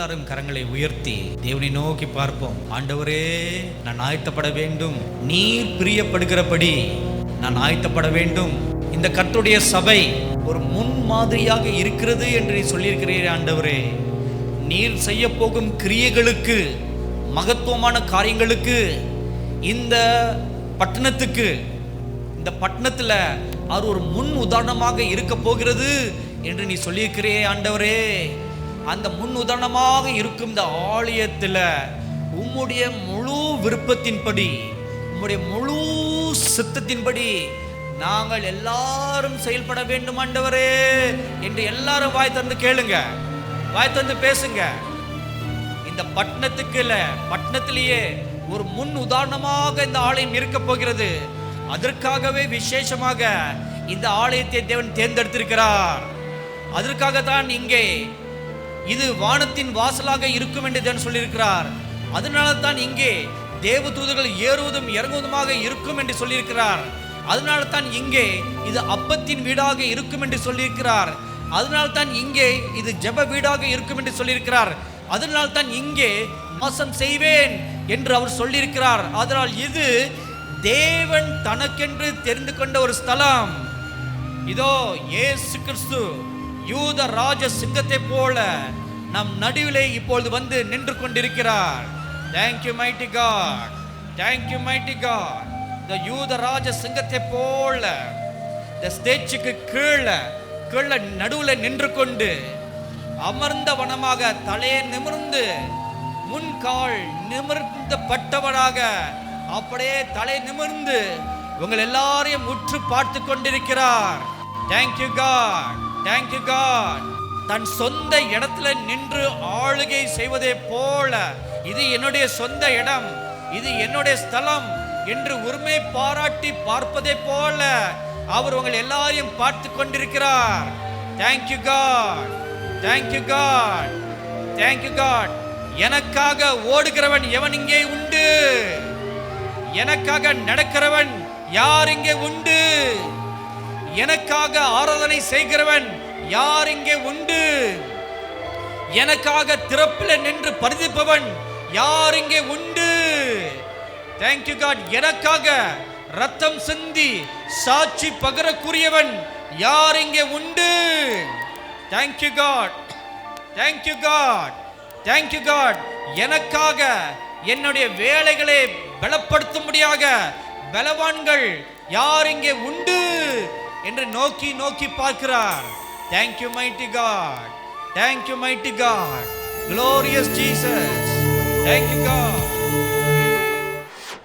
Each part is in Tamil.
எல்லாரும் கரங்களை உயர்த்தி தேவனை நோக்கி பார்ப்போம். ஆண்டவரே, நான் ஆயத்தப்பட வேண்டும். நீர் பிரியப்படுகிறபடி நான் ஆயத்தப்பட வேண்டும். இந்த கர்த்தருடைய சபை ஒரு முன் மாதிரியாக இருக்கிறது என்று நீ சொல்லியிருக்கிறீர். ஆண்டவரே, நீர் செய்ய போகும் கிரியைகளுக்கு, மகத்துவமான காரியங்களுக்கு, இந்த பட்டணத்துக்கு, இந்த பட்டணத்தில் அவர் ஒரு முன் உதாரணமாக இருக்க போகிறது என்று நீ சொல்லியிருக்கிறே. ஆண்டவரே, அந்த முன் உதாரணமாக இருக்கும் இந்த ஆலயத்தில் உம்முடைய முழு விருப்பத்தின்படி, உம்முடைய முழு சித்தத்தின்படி நாங்கள் எல்லாரும் செயல்பட வேண்டும் ஆண்டவரே என்று எல்லாரும் வாய் திறந்து கேளுங்க, வாய் திறந்து பேசுங்க. இந்த பட்டணத்துக்கு இல்ல, பட்டணத்திலேயே ஒரு முன் உதாரணமாக இந்த ஆலயம் இருக்க போகிறது. அதற்காகவே விசேஷமாக இந்த ஆலயத்தை தேவன் தேர்ந்தெடுத்திருக்கிறார். அதற்காகத்தான் இங்கே இது வானத்தின் வாசலாக இருக்கும் என்று தேவன் சொல்லியிருக்கிறார். அதனால தான் இங்கே தேவதூதர்கள் ஏறுவதும் இறங்குவதுமாக இருக்கும் என்று சொல்லியிருக்கிறார். அதனால தான் இங்கே இது அப்பத்தின் வீடாக இருக்கும் என்று சொல்லியிருக்கிறார். அதனால தான் இங்கே இது ஜெப வீடாக இருக்கும் என்று சொல்லியிருக்கிறார். அதனால தான் இங்கே வாசம் செய்வேன் என்று அவர் சொல்லியிருக்கிறார். அதனால் இது தேவன் தனக்கென்று தெரிந்து கொண்ட ஒரு ஸ்தலம். இதோ இயேசு கிறிஸ்து யூத ராஜ சிங்கத்தை போல நம் நடுவிலே இப்பொழுது வந்து நின்று கொண்டிருக்கிறார். Thank you mighty God, thank you mighty God. இந்த யூத ராஜ சிங்கத்தை போல இந்த ஸ்டேஜுக்கு கீழே நடுவில் நின்று கொண்டு அமர்ந்த வனமாக தலையை நிமிர்ந்து முன்கால் நிமிர்ந்த பட்டவனாக அப்படியே தலை நிமிர்ந்து உங்கள் எல்லாரையும் உற்று பார்த்து கொண்டிருக்கிறார். Thank you God, thank you God. தன் சொந்த இடத்துல நின்று ஆளுகை செய்வதே போல, இது என்னுடைய சொந்த இடம், இது என்னுடைய ஸ்தலம் என்று உரிமை பாராட்டி பார்ப்பதே போல அவர் உங்கள் எல்லாரையும் பார்த்து கொண்டிருக்கிறார். Thank you God, thank you God, thank you God. எனக்காக ஓடுகிறவன் எவன் இங்கே உண்டு? எனக்காக நடக்கிறவன் யார் இங்கே உண்டு? எனக்காக ஆராதனை செய்கிறவன் யார் இங்கே உண்டு? எனக்காக திறப்பில் நின்று பரிதிப்பவன் யார் இங்கே உண்டு? Thank you God. எனக்காக ரத்தம் சிந்தி சாட்சி பகரக்கூடியவன் யார் இங்கே உண்டு? Thank you God, thank you God, thank you God. எனக்காக என்னுடைய வேலைகளை பலப்படுத்தும்படியாக பலவான்கள் யார் இங்கே உண்டு என்று நோக்கி நோக்கி பார்க்கிறார். Thank you mighty God, thank you mighty God, glorious Jesus, thank you God.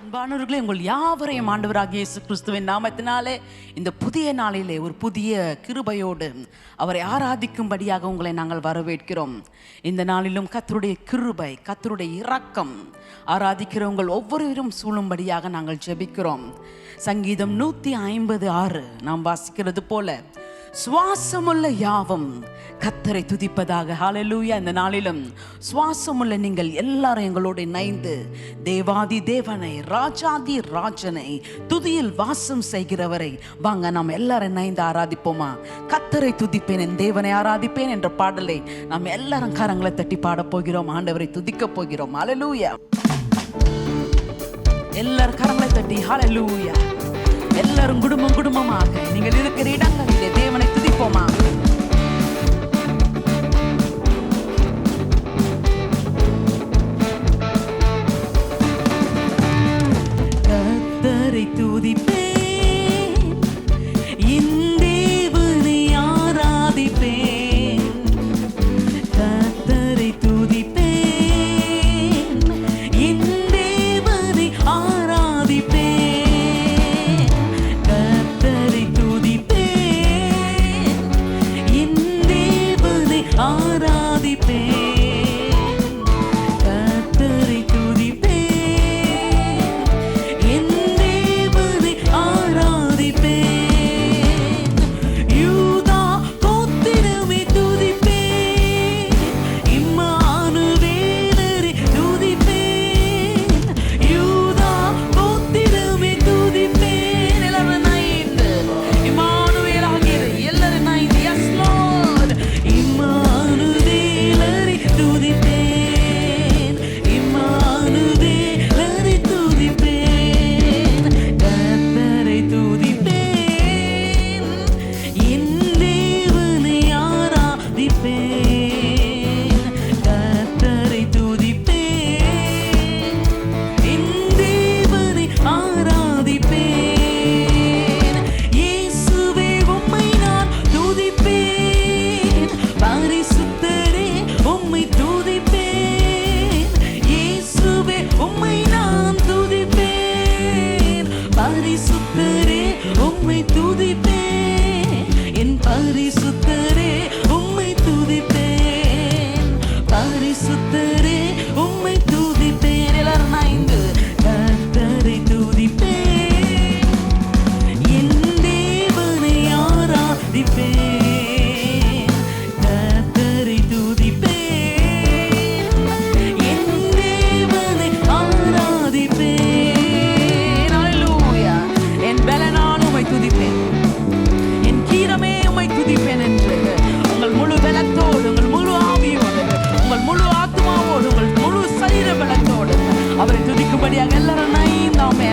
அன்பானவர்களே, உங்கள் யாவரையும் ஆண்டவராகிய இயேசு கிறிஸ்துவின் நாமத்தினாலே இந்த புதிய நாளிலே ஒரு புதிய கிருபையோடு அவரை ஆராதிக்கும்படியாக உங்களை நாங்கள் வரவேற்கிறோம். இந்த நாளிலும் கர்த்தருடைய கிருபை, கர்த்தருடைய இரக்கம் ஆராதிக்கிறவங்கள் ஒவ்வொருவரும் சூழும்படியாக நாங்கள் ஜெபிக்கிறோம். சங்கீதம் 156 நாம் வாசிக்கிறது போல, சுவாசமுள்ள யாவும் கர்த்தரை துதிப்பதாக. ஹல்லேலூயா. இந்த நாளிலும் சுவாசமுள்ள நீங்கள் எல்லாரும் எங்களோடு இணைந்து தேவாதி தேவனை, ராஜாதி ராஜனை, துதியில் வாசம் செய்கிறவரை வாங்க நாம் எல்லாரும் இணைந்து ஆராதிப்போமா? கர்த்தரை துதிப்பேன், என் தேவனை ஆராதிப்பேன் என்ற பாடலை நாம் எல்லாரும் கரங்களை தட்டி பாடப் போகிறோம். ஆண்டவரை துதிக்க போகிறோம். ஹல்லேலூயா. எல்லாரும் கரங்களை தட்டி ஹல்லேலூயா. எல்லாரும் குடும்பமாக நீங்கள் இருக்கிற இடங்களிலே தேவனை துதிப்போமா? கர்த்தரை துதிப்பேன், என் தேவனை ஆராதிப்பேன். கர்த்தரை துதிப்பேன், என் தேவனை ஆராதிப்பேன். கர்த்தரை துதிப்பேன்,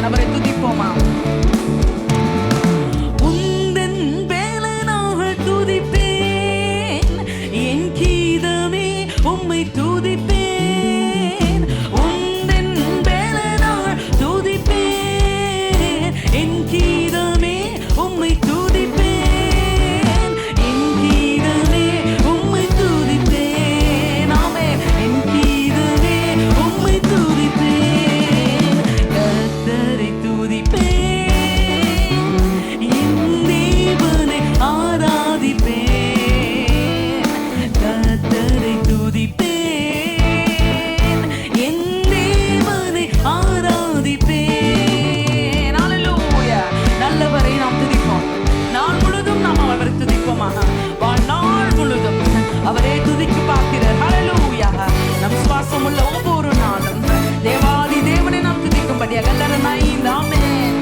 ஆமென். அவரை துதிப்போமா? உந்தன் வேலனாக துதிப்பேன், என் கீதமே உம்மை துதிப்பேன். உந்தன் வேலனாக துதிப்பேன், என் கீதமே உம்மை துதிப்பேன். என் கீதமே உம்மை துதிப்பேன். ஆமென். என் கீதமே உம்மை துதிப்பேன். கர்த்தரை துதிப்பேன், என் தேவனை ஆராதிப்பேன். கர்த்தரை துதிப்பேன், என் தேவனை ஆராதிப்பேன். ஹல்லேலூயா. நல்லவரை நாம் துதிப்போம். நாள் முழுதும் நாம் அவரை துதிப்போமாக. வாழ்நாள் முழுதும் அவரே துதிக்கு பார்க்கிறார். ஹல்லேலூயா. நம் சுவாசம் உள்ள ஒவ்வொரு நாளும் தேவாதி தேவனை நாம் துதிக்கும்படியாக எல்லாரும் ஆமென்.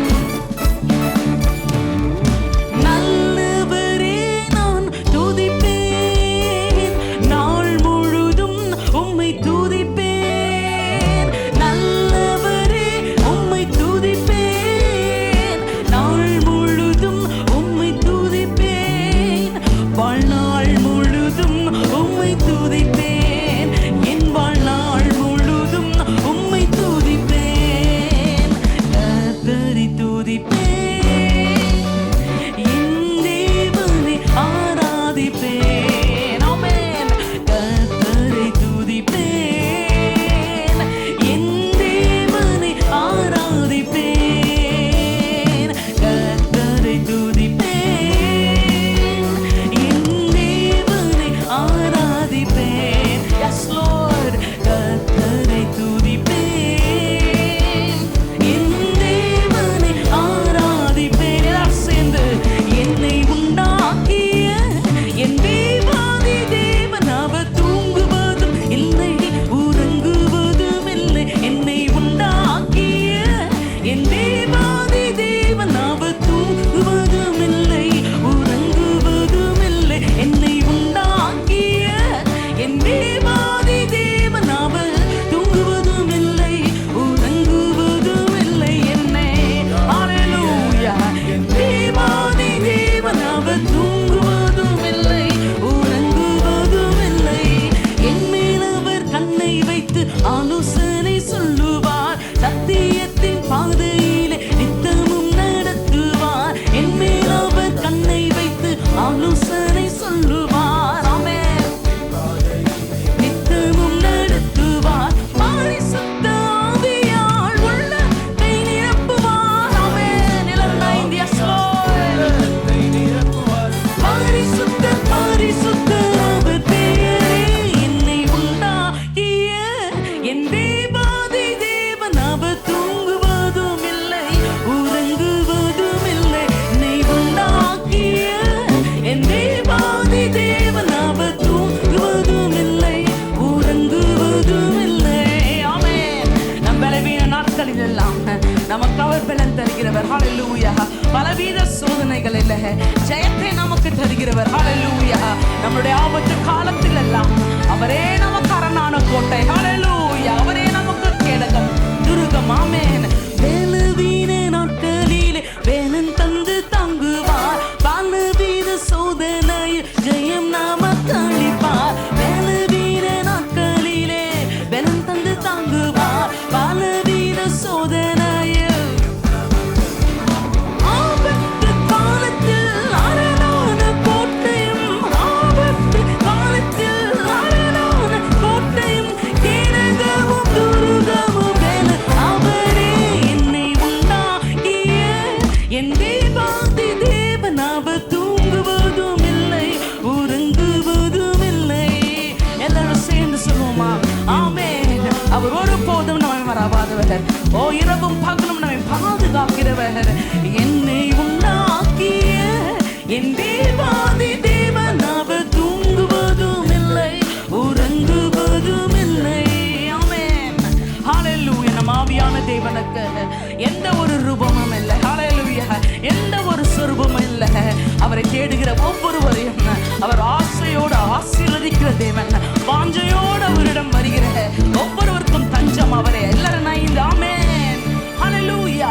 நல்லவரே நான் துதிப்பேன், நாள் முழுதும் உம்மை துதிப்பேன். நல்லவரே உம்மை துதிப்பேன், நாள் முழுதும் உம்மை துதிப்பேன். வாழ்நாள் முழுதும் உம்மை துதிப்பேன், என் வாழ்நாள் முழுதும் உம்மை துதிப்பேன். கர்த்தரை துதிப்பேன், என் தேவனை ஆராதிப்பேன். ஆமென். கர்த்தரை துதிப்பேன், என் தேவனை ஆராதிப்பேன். கர்த்தரை துதிப்பேன், என் தேவனை ஆராதிப்பேன். Yes Lord. கர்த்தரை துதிப்பேன், என் தேவனை ஆராதிப்பேன். எல்லாரும் சேர்ந்து என்னை உண்டாக்கிய என் தேவாதி தேவன் அவர் தூங்குவதும் இல்லை, உறங்குவதும் இல்லை. என்னை உண்டாக்கிய என் தேவாதி தேவன் அவர் தூங்குவதும் இல்லை, உறங்குவதும் இல்லை. என்னை உண்டாக்கிய என் தேவாதி தேவன் அவர் தூங்குவதும் இல்லை, உறங்குவதும் இல்லை. என்னை ஹல்லேலூயா. என் தேவாதி தேவன் அவர் தூங்குவதும் இல்லை, உறங்குவதும் இல்லை. என் மேல் அவர் கண்ணை வைத்து ஆலோசனை சொல்லுவார், சத்தியத்தின் பாதையிலே நித்தமும் நடத்துவார். என் மேல் அவர் கண்ணை வைத்து ஆலோசனை சொல்லுவார். ஆமென். நித்தமும் நடத்துவார். பரிசுத்த ஆவியால் உள்ளத்தை நிரப்புவார். ஆமென். எல்லாரும் Yes Lord. பரிசுத்த பரிசுத்த அவர் பெயரே. என்னை உண்டாக்கிய என் தேவாதி தேவன் அவர் தூங்குவதும் இல்லை, உறங்குவதும் இல்லை. என்னை உண்டாக்கிய என் தேவாதி தேவன் அவர் தூங்குவதும் இல்லை, உறங்குவதும் இல்லை. ஆமென். நம் பலவீன நாட்களில் எல்லாம் நமக்கு அவர் பலன் தருகிறவர். ஹல்லேலூயா. பலவித சோதனைகள் இல்லை, ஜெயத்தை நமக்கு தருகிறவர். ஹல்லேலூயா. நம்முடைய ஆபத்து காலத்தில் எல்லாம் அவரே நமக்கு அரணான கோட்டை. ஹல்லேலூயா. அவரே நமக்கு கேடகம், துருகம். ஆமென். பலவீன நாட்களிலே வேலன் தந்து தாங்குவார், பலவித சோதனையில் ஜெயம் நமக்கு அளிப்பார். பலவீன நாட்களிலே வேலன் தந்து தாங்குவார், பலவித சோதனையில். ஆபத்து காலத்தில் அரணான கோட்டையும், ஆபத்து காலத்தில் அரணான கோட்டையும், கேடகமும் துருகமும் வேலன் அவரே. என்னை உண்டாக்கிய என் தேவாதி தேவன் அவர் தூங்குவதும் இல்லை, உறங்குவதும் இல்லை. எல்லாரும் சேர்ந்து சொல்லுவோமா? ஆமென். அவர் ஒருபோதும் நம்மை மறவாதவர், ஓ இரவும் பகலும் நம்மை பாதுகாக்கிறவர். என்னை உண்டாக்கிய என் தேவாதி தேவன் அவர் தூங்குவதும் இல்லை, உறங்குவதும் இல்லை. ஆமென். ஹல்லேலூயா. நம் ஆவியான தேவனுக்கு எந்த ஒரு ரூபமும் இல்லை. ஹல்லேலூயா. எந்த ஒரு சொரூபமும் இல்லை. அவரை தேடுகிற ஒவ்வொருவரையும் அவர் ஆசையோடு ஆசீர்வதிக்கிற தேவன். வாஞ்சையோடு அவரிடம் வருகிற ஒவ்வொருவருக்கும் தஞ்சம் அவரே. எல்லாரும் ஆமென். ஹல்லேலூயா.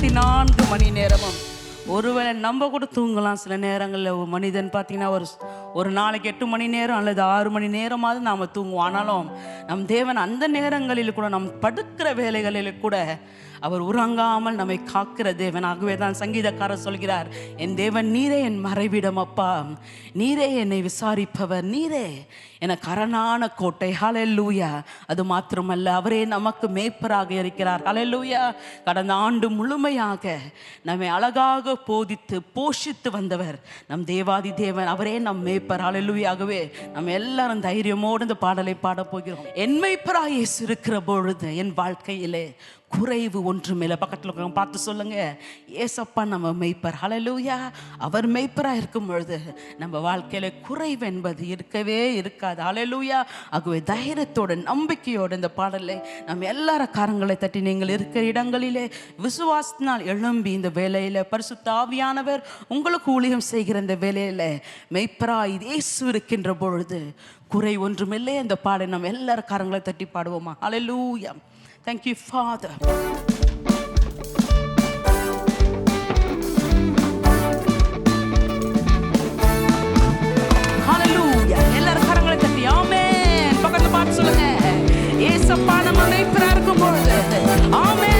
24 மணி நேரமும். ஒருவேளை நம்ம கூட தூங்கலாம் சில நேரங்களில். ஒரு மனிதன் பார்த்தீங்கன்னா ஒரு நாளைக்கு 8 மணி நேரம் அல்லது 6 மணி நேரமாவது நாம் தூங்குவோம். ஆனாலும் நம் தேவன் அந்த நேரங்களில் கூட, நம் படுக்கிற வேலைகளில் கூட அவர் உறங்காமல் நம்மை காக்கிற தேவன். ஆகவே தான் சங்கீதக்காரர் சொல்கிறார், என் தேவன் நீரே என் மறைவிடம் அப்பா, நீரே என்னை விசாரிப்பவர், நீரே எனக்கு அரணான கோட்டை. ஹல்லேலூயா. அது மாத்திரமல்ல, அவரே நமக்கு மேய்ப்பராக இருக்கிறார். ஹல்லேலூயா. கடந்த ஆண்டு முழுமையாக நம்மை அழகாக போதித்து போஷித்து வந்தவர் நம் தேவாதி தேவன். அவரே நம் மேய்ப்பர். ஹல்லேலூயாகவே நம்ம எல்லாரும் தைரியமோடு இந்த பாடலை பாட போகிறோம். என் மேய்ப்பராய் இயேசு இருக்கிற பொழுது என் வாழ்க்கையிலே குறைவு ஒன்றுமில்லை. பக்கத்தில் பார்த்து சொல்லுங்க, ஏசப்பா நம்ம மெய்ப்பர். ஹல்லேலூயா. அவர் மெய்ப்பராக இருக்கும் பொழுது நம்ம வாழ்க்கையில குறைவு என்பது இருக்கவே இருக்காது. ஹல்லேலூயா. ஆகவே தைரியத்தோடு நம்பிக்கையோடு இந்த பாடலை நம்ம எல்லார காரங்களை தட்டி, நீங்கள் இருக்கிற இடங்களிலே விசுவாசத்தினால் எழும்பி இந்த வேலையில பரிசுத்த ஆவியானவர் உங்களுக்கு ஊழியம் செய்கிற இந்த வேலையில மெய்ப்பராய் இயேசு இருக்கின்ற பொழுது குறை ஒன்றுமில்லை. இந்த பாடலை நம்ம எல்லார காரங்களை தட்டி பாடுவோமா? ஹல்லேலூயா. Thank you, Father. Hallelujah. எல்லாரும் கரங்களை தட்டி ஆமென். பக்கத்துல பார்த்து சொல்லுங்க, ஏசப்பா நம்ம மேய்ப்பரா இருக்கும் பொழுது ஆமென்.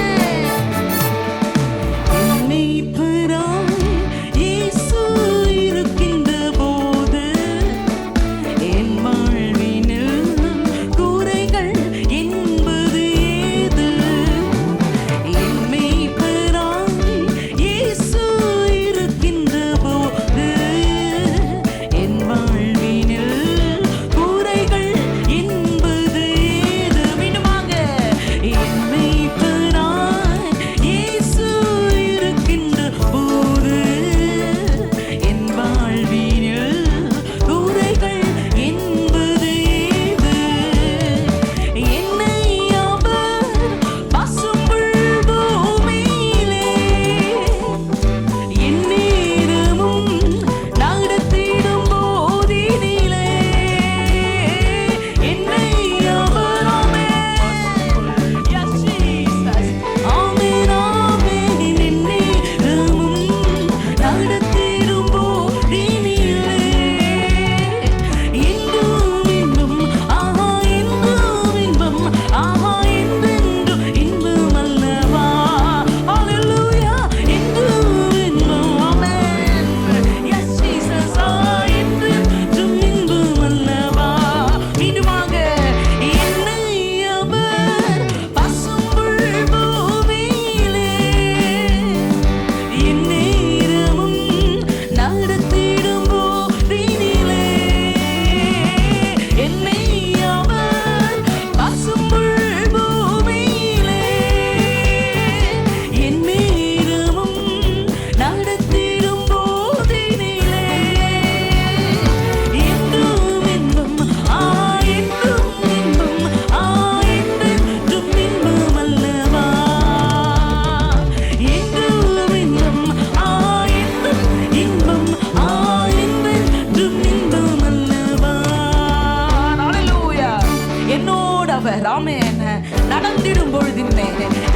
நடந்திடும் பொழுதுமே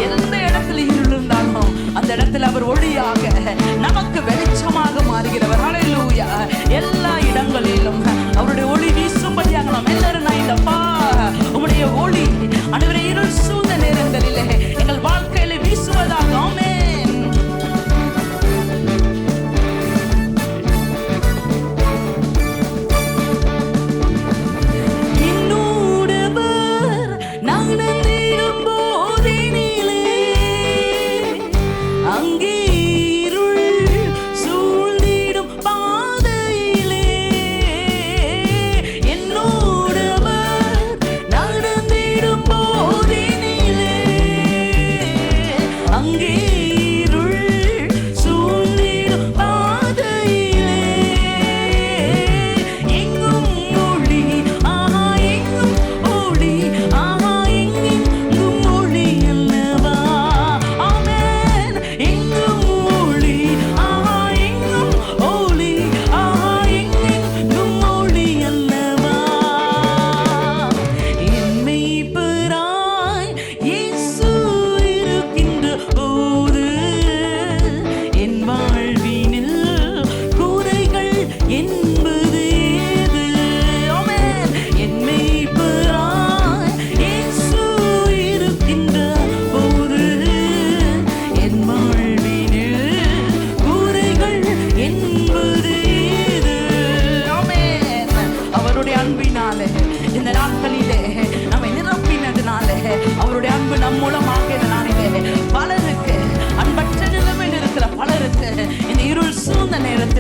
எந்த இடத்துல இருள் இருந்தாலும் அந்த இடத்துல அவர் ஒளியாக நமக்கு வெளிச்சமாக மாறுகிறவர். ஹல்லேலூயா. எல்லா இடங்களிலும் அவருடைய ஒளி வீசும்படியாக நாம் எல்லாரும் நாய்ந்தப்பா உம்முடைய ஒளி ஆண்டவரே இருள் சூழ்ந்த நேரங்களிலே எங்கள் வாழ்க்கையில வீசுவதாக. ஆமென். நடந்திடும்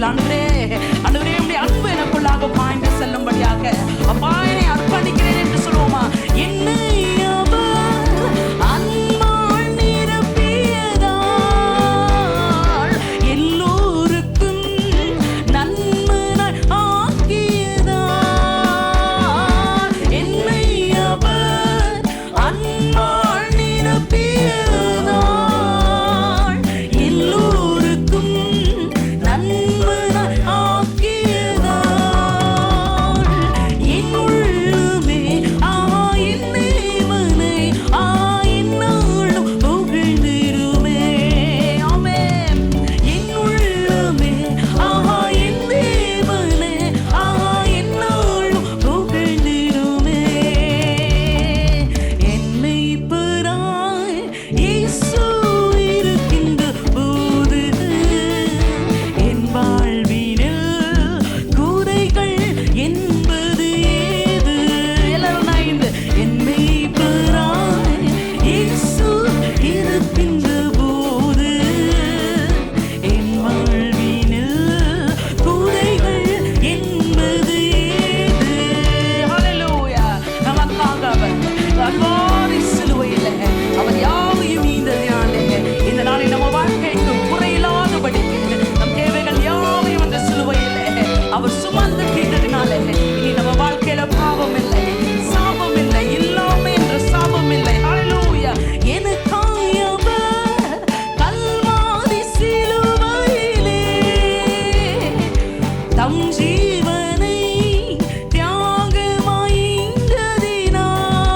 சமூகத்தில் ஆண்டவரே உம்முடைய அன்பு எனக்குள்ளாக பாய்ந்து செல்லும்படியாக அப்பா என்னை அர்ப்பணிக்கிறேன் என்று சொல்லுவோமா? என்னை அவர் அன்பால் நிரப்பியதால் எல்லோருக்கும் நன்மனாய் ஆக்கியதால் என்னை அவர் அன்பால் நிரப்பியதால் எல்லோருக்கும் நன்மனாய் ஆக்கியதால் என் உள்ளமே என் தேவனை எந்நாளும் புகழ்ந்திடுமே. ஆமென். என் உள்ளமே என் தேவனை எந்நாளும் புகழ்ந்திடுமே. என்னை பெறாய் இயேசு இருக்கின்ற போது என் வாழ்வினில் குறைகள் என்பது ஏது? எல்லாரும் நான் இந்த என்னை பெறாய் இயேசு இருக்கின்ற போது என் வாழ்வினில் குறைகள் என்பது ஏது? ஹல்லேலூயா. நமக்காக அவர் கல்வாரி சிலுவையில் அவர் யாவையும் ஈந்ததினாலே இந்த நாளில் நம்ம வாழ்க்கைக்கு குறையில்லாதபடிக்கு நம் தேவைகள் யாவையும் அந்த சிலுவையில் அவர் சுமந்து தீர்த்ததினாலே இனி நம்ம வாழ்க்கையில பாவம் இல்லை, சாபம் இல்லை, இல்லாமை என்ற சாபம் இல்லை. ஹல்லேலூயா. எனக்காய் அவர் கல்வாரி சிலுவையிலே தம் ஜீவனை தியாகமாய்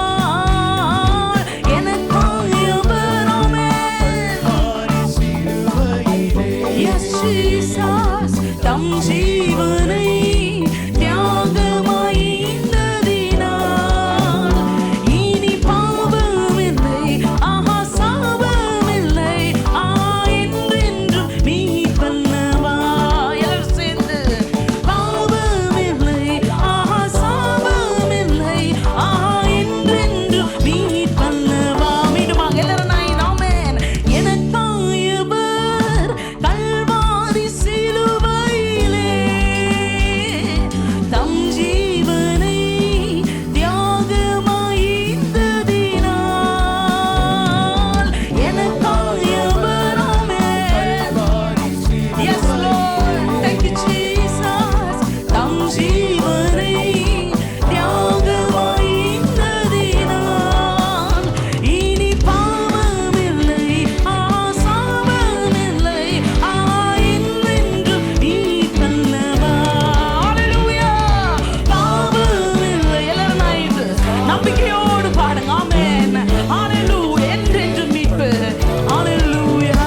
ஈந்ததினால் எனக்காய் அவர் Yes, Jesus, தம் ஜீவனை தியாகமாய் ஈந்ததினால் இனி பாவமில்லை, சாபமில்லை, என்றென்றும் மீட்பல்லவா. எல்லாரும் சேர்ந்து பாவமில்லை, சாபமில்லை, என்றென்றும் மீட்பல்லவா. மீண்டுமாக எல்லாரும் நான் ஆமென். எனக்காய் அவர் கல்வாரி சிலுவையிலே தம் ஜீவனை தியாகமாய் ஈந்ததினால் எனக்காய் அவர் ஆமென். Yes, Lord. Thank you, Jesus. தம் ஜீவனை தியாகமாய் ஈந்ததினால் இனி பாவமில்லை, சாபமில்லை, என்றென்றும் மீட்பல்லவா. ஹல்லேலூயா. பாவமில்லை. எல்லாரும் நான் இது நம்பிக்கையோடு பாடுங்க. ஆமென். ஹல்லேலூயா. என்றென்றும் மீட்பு. ஹல்லேலூயா.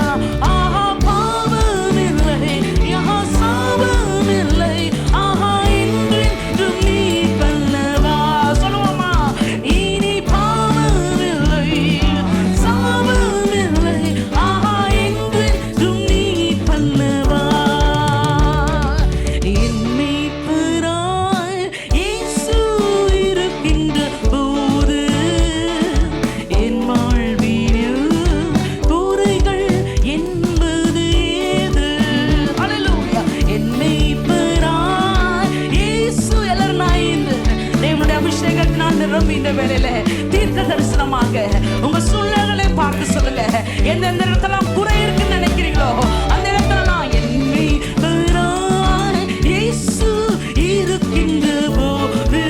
பாவமில்லை, சாபமில்லை, என்றென்றும் மீட்பல்லவா. சொல்லுவோமா? இனி பாவமில்லை, சாபமில்லை, என்றென்றும் மீட்பல்லவா. என் மீட்பராய் இயேசு இருக்கின்ற போது என் வாழ்வினில் குறைகள் என்பது ஏது? ஹல்லேலூயா. என் மீட்பராய் இயேசு. எல்லாரும் நான் இந்த தேவனுடைய அபிஷேகத்தினால் நிரம்பி இந்த வேளையில தீர்க்க தரிசனமாக உங்க சூழ்நிலைகளை பார்த்து சொல்லுங்க. எந்தெந்த இடத்துல குறை இருக்குன்னு நினைக்கிறீங்களோ அந்த இடத்துல நான் என் மீட்பராய் இயேசு இருக்கின்ற போது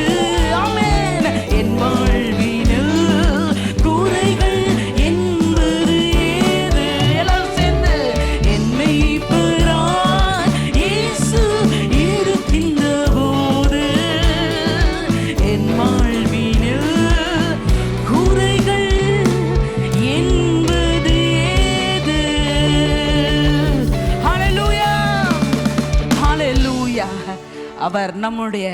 ஆமென் என் வாழ்வினில் குறைகள் என்பது ஏது? எல்லாரும் சேர்ந்து என் மீட்பராய் இயேசு இருக்கின்ற போது என் வாழ்வினில் குறைகள் என்பது ஏது? ஹல்லேலூயா. ஹல்லேலூயா. அவர் நம்முடைய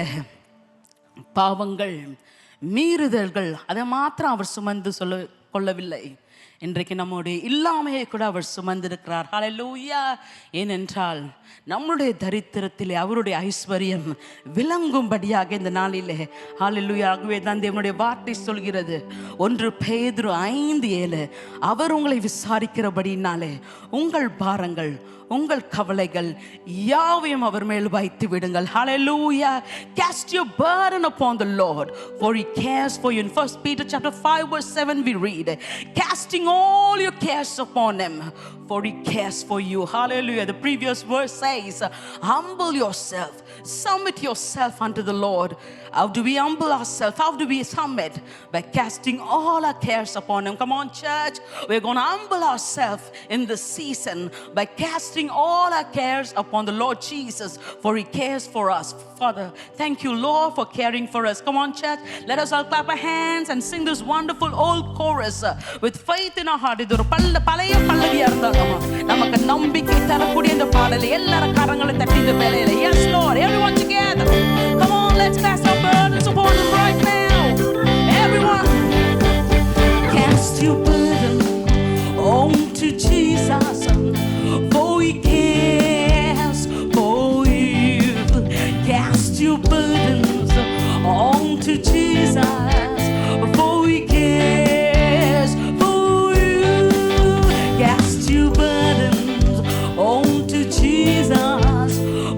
பாவங்கள் மீறுதல்கள் அதை மாத்திரம் அவர் சுமந்து கொள்ளவில்லை. இன்றைக்கு நம்முடைய இல்லாமையை கூட அவர் சுமந்திருக்கிறார். ஹல்லேலூயா. ஏனென்றால் நம்முடைய தரித்திரத்திலே அவருடைய ஐஸ்வர்யம் விளங்கும்படியாக இந்த நாளிலே ஹல்லேலூயா. ஆகவே தான் தேவனுடைய வார்த்தை சொல்கிறது, 1 பேதுரு 5:7, அவர் உங்களை விசாரிக்கிறபடினாலே உங்கள் பாரங்கள் உங்கள் கவலைகள் யாவையும் அவர் மேல் வைத்து விடுங்கள். Hallelujah. Cast your burden upon the Lord, for he cares for you. In 1 Peter chapter 5 verse 7 we read, casting all your cares upon him, for he cares for you. Hallelujah. The previous verse says, humble yourself, submit yourself unto the Lord. How do we humble ourselves? How do we submit? By casting all our cares upon him. Come on, church, we're going to humble ourselves in this season by casting all our cares upon the Lord Jesus, for he cares for us. Father, thank you, Lord, for caring for us. Come on, church, let us all clap our hands and sing this wonderful old chorus with faith in our heart. இது ஒரு பழைய பல்லவியா இருந்தாலும் நமக்கு நம்பிக்கை தரக்கூடிய இந்த பாடலை எல்லாரும் கரங்களை தட்டி இந்த வேளையில. Yes, Lord, everyone together. Come on, let's cast our burdens upon him right now. Everyone, cast your burden onto Jesus, for he cares for you. Cast your burdens onto Jesus, for he cares for you. Cast your burdens onto Jesus,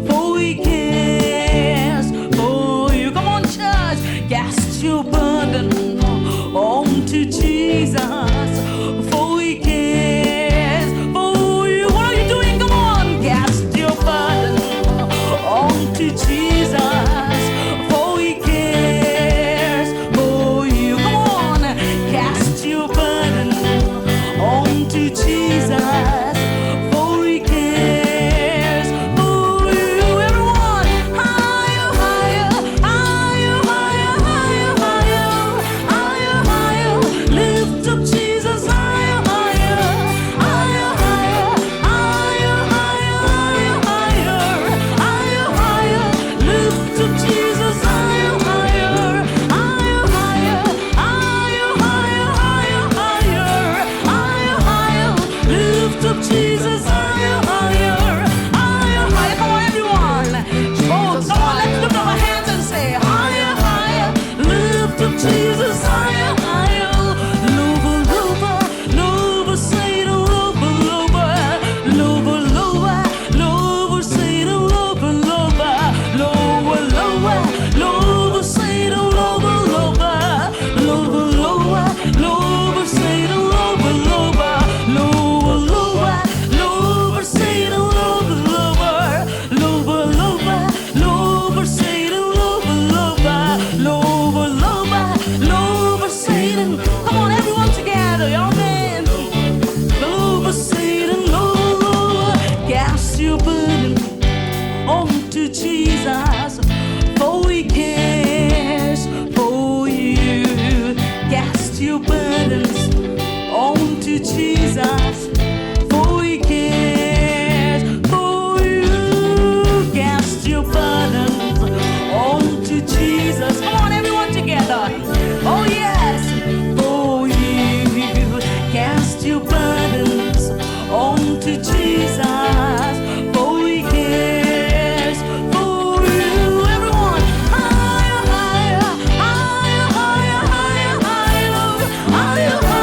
for he cares for you. Come on, church, cast your burden onto Jesus, for he cares for you. What are you doing? Come on, cast your burden onto Jesus, for he cares for you. Come on, cast your burden onto Jesus, for he cares for you. Everyone, higher, higher, higher, higher, higher, higher, higher, higher. Lift up Jesus, higher, higher, higher, higher, higher, higher, higher, higher, higher. Lift up Jesus, higher, higher, higher, higher, higher, higher, higher, higher, higher. Lift up Jesus, higher, higher, higher, higher. Come on, everyone. Oh, come on, let's lift up our hands and say, higher, higher. Lift up Jesus, higher, higher. Lower, lower, lower, say the lower, lower, lower, lower, lower, say the lower, lower, lower, lower, lower, say the lower, lower, lower, lower, lower, say the lower, lower, lower, lower, lower, say the lower, lower, lower, lower, lower, say the lower, lower, lower, lower, lower, say the. Come on, everyone together, amen. Lower, say the lower, lower. Cast your burden onto Jesus, for he cares for you. Cast your burdens onto Jesus, for he cares for you. Cast your burdens onto Jesus. Come on, everyone together. Oh yes, for you. Cast your burdens onto Jesus, for he cares for you. Everyone, higher, higher, higher, higher, higher, higher, higher, higher.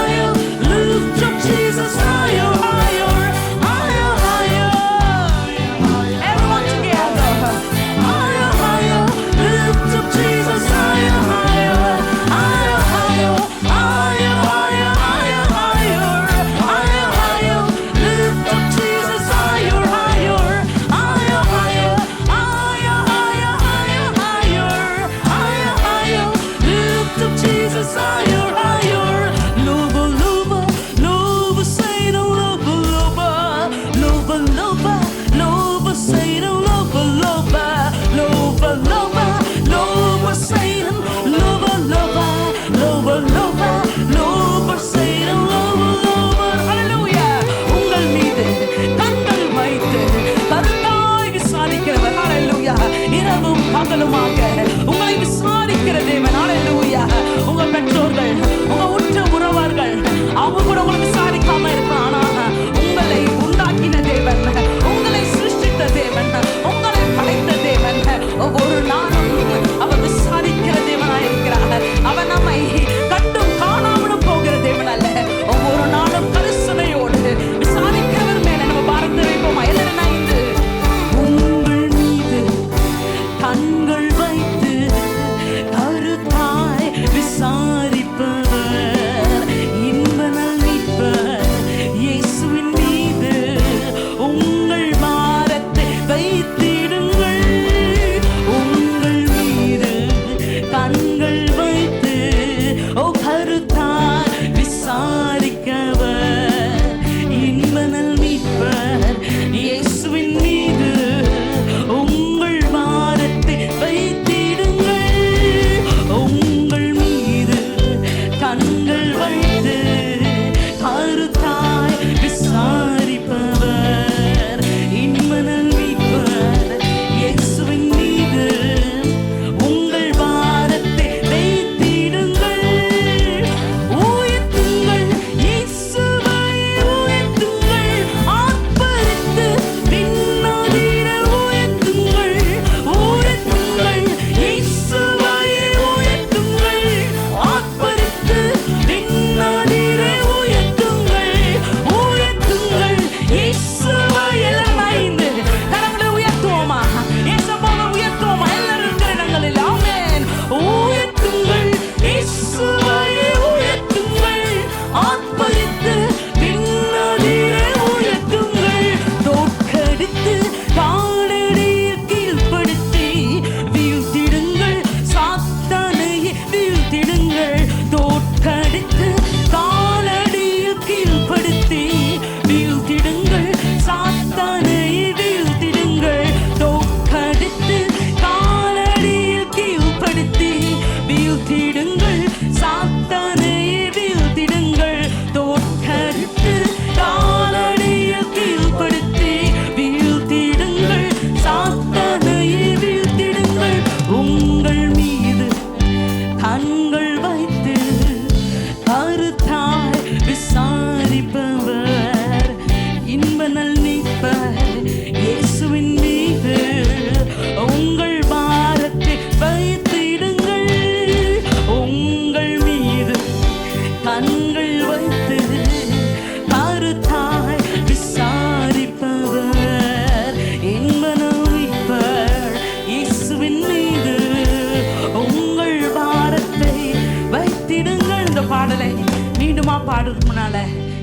மீண்டுமா பாடுறதுக்கு முன்னால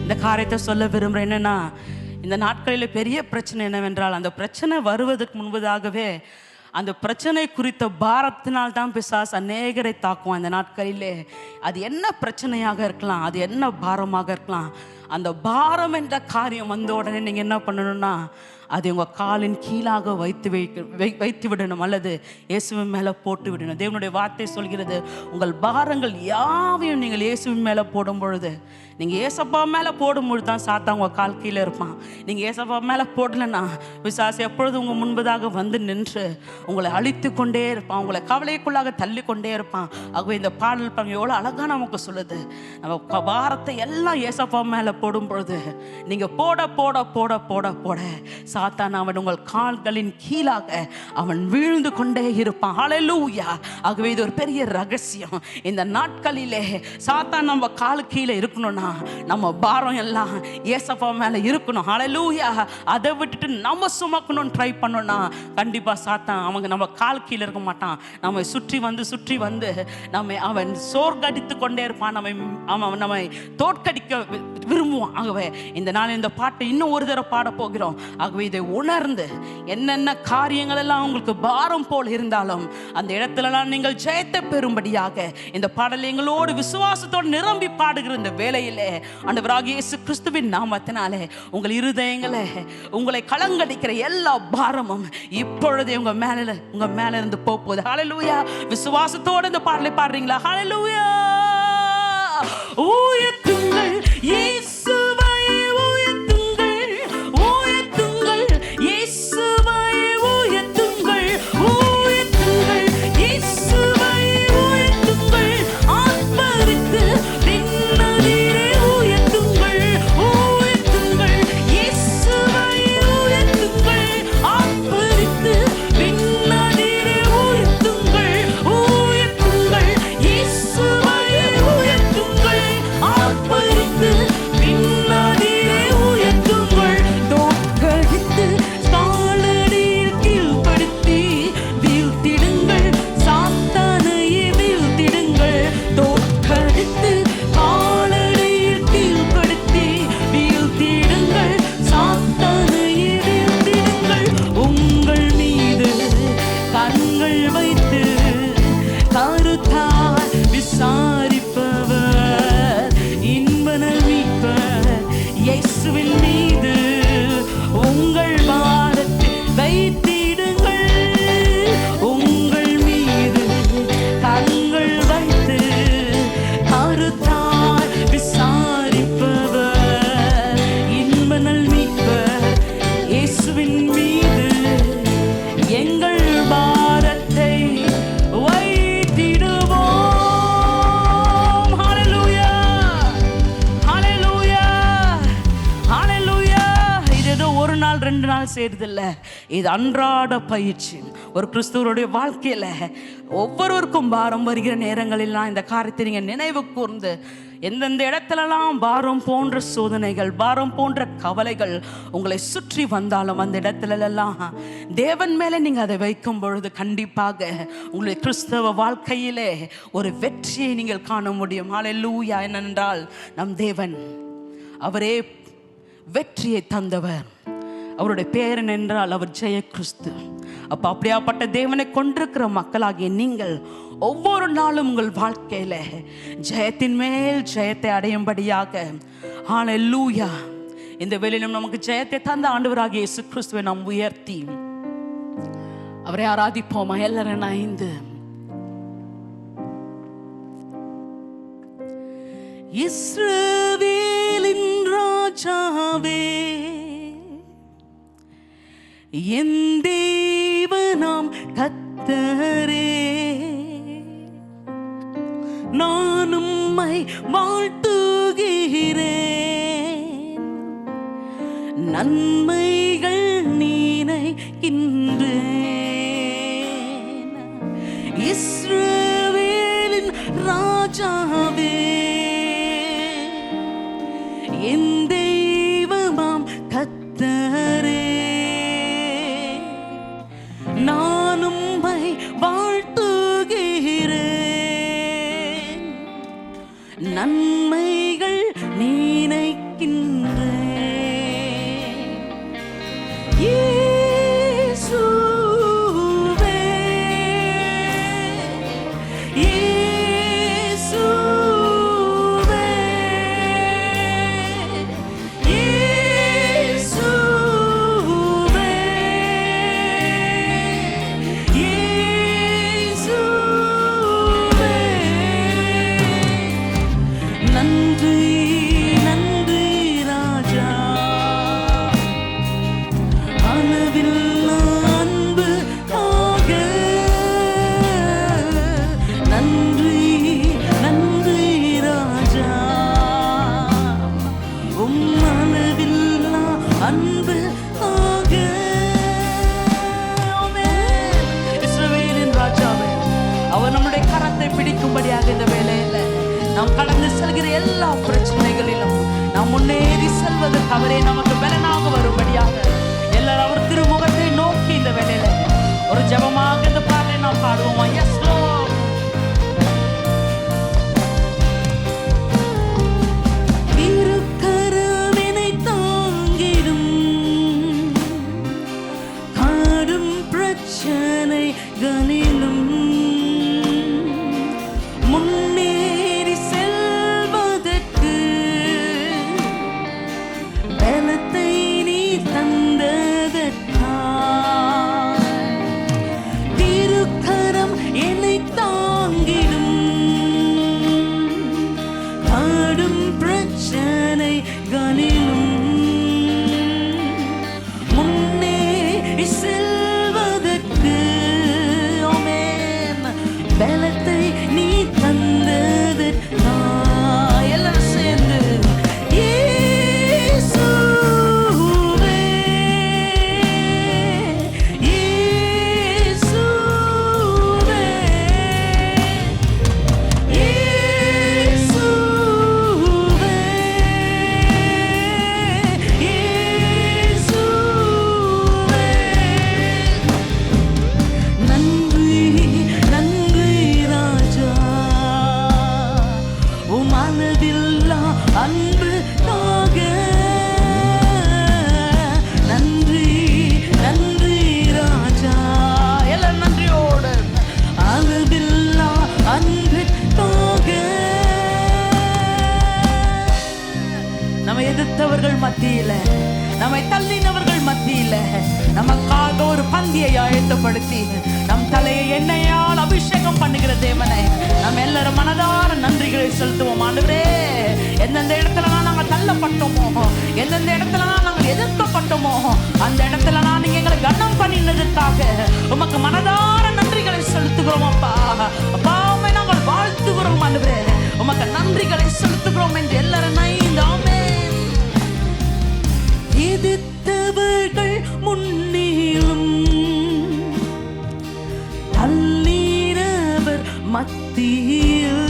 இந்த காரியத்தை சொல்ல விரும்புகிறேன். என்னன்னா, இந்த நாட்களில் பெரிய பிரச்சனை என்னவென்றால், அந்த பிரச்சனை வருவதற்கு முன்பதாகவே அந்த பிரச்சனை குறித்த பாரத்தினால் தான் பிசாசு அநேகரை தாக்குவான். அந்த நாட்களிலே அது என்ன பிரச்சனையாக இருக்கலாம், அது என்ன பாரமாக இருக்கலாம், அந்த பாரம் என்ற காரியம் வந்த உடனே நீங்கள் என்ன பண்ணணும்னா, அதை உங்கள் காலின் கீழாக வைத்து விடணும், அல்லது இயேசுவின் மேலே போட்டு விடணும். தேவனுடைய வார்த்தை சொல்கிறது, உங்கள் பாரங்கள் யாவையும் நீங்கள் இயேசுவின் மேலே போடும் பொழுது, நீங்கள் ஏசப்பா மேலே போடும்பொழுது தான் சாத்தான் உங்கள் கால் கீழே இருப்பான். நீங்கள் ஏசப்பா மேலே போடலைன்னா பிசாசு எப்பொழுது உங்கள் முன்பதாக வந்து நின்று உங்களை அழித்து கொண்டே இருப்பான், உங்களை கவலைக்குள்ளாக தள்ளி கொண்டே இருப்பான். ஆகவே இந்த பாடல் பாருங்க எவ்வளோ அழகாக நமக்கு சொல்லுது, நம்ம பாரத்தை எல்லாம் ஏசப்பா மேலே போடும் பொழுது நீங்கள் போட போட போட போட போட சாத்தான் அவன் உங்கள் கால்களின் கீழாக அவன் வீழ்ந்து கொண்டே இருப்பான். ஹல்லேலூயா. ஆகவே இது ஒரு பெரிய ரகசியம். இந்த நாட்களிலே சாத்தான் நம்ம காலு கீழே இருக்கணும்னா நம்ம பாரம் எல்லாம் ஏசப்பா மேல இருக்கணும். ஹல்லேலூயா. அதை விட்டுட்டு நம்ம சுமக்கணும்னு ட்ரை பண்ணோம்னா கண்டிப்பா சாத்தான் அவங்க நம்ம கால் கீழே இருக்க மாட்டான். நம்ம சுற்றி வந்து நம்ம அவன் சோர்கடித்து கொண்டே இருப்பான். நம்மை தோற்கடிக்க விரும்புவான். ஆகவே இந்த நாள் இந்த பாட்டை இன்னும் ஒரு தடவை பாட போகிறோம். ஆகவே இதை உணர்ந்து என்னென்ன காரியங்கள் எல்லாம் உங்களுக்கு பாரம் போல் இருந்தாலும் அந்த இடத்துலலாம் நீங்கள் ஜெயத்தை பெறும்படியாக இந்த பாடலை எங்களோடு விசுவாசத்தோடு நிரம்பி பாடுகிற இந்த வேளையிலே ஆண்டவராகிய இயேசு கிறிஸ்துவின் நாமத்தினாலே உங்கள் இருதயங்களை உங்களை கலங்கடிக்கிற எல்லா பாரமும் இப்பொழுதே உங்க மேல இருந்து போகுது. ஹல்லேலூயா. விசுவாசத்தோடு இந்த பாடலை பாடுறீங்களா? ஹல்லேலூயா. உயர்த்துங்கள் இயேசுவை, உயர்த்துங்கள் உயர்த்துங்கள் இயேசுவை, உயர்த்துங்கள் உயர்த்துங்கள் இயேசுவை, உயர்த்துங்கள் ஆர்ப்பரித்து விண்ணதிரே உயர்த்துங்கள் உயர்த்துங்கள் இயேசுவை, உயர்த்துங்கள் ஆர்ப்பரித்து விண்ணதிரே உயர்த்துங்கள் உயர்த்துங்கள் இயேசுவை, உயர்த்துங்கள் ஆர்ப்பரித்து விண்ணதிரே உயர்த்துங்கள். தோற்கடித்து காலடியில் கீழ்ப்படுத்தி வீழ்த்திடுங்கள், சாத்தானையே வீழ்த்திடுங்கள். தோற்கடித்து காலடியில் கீழ்ப்படுத்தி வீழ்த்திடுங்கள், சாத்தானையே வீழ்த்திடுங்கள். உங்கள் மீது கண்கள் வைத்து கருத்தால் விசாரிப்பவர் இன்பனல் மீட்பர் இயேசுவின் மீது உங்கள் பாரத்தை வைத்திடுங்கள். உங்கள் மீது கண்கள் வைத்து கருத்தால் விசாரிப்பவர் இன்பனல் மீட்பர் இயேசுவின் மீது எங்கள் பாரத்தை வைத்திடுவோம். ஹல்லேலூயா. ஹல்லேலூயா. ஹல்லேலூயா. இது ஏதோ ஒரு நாள் 2 நாள் செய்யறதில்ல, இது அன்றாட பயிற்சி. ஒரு கிறிஸ்துவருடைய வாழ்க்கையில ஒவ்வொருவருக்கும் பாரம் வருகிற நேரங்களெல்லாம் இந்த காரியத்தை நீங்க நினைவு கூர்ந்து எந்தெந்த இடத்துலலாம் பாரம் போன்ற சோதனைகள், பாரம் போன்ற கவலைகள் உங்களை சுற்றி வந்தாலும் அந்த இடத்துலலாம் தேவன் மேலே நீங்கள் அதை வைக்கும் பொழுது கண்டிப்பாக உங்களுடைய கிறிஸ்தவ வாழ்க்கையிலே ஒரு வெற்றியை நீங்கள் காண முடியும். ஹல்லேலூயா. என்னென்றால் நம் தேவன் அவரே வெற்றியை தந்தவர். அவருடைய பேர் என்றால் அவர் ஜெய கிறிஸ்து. அப்போ அப்படியாப்பட்ட தேவனை கொண்டிருக்கிற மக்களாகிய நீங்கள் ஒவ்வொரு நாளும் உங்கள் வாழ்க்கையில ஜெயத்தின் மேல் ஜெயத்தை அடையும்படியாக ஹல்லேலூயா இந்த வேளையிலும் நமக்கு ஜெயத்தை தந்த ஆண்டவராகிய இயேசு கிறிஸ்துவை நாம் உயர்த்தி அவரை ஆராதிப்போமா? எல்லாரும் இணைந்து இஸ்ரவேலின் ராஜாவே என் தேவனாம் கர்த்தரே, நான் உம்மை வாழ்த்துகிறேன், நன்மைகள் நினைக்கின்றேன். இஸ்ரவேலின் ராஜாவே என் தெய்வமாம் கர்த்தரே, நான் உம்மை வாழ்த்துகிறேன், நன்மைகள் நன்றி நன்றி ராஜா, அளவில்லா அன்புக்காக. நன்றி நன்றி ராஜா, அளவில்லா அன்புக்காக. இஸ்ரவேலின் ராஜாவே, அவர் நம்முடைய கரத்தை பிடிக்கும்படியாக இந்த வேளையில நாம் கடந்து செல்கிற எல்லா பிரச்சனைகளிலும் நாம் முன்னேறி செல்வதற்கு அவரே நமக்கு பலனாக வரும்படியாக எல்லாரும் அவர் திருமுகத்தை நோக்கி இந்த வேளையில ஒரு ஜெபமாக இந்த பாடலை நாம் பாடுவோமா? S Lord. திருக்கரவினை தாங்கிடும் காடும் பிரச்சனைகளிலும் முன்னேறி செல்வதற்கு பலத்தை நீ தந்ததற்காய். திருக்கரம் என்னை தாங்கிடும் காடும் பிரச்சனைகளிலும் முன்னேறி செல்வதற்கு ஆமென் பலத்தை நீ தந்ததற்காய். எல்லாரும் சேர்ந்து இயேசுவே, இயேசுவே, இயேசுவே, இயேசுவே. நன்றி நன்றி ராஜா, உம் அளவில்லா அன்புக்காக. நன்றி நன்றி ராஜா, எல்லாம் நன்றியோடு அளவில்லா அன்புக்காக. நம்மை எதிர்த்தவர்கள் மத்தியில, நம்மை தள்ளினவர்கள் மத்தியில நமக்காக ஒரு பந்தியை ஆயத்தப்படுத்தி நம் தலையை எண்ணெயால் அபிஷேகம் பண்ணுகிற தேவனை நம்ம எல்லாரும் மனதார நன்றிகளை செலுத்துவோம். ஆண்டவரே, எந்தெந்த இடத்துலலாம் நாங்கள் தள்ளப்பட்டோமோ, எந்தெந்த இடத்துலலாம் நாங்கள் எதிர்க்கப்பட்டோமோ, அந்த இடத்துலலாம் நீங்க எங்களை கனம் பண்ணினதற்காக உமக்கு மனதார நன்றிகளை செலுத்துகிறோம். அப்பா அப்பா, உம்மை நாங்கள் வாழ்த்துகிறோம். ஆண்டவரே, உமக்கு நன்றிகளை செலுத்துகிறோம் என்று எல்லாரும் ஆமென். எதிர்த்தவர்கள் முன்னிலும் தள்ளினவர் மத்தியில்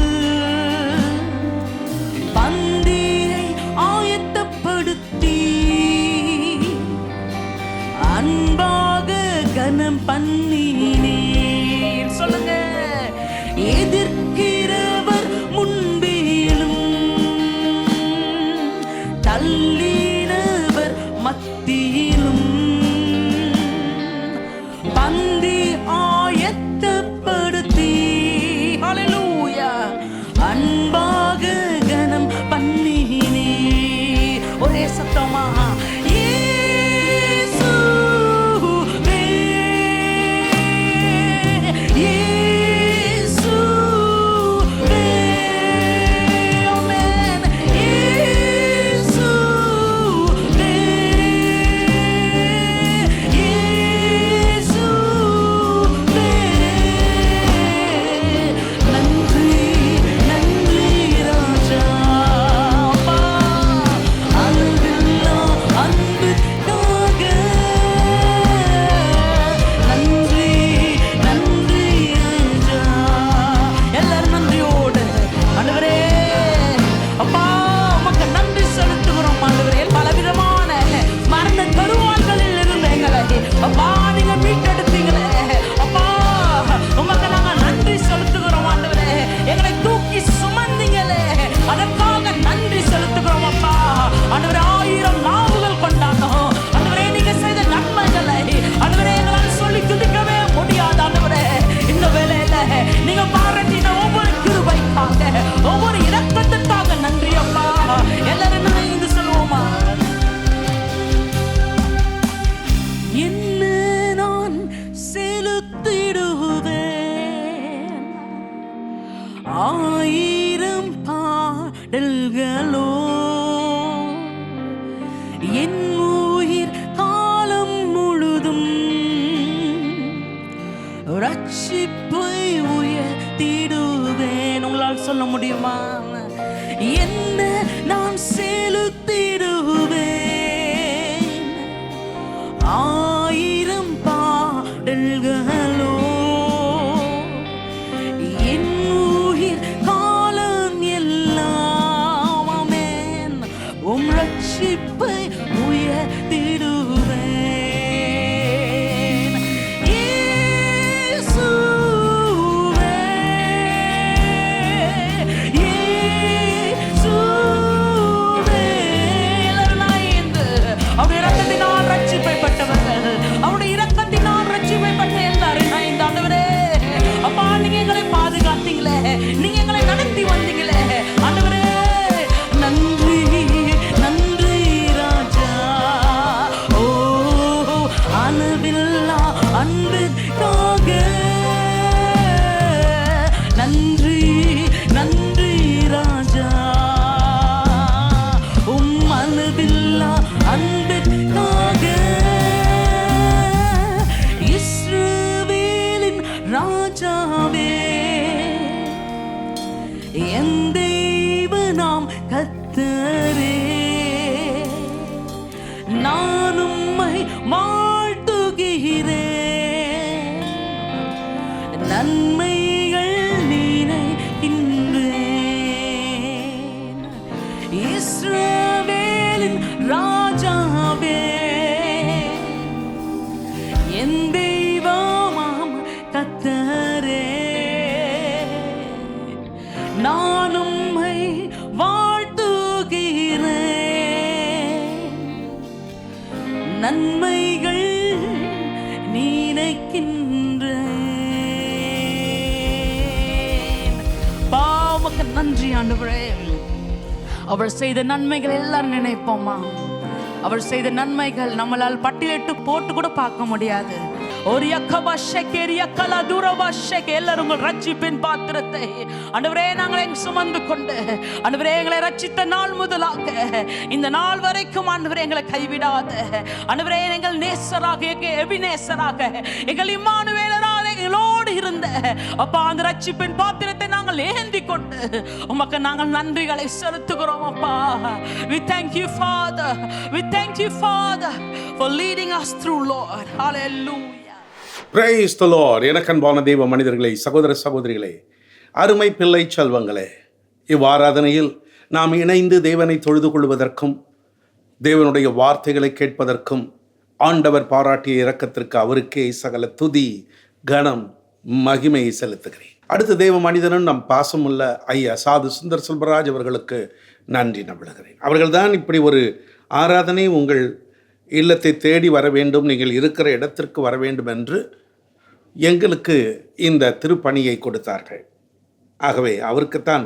பந்தியை ஆயத்தப்படுத்தி அன்பாக கனம் பண்ணினீர். சொல்லுங்க. எதிர்க்கிறவர் முன்பிலும் தள்ளினவர் மத்தியிலும் பந்தி ஆயத்தப்படுத்தி ஹல்லேலூயா அன்பாக கனம் பண்ணினீர். ஒரே சத்தமா இயேசுவே, பாடல்களோ என் உயிர் காலம் முழுதும் ரட்சிப்பை உயர்த்திடுவேன். உங்களால் சொல்ல முடியுமா? என்ன நான் செலுத்திடுவேன். 1000 பாடல்களோ என் உயிர் காலம் எல்லாம் ஆமென் உம் ரட்சிப்பை உயர்த்திடுவேன். நீங்க எங்களை நடத்தி வந்தீங்களே ஆண்டவரே, நன்றி நன்றி ராஜா. ஓ அளவில்லா அன்பிற்காக நன்றி நன்றி ராஜா. உம் அளவில்லா அன்பிற்காக இஸ்ரவேலின் ராஜாவே, என் தெய்வனாம் கர்த்தரே, நான் உம்மை வாழ்த்துகிறேன். நன்மைகள் நினைக்கின்றேன். இஸ்ரவேலின் ராஜாவே, என் தெய்வமாம் கர்த்தரே, நான் உம்மை வாழ்த்துகிறேன். நன்மைகள் நினைக்கின்றேன். பாவக்கு நன்றி ஆண்டவரே. அவர் செய்த நன்மைகள் எல்லாரும் நினைப்போமா? அவர் செய்த நன்மைகள் நம்மளால் பட்டியலிட்டு போட்டு கூட பார்க்க முடியாது. ஒரு எல்லாரும் உங்கள் ரட்சிப்பின் பாத்திரத்தை ஆண்டவரே நாங்கள் சுமந்து கொண்டு ஆண்டவரே எங்களை ரட்சித்த நாள் முதலாக இந்த நாள் வரைக்கும் ஆண்டவரே எங்களை கைவிடாத ஆண்டவரே எங்கள் நேசராக எபினேசராக எங்கள் இம்மானுவேலராக எங்களோடு இருந்த அப்பா அந்த ரட்சிப்பின் பாத்திரத்தை நாங்கள் ஏந்தி கொண்டு உமக்கு நாங்கள் நன்றிகளை செலுத்துகிறோம் அப்பா. We thank you Father, we thank you Father for leading us through Lord. Hallelujah. Praise the Lord. எனக்கன்பான தெய்வ மனிதர்களே, சகோதர சகோதரிகளே, அருமை பிள்ளை செல்வங்களே, இவ்வாராதனையில் நாம் இணைந்து தேவனை தொழுது கொள்வதற்கும் தேவனுடைய வார்த்தைகளை கேட்பதற்கும் ஆண்டவர் பாராட்டிய இரக்கத்திற்கு அவருக்கே சகல துதி கனம் மகிமையை செலுத்துகிறேன். அடுத்த தேவ மனிதனும் நம் பாசமுள்ள ஐயா சாது சுந்தர் செல்வராஜ் அவர்களுக்கு நன்றி நம்புகிறேன். அவர்கள்தான் இப்படி ஒரு ஆராதனை உங்கள் இல்லத்தை தேடி வர வேண்டும், நீங்கள் இருக்கிற இடத்திற்கு வர வேண்டும் என்று எங்களுக்கு இந்த திருப்பணியை கொடுத்தார்கள். ஆகவே அவருக்குத்தான்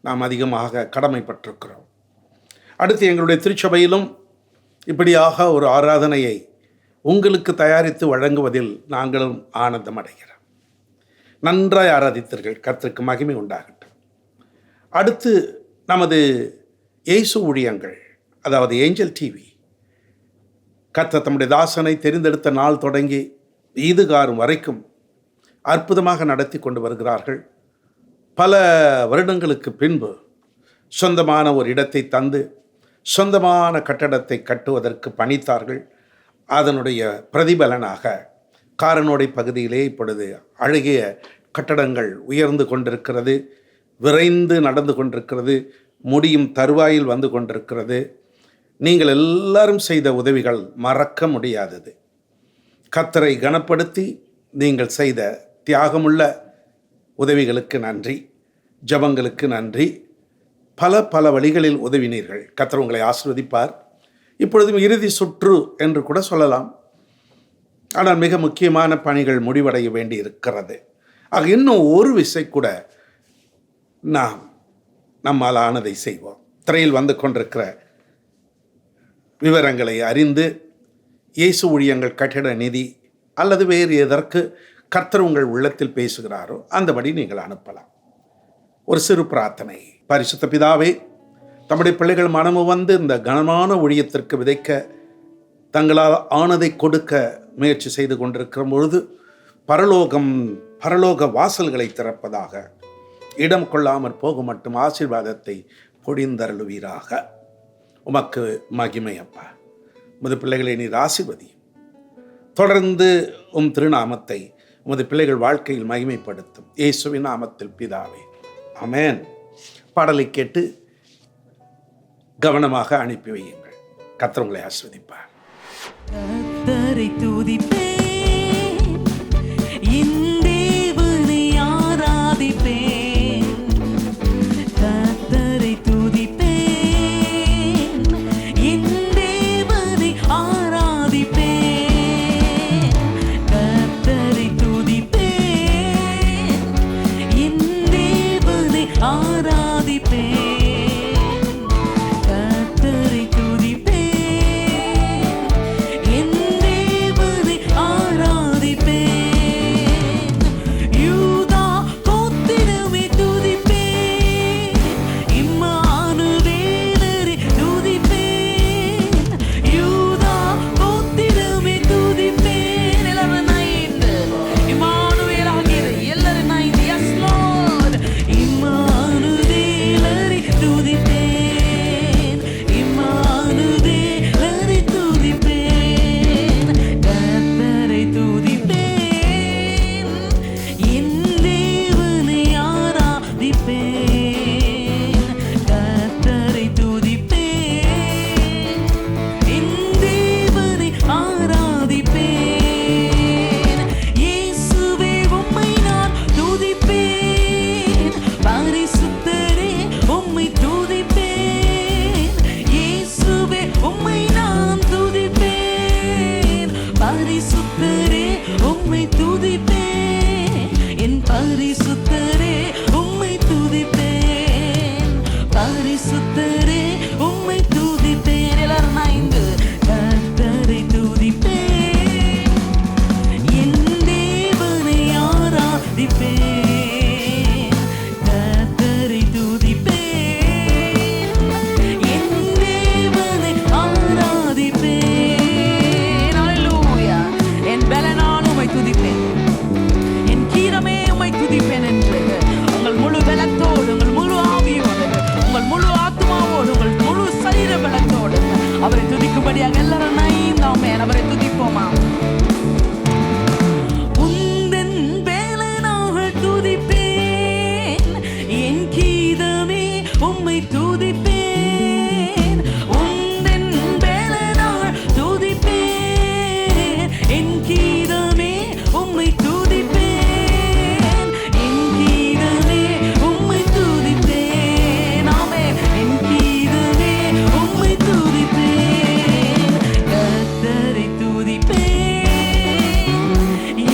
நாம் அதிகமாக கடமைப்பட்டிருக்கிறோம். அடுத்து எங்களுடைய திருச்சபையிலும் இப்படியாக ஒரு ஆராதனையை உங்களுக்கு தயாரித்து வழங்குவதில் நாங்களும் ஆனந்தம் அடைகிறோம். நன்றாய் ஆராதித்தீர்கள், கர்த்தருக்கு மகிமை உண்டாகட்டும். அடுத்து நமது இயேசு ஊழியங்கள், அதாவது ஏஞ்சல் டிவி, கர்த்தர் தம்முடைய தாசனை தெரிந்தெடுத்த நாள் தொடங்கி ஈதுகாரும் வரைக்கும் அற்புதமாக நடத்தி கொண்டு வருகிறார்கள். பல வருடங்களுக்கு பின்பு சொந்தமான ஒரு இடத்தை தந்து சொந்தமான கட்டடத்தை கட்டுவதற்கு பணித்தார்கள். அதனுடைய பிரதிபலனாக காரனோடை பகுதியிலே இப்பொழுது அழகிய கட்டடங்கள் உயர்ந்து கொண்டிருக்கிறது, விரைந்து நடந்து கொண்டிருக்கிறது, முடியும் தருவாயில் வந்து கொண்டிருக்கிறது. நீங்கள் எல்லாரும் செய்த உதவிகள் மறக்க முடியாதது. கர்த்தரை கனப்படுத்தி நீங்கள் செய்த தியாகமுள்ள உதவிகளுக்கு நன்றி, ஜபங்களுக்கு நன்றி. பல பல வழிகளில் உதவினீர்கள். கர்த்தர் உங்களை ஆசீர்வதிப்பார். இப்பொழுதும் இறுதி சுற்று என்று கூட சொல்லலாம். ஆனால் மிக முக்கியமான பணிகள் முடிவடைய வேண்டி இருக்கிறது. ஆக இன்னும் ஒரு விசை கூட நாம் நம்மால் ஆனதை செய்வோம். திரையில் வந்து கொண்டிருக்கிற விவரங்களை அறிந்து இயேசு ஊழியங்கள் கட்டிட நிதி அல்லது வேறு எதற்கு கர்த்தர் உங்கள் உள்ளத்தில் பேசுகிறாரோ அந்தபடி நீங்கள் அனுப்பலாம். ஒரு சிறு பிரார்த்தனை. பரிசுத்த பிதாவே, தம்முடைய பிள்ளைகள் மனமும் வந்து இந்த கனமான ஊழியத்திற்கு விதைக்க தங்களால் ஆனதை கொடுக்க முயற்சி செய்து கொண்டிருக்கிற பொழுது பரலோக வாசல்களை திறப்பதாக, இடம் கொள்ளாமற் போக மட்டும் ஆசீர்வாதத்தை பொழிந்தருளுவீராக. உமக்கு மகிமை அப்பா. உமது பிள்ளைகளை நீர் ஆசீர்வதியும். தொடர்ந்து உம் திருநாமத்தை உமது பிள்ளைகள் வாழ்க்கையில் மகிமைப்படுத்தும். இயேசுவின் நாமத்தில் பிதாவே, ஆமென். பாடலை கேட்டு கவனமாக அனுப்பி வையுங்கள். கர்த்தர் உங்களை ஆசீர்வதிப்பார். கர்த்தரை துதிப்பேன், என் தேவனை ஆராதிப்பேன். கர்த்தரை துதிப்பேன், என் தேவனை ஆராதிப்பேன். கர்த்தரை துதிப்பேன், என் தேவனை ஆராதிப்பேன். அவரை துதிக்கும்படியாக எல்லாரும் அவரை துதிப்போமா? உந்தன் வேலனாக துதிப்பேன், என் கீதமே உம்மை துதிப்பேன். உந்தன் வேலனாக துதிப்பேன், என் கீதமே உம்மை துதிப்பேன். என் கீதமே உம்மை துதிப்பேன். ஆமே, என் கீதமே உம்மை துதிப்பேன். கர்த்தரை துதிப்பேன்,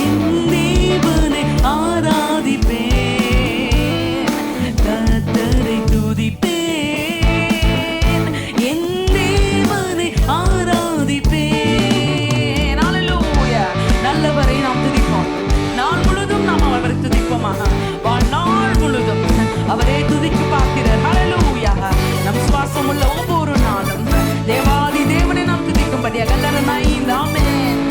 என் தேவனை ஆராதிப்பேன். கர்த்தரை துதிப்பேன், என் தேவனை ஆராதிப்பேன். ஹல்லேலூயா. நல்லவரை நாம் துதிப்போம். நாள் முழுதும் நாம் அவரை துதிப்போமாக. வாழ்நாள் முழுதும் அவரே துதிக்கு பார்க்கிறார். ஹல்லேலூயா. நம் சுவாசம் உள்ள ஒவ்வொரு நாளும் தேவாதி தேவனை நாம் துதிக்கும்படியாக எல்லாரும் ஆமென்.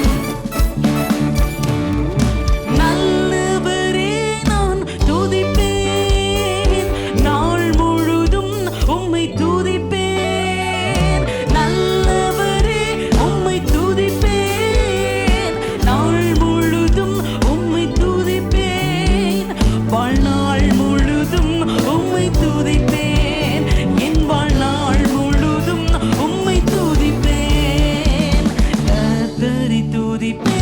நல்லவரே நான் துதிப்பேன், நாள் முழுதும் உம்மை துதிப்பேன். நல்லவரே உம்மை துதிப்பேன், நாள் முழுதும் உம்மை துதிப்பேன். வாழ்நாள் முழுதும் உம்மை துதிப்பேன், என் வாழ்நாள் முழுதும் உம்மை துதிப்பேன். கர்த்தரை துதிப்பேன்,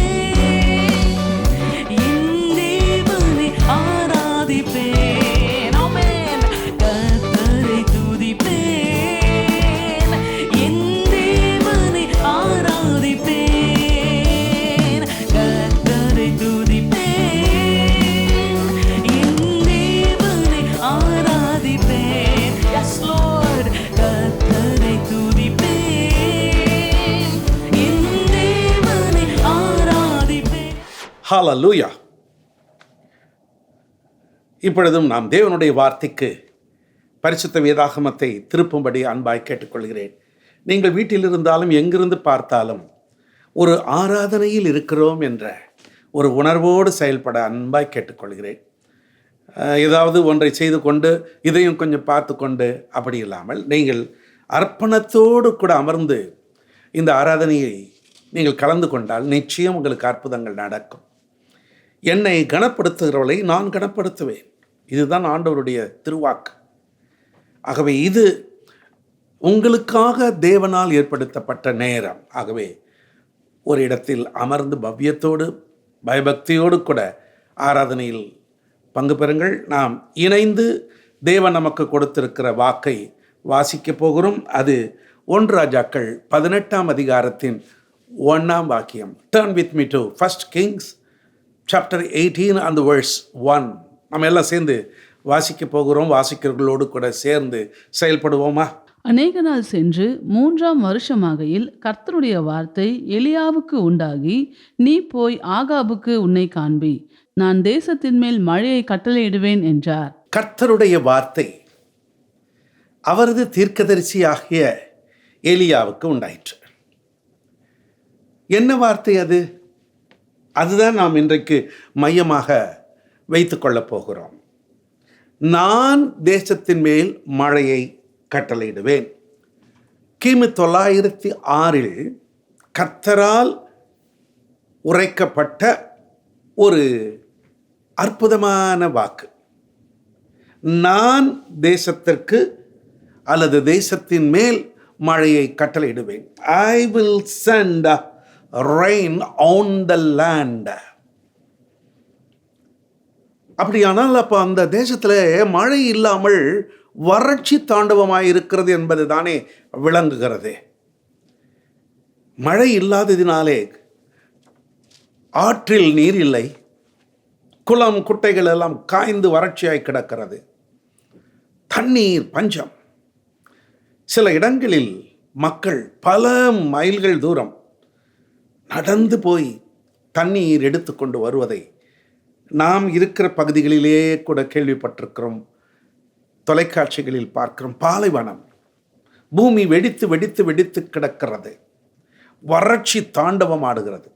என் தேவனை ஆராதிப்பேன். ஆமென். கர்த்தரை துதிப்பேன், என் தேவனை ஆராதிப்பேன். கர்த்தரை துதிப்பேன், என் தேவனை ஆராதிப்பேன். Yes, Lord. கர்த்தரை துதிப்பேன், என் தேவனை ஆராதிப்பேன். ஹல்லேலூயா. இப்பொழுதும் நாம் தேவனுடைய வார்த்தைக்கு பரிசுத்த வேதாகமத்தை திருப்பும்படி அன்பாய் கேட்டுக்கொள்கிறேன். நீங்கள் வீட்டில் இருந்தாலும் எங்கிருந்து பார்த்தாலும் ஒரு ஆராதனையில் இருக்கிறோம் என்ற ஒரு உணர்வோடு செயல்பட அன்பாய் கேட்டுக்கொள்கிறேன். ஏதாவது ஒன்றை செய்து கொண்டு இதையும் கொஞ்சம் பார்த்து கொண்டு அப்படி இல்லாமல் நீங்கள் அர்ப்பணத்தோடு கூட அமர்ந்து இந்த ஆராதனையை நீங்கள் கலந்து கொண்டால் நிச்சயம் உங்களுக்கு அற்புதங்கள் நடக்கும். என்னை கனப்படுத்துகிறவளை நான் கனப்படுத்துவேன். இதுதான் ஆண்டவருடைய திருவாக்கு. ஆகவே இது உங்களுக்காக தேவனால் ஏற்படுத்தப்பட்ட நேரம். ஆகவே ஒரு இடத்தில் அமர்ந்து பவ்யத்தோடு பயபக்தியோடு கூட ஆராதனையில் பங்கு பெறுங்கள். நாம் இணைந்து தேவன் நமக்கு கொடுத்திருக்கிற வாக்கை வாசிக்க போகிறோம். அது 1 ராஜாக்கள் 18ஆம் அதிகாரத்தின் 1ஆம் வாக்கியம். Turn with me to 1 Kings chapter 18 and verse 1. நம்ம எல்லாம் சேர்ந்து வாசிக்க போகிறோம். வாசிக்கிறவர்களோடு கூட சேர்ந்து செயல்படுவோமா? அநேக நாள் சென்று 3ஆம் வருஷமாகையில் கர்த்தருடைய வார்த்தை எலியாவுக்கு உண்டாகி, நீ போய் ஆகாபுக்கு உன்னை காண்பி, நான் தேசத்தின் மேல் மழையை கட்டளையிடுவேன் என்றார். கர்த்தருடைய வார்த்தை அவரது தீர்க்கதரிசியாகிய எலியாவுக்கு உண்டாயிற்று. என்ன வார்த்தை அது? அதுதான் நாம் இன்றைக்கு மையமாக வைத்து கொள்ளப் போகிறோம். நான் தேசத்தின் மேல் மழையை கட்டளையிடுவேன். கிமு 906 கர்த்தரால் உரைக்கப்பட்ட ஒரு அற்புதமான வாக்கு. நான் தேசத்திற்கு அல்லது தேசத்தின் மேல் மழையை கட்டளையிடுவேன். I will send rain on the land. அப்படியானால் அப்போ அந்த தேசத்தில் மழை இல்லாமல் வறட்சி தாண்டவமாக இருக்கிறது என்பது தானே விளங்குகிறது. மழை இல்லாததினாலே ஆற்றில் நீர் இல்லை, குளம் குட்டைகள் எல்லாம் காய்ந்து வறட்சியாய் கிடக்கிறது. தண்ணீர் பஞ்சம். சில இடங்களில் மக்கள் பல மைல்கள் தூரம் நடந்து போய் தண்ணீர் எடுத்துக்கொண்டு வருவதை நாம் இருக்கிற பகுதிகளிலே கூட கேள்விப்பட்டிருக்கிறோம். தொலைக்காட்சிகளில் பார்க்கிறோம். பாலைவனம், பூமி வெடித்து வெடித்து வெடித்து கிடக்கிறது. வறட்சி தாண்டவம் ஆடுகிறது.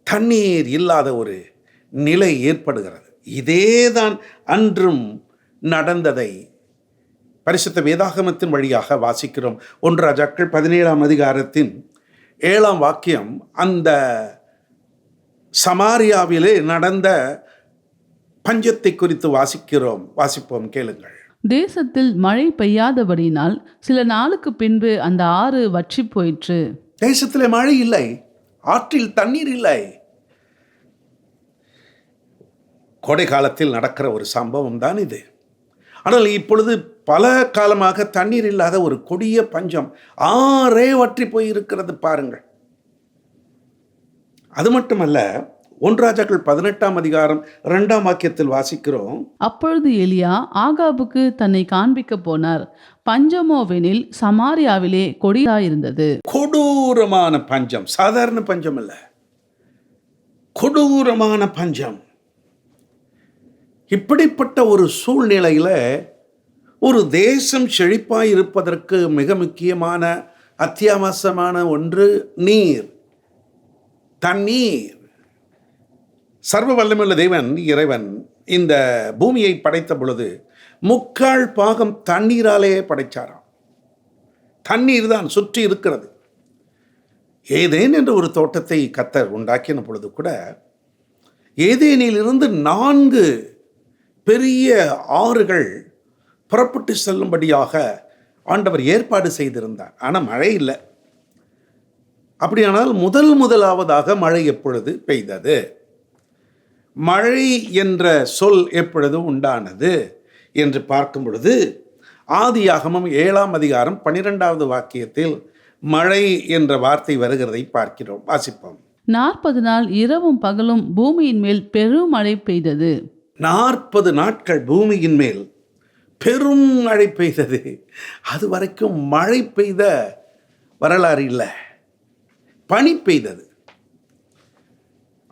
தண்ணீர் இல்லாத ஒரு நிலை ஏற்படுகிறது. இதேதான் அன்றும் நடந்ததை பரிசுத்த வேதாகமத்தின் வழியாக வாசிக்கிறோம். 1 ராஜாக்கள் 17ஆம் அதிகாரத்தின் 7ஆம் வாக்கியம் அந்த சமாரியாவிலே நடந்த பஞ்சத்தை குறித்து வாசிப்போம், கேளுங்கள். தேசத்தில் மழை பெய்யாதபடினால் சில நாளுக்கு பின்பு அந்த ஆறு வற்றி போயிற்று. தேசத்திலே மழை இல்லை, ஆற்றில் தண்ணீர் இல்லை. கோடை காலத்தில் நடக்கிற ஒரு சம்பவம் தான் இது. ஆனால் இப்பொழுது பல காலமாக தண்ணீர் இல்லாத ஒரு கொடிய பஞ்சம், ஆறே வற்றி போயிருக்கிறது பாருங்கள். அது மட்டுமல்ல, 1 ராஜாக்கள் 18ஆம் அதிகாரம் 2ஆம் வாக்கியத்தில் வாசிக்கிறோம். அப்பொழுது எலியா ஆகாபுக்கு தன்னை காண்பிக்க போனார். பஞ்சமோவெனில் சமாரியாவிலே கொடியாயிருந்தது. கொடூரமான பஞ்சம், சாதாரண பஞ்சம் அல்ல, கொடூரமான பஞ்சம். இப்படிப்பட்ட ஒரு சூழ்நிலையில் ஒரு தேசம் செழிப்பாய் இருப்பதற்கு மிக முக்கியமான அத்தியாவசியமான ஒன்று நீர், தண்ணீர். சர்வ வல்லமையுள்ள தேவன் இறைவன் இந்த பூமியை படைத்த பொழுது 3/4 தண்ணீராலே படைச்சாராம். தண்ணீர் தான் சுற்றி இருக்கிறது. ஏதேன் என்ற ஒரு தோட்டத்தை கர்த்தர் உண்டாக்கின பொழுது கூட ஏதேனிலிருந்து 4 பெரிய ஆறுகள் புறப்பட்டு செல்லும்படியாக ஆண்டவர் ஏற்பாடு செய்திருந்தார். ஆனால் மழை இல்லை. அப்படியானால் முதலாவதாக மழை எப்பொழுது பெய்தது? மழை என்ற சொல் எப்பொழுது உண்டானது என்று பார்க்கும் பொழுது ஆதியாகமம் 7ஆம் அதிகாரம் 12வது வாக்கியத்தில் மழை என்ற வார்த்தை வருகிறதை பார்க்கிறோம். வாசிப்போம். 40 நாள் இரவும் பகலும் பூமியின் மேல் பெரும் மழை பெய்தது. 40 நாட்கள் பூமியின் மேல் பெரும் மழை பெய்தது. அது வரைக்கும் மழை பெய்த வரலாறு இல்லை. பனி பெய்தது,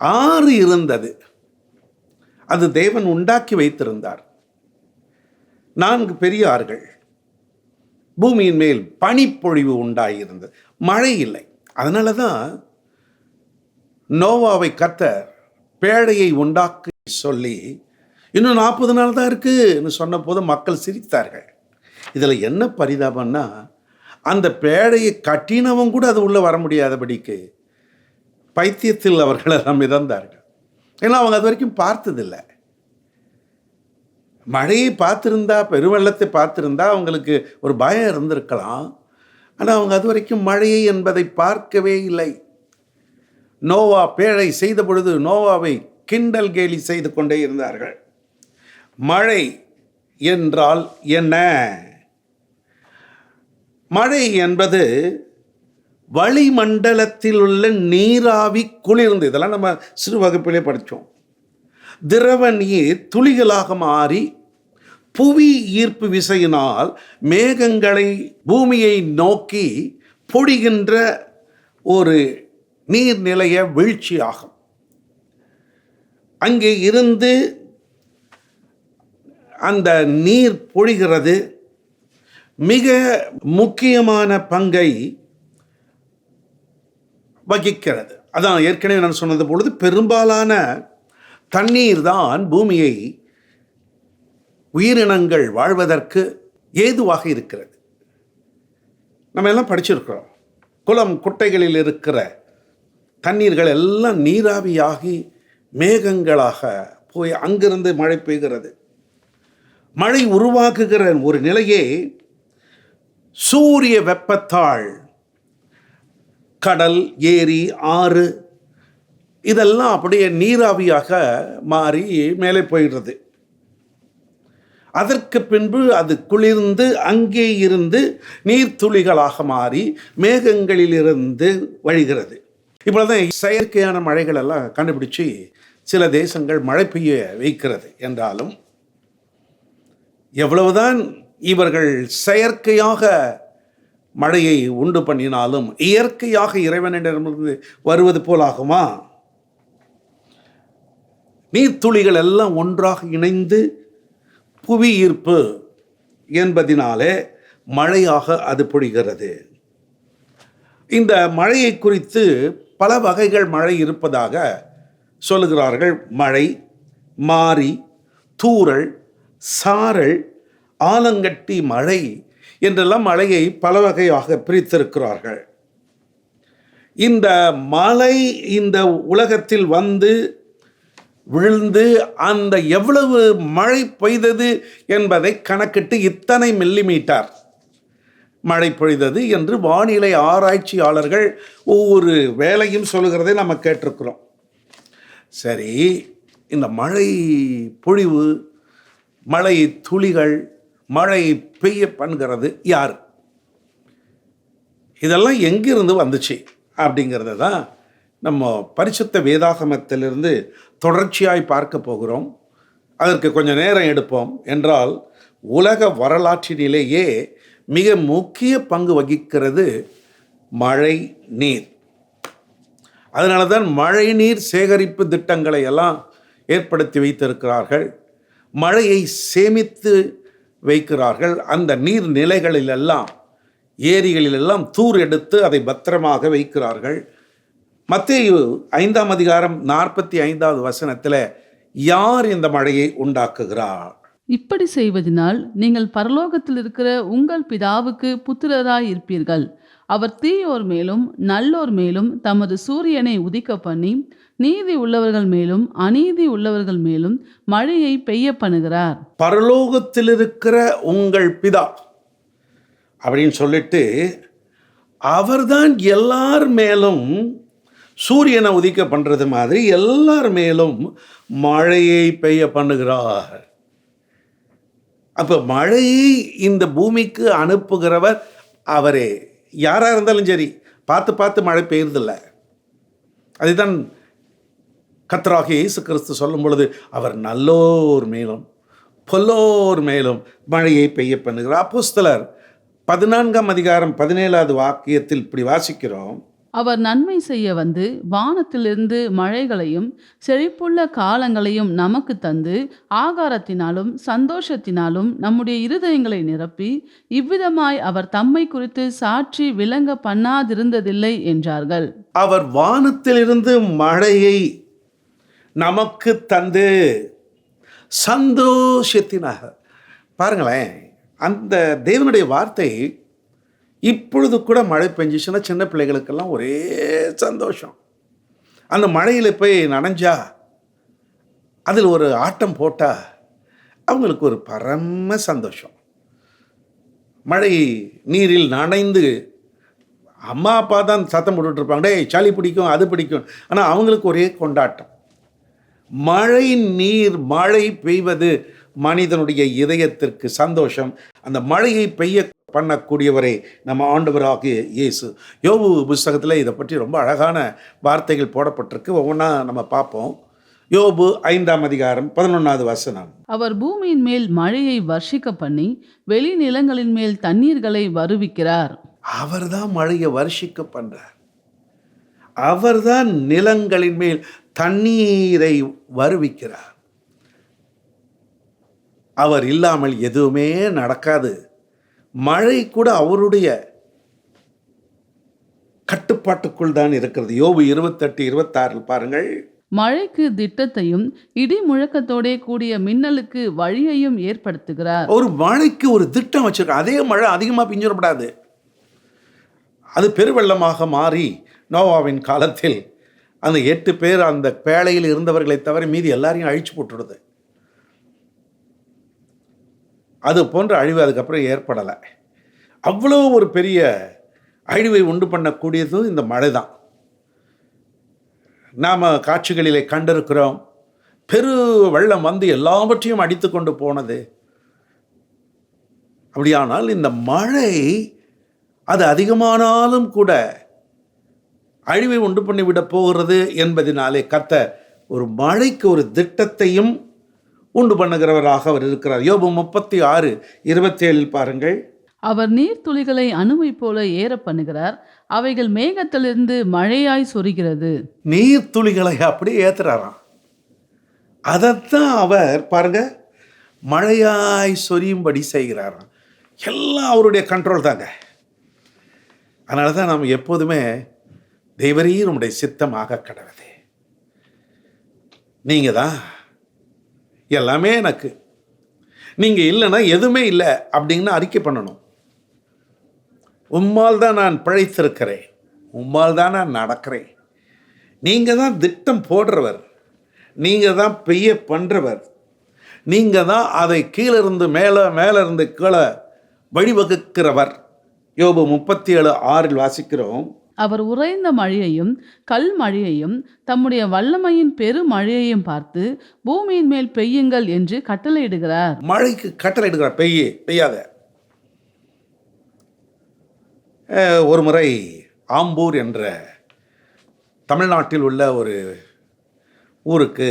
ஆறு இருந்தது. அது தேவன் உண்டாக்கி வைத்திருந்தார். 4 பெரிய ஆறுகள், பூமியின் மேல் பனிப்பொழிவு உண்டாகியிருந்தது, மழை இல்லை. அதனால தான் நோவாவை கர்த்தர் பேழையை உண்டாக்கி சொல்லி இன்னும் 40 நாள் தான் இருக்குன்னு சொன்ன போது மக்கள் சிரித்தார்கள். இதில் என்ன பரிதாபம்னா, அந்த பேழையை கட்டினவன் கூட அது உள்ளே வர முடியாதபடிக்கு பைத்தியத்தில் அவர்கள் எல்லாம் மிதந்தார்கள். ஏன்னா அவங்க அது வரைக்கும் பார்த்ததில்லை. மழையை பார்த்துருந்தா, பெருவெள்ளத்தை பார்த்துருந்தா அவங்களுக்கு ஒரு பயம் இருந்திருக்கலாம். ஆனால் அவங்க அது வரைக்கும் மழையை என்பதை பார்க்கவே இல்லை. நோவா பேழை செய்த பொழுது நோவாவை கிண்டல் கேலி செய்து கொண்டே இருந்தார்கள். மழை என்றால் என்ன? மழை என்பது வளிமண்டலத்தில் உள்ள நீராவி குளிர்ந்து, இதெல்லாம் நம்ம சிறு வகுப்பிலே படித்தோம். திரவ நீர் துளிகளாக மாறி புவி ஈர்ப்பு விசையினால் மேகங்களை பூமியை நோக்கி பொழிகின்ற ஒரு நீர்நிலைய வீழ்ச்சியாகும். அங்கே இருந்து அந்த நீர் பொழிகிறது. மிக முக்கியமான பங்கை வகிக்கிறது. அதான் ஏற்கனவே நான் சொன்னது பொழுது, பெரும்பாலான தண்ணீர் தான் பூமியை உயிரினங்கள் வாழ்வதற்கு ஏதுவாக இருக்கிறது. நம்ம எல்லாம் படிச்சிருக்கிறோம். குளம் குட்டைகளில் இருக்கிற தண்ணீர்கள் எல்லாம் நீராவியாகி மேகங்களாக போய் அங்கிருந்து மழை பெய்கிறது. மழை உருவாக்குகிற ஒரு நிலையே சூரிய வெப்பத்தால் கடல், ஏரி, ஆறு இதெல்லாம் அப்படியே நீராவியாக மாறி மேலே போயிடுறது. அதற்கு பின்பு அது குளிர்ந்து அங்கே இருந்து நீர்த்துளிகளாக மாறி மேகங்களிலிருந்து வழிகிறது. இப்பொழுதுதான் செயற்கையான மழைகள் எல்லாம் கண்டுபிடிச்சு சில தேசங்கள் மழை பெய்ய வைக்கிறது. என்றாலும் எவ்வளவுதான் இவர்கள் செயற்கையாக மழையை உண்டு பண்ணினாலும் இயற்கையாக இறைவனிடமிருந்து வருவது போலாகுமா? நீர்த்துளிகள் எல்லாம் ஒன்றாக இணைந்து புவி ஈர்ப்பு என்பதினாலே மழையாக அது பொழிகிறது. இந்த மழையை குறித்து பல வகைகள் மழை இருப்பதாக சொல்லுகிறார்கள். மழை, மாரி, தூறல், சாரல், ஆலங்கட்டி மழை என்றெல்லாம் மழையை பல வகையாக பிரித்திருக்கிறார்கள். இந்த மழை இந்த உலகத்தில் வந்து விழுந்து அந்த எவ்வளவு மழை பெய்தது என்பதை கணக்கிட்டு இத்தனை மில்லிமீட்டர் மழை பொழிந்தது என்று வானிலை ஆராய்ச்சியாளர்கள் ஒவ்வொரு வேலையும் சொல்லுகிறதை நம்ம கேட்டிருக்கிறோம். சரி, இந்த மழை பொழிவு, மழை துளிகள், மழை பெய்ய பண்ணுகிறது யார்? இதெல்லாம் எங்கிருந்து வந்துச்சு அப்படிங்கிறத தான் நம்ம பரிசுத்த வேதாகமத்திலிருந்து தொடர்ச்சியாய் பார்க்க போகிறோம். அதற்கு கொஞ்சம் நேரம் எடுப்போம். என்றால் உலக வரலாற்றினிலேயே மிக முக்கிய பங்கு வகிக்கிறது மழை நீர். அதனால தான் மழை நீர் சேகரிப்பு திட்டங்களை எல்லாம் ஏற்படுத்தி வைத்திருக்கிறார்கள். மழையை சேமித்து வைக்கிறார்கள். அந்த நீர் நிலைகளிலெல்லாம், ஏரிகளிலெல்லாம் தூர் எடுத்து அதை பத்திரமாக வைக்கிறார்கள். மத்தேயு 5ஆம் அதிகாரம் 45வது வசனத்தில் யார் இந்த மழையை உண்டாக்குகிறார்? இப்படி செய்வதனால் நீங்கள் பரலோகத்தில் இருக்கிற உங்கள் பிதாவுக்கு புத்திரராய் இருப்பீர்கள். அவர் தீயோர் மேலும் நல்லோர் மேலும் தமது சூரியனை உதிக்க பண்ணி நீதி உள்ளவர்கள் மேலும் அநீதி உள்ளவர்கள் மேலும் மழையை பெய்ய பண்ணுகிறார். பரலோகத்தில் இருக்கிற உங்கள் பிதா அப்படின்னு சொல்லிட்டு அவர்தான் எல்லார் மேலும் சூரியனை உதிக்க பண்ணுறது மாதிரி எல்லார் மேலும் மழையை பெய்ய பண்ணுகிறார். அப்போ மழையை இந்த பூமிக்கு அனுப்புகிறவர் அவரே. யாராக இருந்தாலும் சரி, பார்த்து பார்த்து மழை பெய்யறதில்ல. அதுதான் கர்த்தராகிய இயேசு கிறிஸ்து சொல்லும் பொழுது அவர் நல்லோர் மேலும் பொல்லோர் மேலும் மழையை பெய்ய பண்ணுகிறார். அப்போஸ்தலர் 14ஆம் அதிகாரம் 17வது வாக்கியத்தில் இப்படி வாசிக்கிறோம். அவர் நன்மை செய்ய வந்து வானத்திலிருந்து மழைகளையும் செழிப்புள்ள காலங்களையும் நமக்கு தந்து ஆகாரத்தினாலும் சந்தோஷத்தினாலும் நம்முடைய இருதயங்களை நிரப்பி இவ்விதமாய் அவர் தம்மை குறித்து சாட்சி விளங்க பண்ணாதிருந்ததில்லை என்றார்கள். அவர் வானத்திலிருந்து மழையை நமக்கு தந்து சந்தோஷத்தினாக, பாருங்களேன், அந்த தேவனுடைய வார்த்தை இப்பொழுது கூட மழை பெஞ்சிச்சுன்னா சின்ன பிள்ளைகளுக்கெல்லாம் ஒரே சந்தோஷம். அந்த மழையில் போய் நனைஞ்சா, அதில் ஒரு ஆட்டம் போட்டால் அவங்களுக்கு ஒரு பரம சந்தோஷம். மழை நீரில் நனைந்து அம்மா அப்பா தான் சத்தம் போட்டுட்ருப்பாங்க, டேய் சளி பிடிக்கும் அது பிடிக்கும், ஆனால் அவங்களுக்கு ஒரே கொண்டாட்டம். மழை நீர், மழை பெய்வது மனிதனுடைய இதயத்திற்கு சந்தோஷம். அந்த மழையை பெய்ய பண்ணக்கூடியவரை நம்ம ஆண்டவராகிய இயேசு. யோபு புஸ்தகத்தில் இதை பற்றி ரொம்ப அழகான வார்த்தைகள் போடப்பட்டிருக்கு. ஒவ்வொன்றா நம்ம பார்ப்போம். யோபு 5ஆம் அதிகாரம் 11வது வசனம். அவர் பூமியின் மேல் மழையை வர்ஷிக்க பண்ணி வெளி நிலங்களின் மேல் தண்ணீர்களை வருவிக்கிறார். அவர் தான் மழையை வருஷிக்க பண்றார். அவர்தான் நிலங்களின் மேல் தண்ணீரை வருவிக்கிறார். அவர் இல்லாமல் எதுவுமே நடக்காது. மழை கூட அவருடைய கட்டுப்பாட்டுக்குள் தான் இருக்கிறது. யோபு 28:26 பாருங்கள். மழைக்கு திட்டத்தையும் இடி முழக்கத்தோடே கூடிய மின்னலுக்கு வழியையும் ஏற்படுத்துகிறார். ஒரு மழைக்கு ஒரு திட்டம் வச்சிருக்க. அதே மழை அதிகமாக பிஞ்சிடப்படாது. அது பெருவெள்ளமாக மாறி நோவாவின் காலத்தில் அந்த 8 பேர் அந்த பேழையில் இருந்தவர்களை தவிர மீதி எல்லாரையும் அழிச்சு போட்டுடுது. அது போன்ற அழிவு அதுக்கப்புறம் ஏற்படலை. அவ்வளோ ஒரு பெரிய அழிவை உண்டு பண்ணக்கூடியதும் இந்த மழை தான். நாம் காட்சிகளிலே கண்டிருக்கிறோம். பெரு வெள்ளம் வந்து எல்லாவற்றையும் அடித்து கொண்டு போனது. அப்படியானால் இந்த மழை அது அதிகமானாலும் கூட அழிவை உண்டு பண்ணிவிட போகிறது என்பதினாலே கர்த்தர் ஒரு மழைக்கு ஒரு திட்டத்தையும் உண்டு பண்ணுகிறவராக அவர் இருக்கிறார். யோபு 36:27 பாருங்கள். அவர் நீர்த்துளிகளை அணுவை போல ஏற பண்ணுகிறார், அவைகள் மேகத்திலிருந்து மழையாய் சொரிகிறது. நீர்த்துளிகளை அப்படியே ஏத்துறாராம். அதைத்தான் அவர் பாருங்க மழையாய் சொரியும்படி செய்கிறாராம். எல்லாம் அவருடைய கண்ட்ரோல் தாங்க. அதனால தான் நாம் எப்போதுமே தேவரீர் உம்முடைய சித்தமாக கடவுளே, நீங்கள் தான் எல்லாமே எனக்கு, நீங்கள் இல்லைன்னா எதுவுமே இல்லை அப்படின்னு அறிக்கை பண்ணணும். உம்மால் தான் நான் பிழைத்திருக்கிறேன், உம்மால் தான் நான் நடக்கிறேன். நீங்கள் தான் திட்டம் போடுறவர், நீங்கள் தான் பெய்ய பண்ணுறவர், நீங்கள் தான் அதை கீழிருந்து மேலே மேலிருந்து கீழே வழிவகுக்கிறவர். யோபு 37:6 வாசிக்கிறோம். அவர் உறைந்த மழையையும் கல் மழையையும் தம்முடைய வல்லமையின் பெரு மழையையும் பார்த்து பூமியின் மேல் பெய்யுங்கள் என்று கட்டளையிடுகிறார். மழைக்கு கட்டளையிடுகிறார், பெய்யாத. ஒரு முறை ஆம்பூர் என்ற தமிழ்நாட்டில் உள்ள ஒரு ஊருக்கு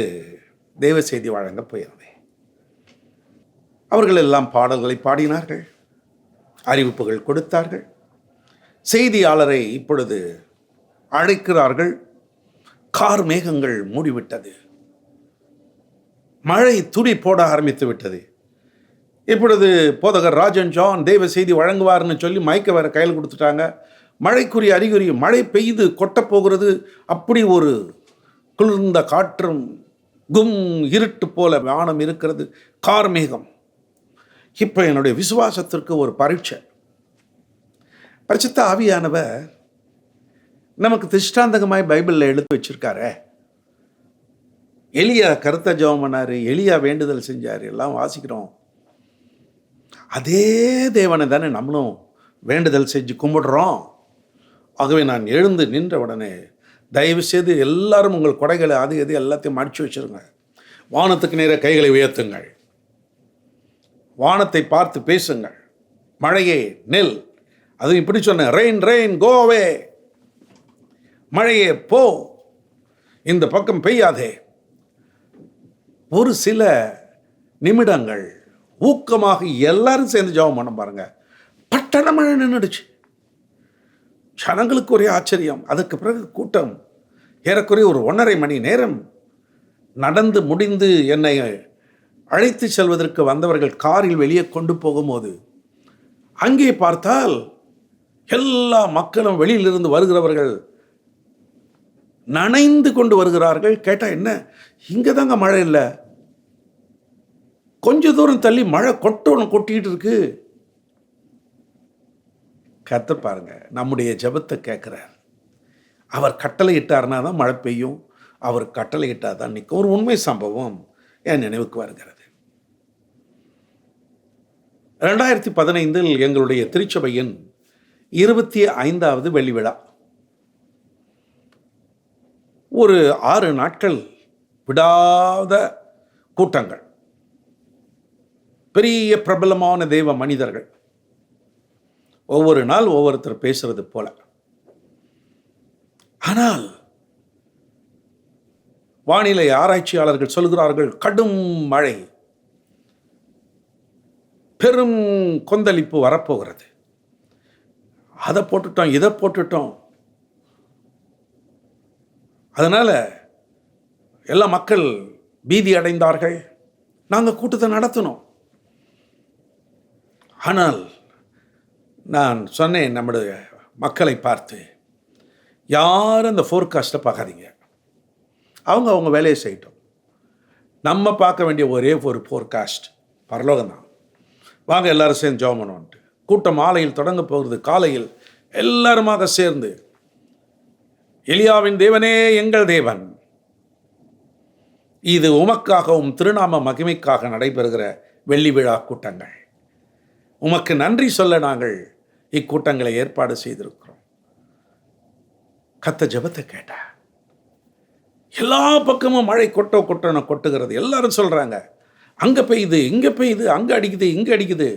தெய்வ செய்தி வழங்க போயிருந்தேன். அவர்கள் எல்லாம் பாடல்களை பாடினார்கள், அறிவிப்புகள் கொடுத்தார்கள். செய்தியாளரை இப்பொழுது அழைக்கிறார்கள். கார் மேகங்கள் மூடிவிட்டது, மழை துளி போட ஆரம்பித்து விட்டது. இப்பொழுது போதகர் ராஜன் ஜான் தெய்வ செய்தி வழங்குவார்னு சொல்லி மைக்கை வேற கையில் கொடுத்துட்டாங்க. மழைக்குரிய அறிகுறி, மழை பெய்து கொட்டப்போகிறது. அப்படி ஒரு குளிர்ந்த காற்றும் கும் இருட்டு போல வானம் இருக்கிறது, கார் மேகம். இப்போ என்னுடைய விசுவாசத்திற்கு ஒரு பரீட்சை. பரிசுத்த ஆவியானவர் நமக்கு திஷ்டாந்தகமாய் பைபிளில் எழுத்து வச்சிருக்காரு. எலியா கருத்தை ஜெபம் பண்ணார், எலியா வேண்டுதல் செஞ்சார், எல்லாம் வாசிக்கிறோம். அதே தேவனை தானே நம்மளும் வேண்டுதல் செஞ்சு கும்பிடுறோம். ஆகவே நான் எழுந்து நின்ற உடனே தயவு செய்து எல்லாரும் உங்கள் கொடைகளை அது எது எல்லாத்தையும் மடிச்சு வச்சுருங்க. வானத்துக்கு நேர கைகளை உயர்த்துங்கள், வானத்தை பார்த்து பேசுங்கள். மழையே நெல், அது இப்படி சொன்னேன், ரெயின் ரெயின் கோ அவே, மழையே போ, இந்த பக்கம் பெய்யாதே. ஒரு சில நிமிடங்கள் ஊக்கமாக எல்லாரும் சேர்ந்து ஜெபம் பண்ண பாருங்க. பட்டண மழை நின்றுடுச்சு. ஜனங்களுக்கு ஒரே ஆச்சரியம். அதற்கு பிறகு கூட்டம் ஏறக்குறைய ஒரு 1.5 மணி நேரம் நடந்து முடிந்து என்னை அழைத்து செல்வதற்கு வந்தவர்கள் காரில் வெளியே கொண்டு போகும்போது அங்கே பார்த்தால் எல்லா மக்களும் வெளியிலிருந்து வருகிறவர்கள் நனைந்து கொண்டு வருகிறார்கள். கேட்டால் என்ன, இங்கே தாங்க மழை இல்லை, கொஞ்ச தூரம் தள்ளி மழை கொட்டிட்டு இருக்கு. கர்த்தர் பாருங்க, நம்முடைய ஜெபத்தை கேட்குறார். அவர் கட்டளை இட்டார்னா தான் மழை பெய்யும், அவர் கட்டளை இட்டார் தான் நிற்கும். ஒரு உண்மை சம்பவம் என் நினைவுக்கு வருகிறது. 2015 எங்களுடைய திருச்சபையின் 25வது வெள்ளி விழா. ஒரு 6 நாட்கள் விடாத கூட்டங்கள், பெரிய பிரபலமான தெய்வ மனிதர்கள், ஒவ்வொரு நாள் ஒவ்வொருத்தர் பேசுறது போல. ஆனால் வானிலை ஆராய்ச்சியாளர்கள் சொல்கிறார்கள், கடும் மழை, பெரும் கொந்தளிப்பு வரப்போகிறது. அதை போட்டுட்டோம், இதை போட்டுட்டோம். அதனால எல்லா மக்கள் பீதி அடைந்தார்கள். நாங்கள் கூட்டத்தை நடத்தினோம். ஆனால் நான் சொன்னேன் நம்முடைய மக்களை பார்த்து, யாரும் அந்த ஃபோர்காஸ்ட்டை பார்க்காதீங்க, அவங்க வேலையை செய்யட்டும். நம்ம பார்க்க வேண்டிய ஒரே ஒரு ஃபோர்காஸ்ட் பரலோகம் தான். வாங்க எல்லாரும் சேர்ந்து ஜெபம் பண்ணுவோன்ட்டு கூட்டம் மாலையில் தொடங்க போகிறது. காலையில் எல்லாருமாக சேர்ந்து, எலியாவின் தேவனே எங்கள் தேவன், இது உமக்காகவும் திருநாம மகிமைக்காக நடைபெறுகிற வெள்ளி விழா கூட்டங்கள். உமக்கு நன்றி சொல்ல நாங்கள் இக்கூட்டங்களை ஏற்பாடு செய்திருக்கிறோம். கர்த்தர் ஜெபத்தை கேட்டா எல்லா பக்கமும் மழை கொட்டுகிறது. எல்லாரும் சொல்றாங்க, அங்கே பெய்யுது, இங்கே பெய்யுது, அங்கே அடிக்குது, இங்கே அடிக்குது.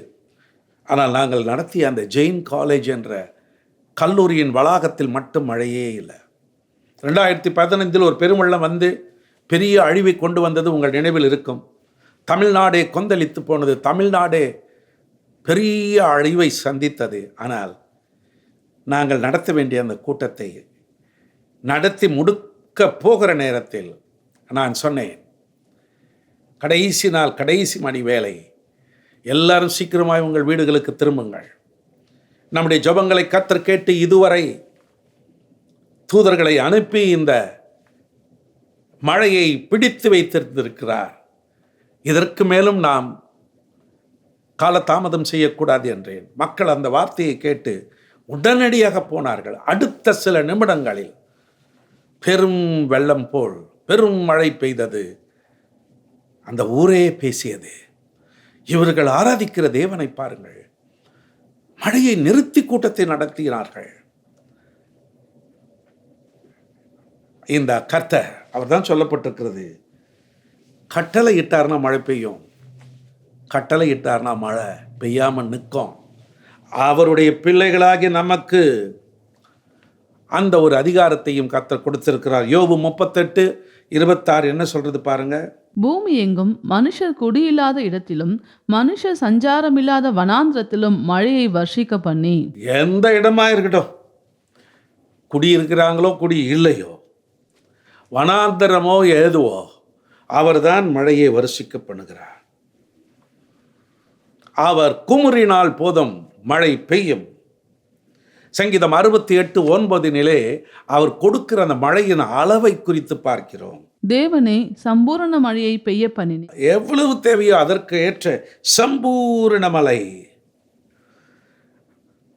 ஆனால் நாங்கள் நடத்திய அந்த ஜெயின் காலேஜ் என்ற கல்லூரியின் வளாகத்தில் மட்டும் மழையே இல்லை. 2015 ஒரு பெருவெள்ளம் வந்து பெரிய அழிவை கொண்டு வந்தது உங்கள் நினைவில் இருக்கும். தமிழ்நாடே கொந்தளித்து போனது, தமிழ்நாடே பெரிய அழிவை சந்தித்தது. ஆனால் நாங்கள் நடத்த வேண்டிய அந்த கூட்டத்தை நடத்தி முடிக்க போகிற நேரத்தில் நான் சொன்னேன், கடைசி நாள், கடைசி மணி வேலை, எல்லாரும் சீக்கிரமாய் உங்கள் வீடுகளுக்கு திரும்புங்கள். நம்முடைய ஜெபங்களை கர்த்தர் கேட்டு இதுவரை தூதர்களை அனுப்பி இந்த மழையை பிடித்து வைத்திருந்திருக்கிறார். இதற்கு மேலும் நாம் காலதாமதம் செய்யக்கூடாது என்றேன். மக்கள் அந்த வார்த்தையை கேட்டு உடனடியாக போனார்கள். அடுத்த சில நிமிடங்களில் பெரும் வெள்ளம் போல் பெரும் மழை பெய்தது. அந்த ஊரே பேசியது, இவர்கள் ஆராதிக்கிற தேவனை பாருங்கள். மழையை நிறுத்தி கூட்டத்தை நடத்தினார்கள். இந்த கர்த்தர், அவர் தான் சொல்லப்பட்டிருக்கிறது, கட்டளை இட்டார்னா மழை பெய்யும், கட்டளை இட்டார்னா மழை பெய்யாமல் நிற்கும். அவருடைய பிள்ளைகளாகி நமக்கு அந்த ஒரு அதிகாரத்தையும் கர்த்தர் கொடுத்திருக்கிறார். யோபு 38:26 என்ன சொல்றது பாருங்க. பூமி எங்கும் மனுஷர் குடியில்லாத இடத்திலும் மனுஷர் சஞ்சாரமில்லாத வனாந்திரத்திலும் மழையை வர்ஷிக்க பண்ணி. எந்த இடமா இருக்கட்டும், குடி இருக்கிறாங்களோ குடி இல்லையோ, வனாந்தரமோ ஏதுவோ, அவர்தான் மழையை வர்ஷிக்க பண்ணுகிறார். அவர் குமுறினால் போதும் மழை பெய்யும். சங்கீதம் 68:9 அவர் கொடுக்கிற அந்த மழையின் அளவை குறித்து பார்க்கிறோம். தேவனே சம்பூரண மழையை பெய்ய பண்ணினி. எவ்வளவு தேவையோ அதற்கு ஏற்ற சம்பூரண மழை.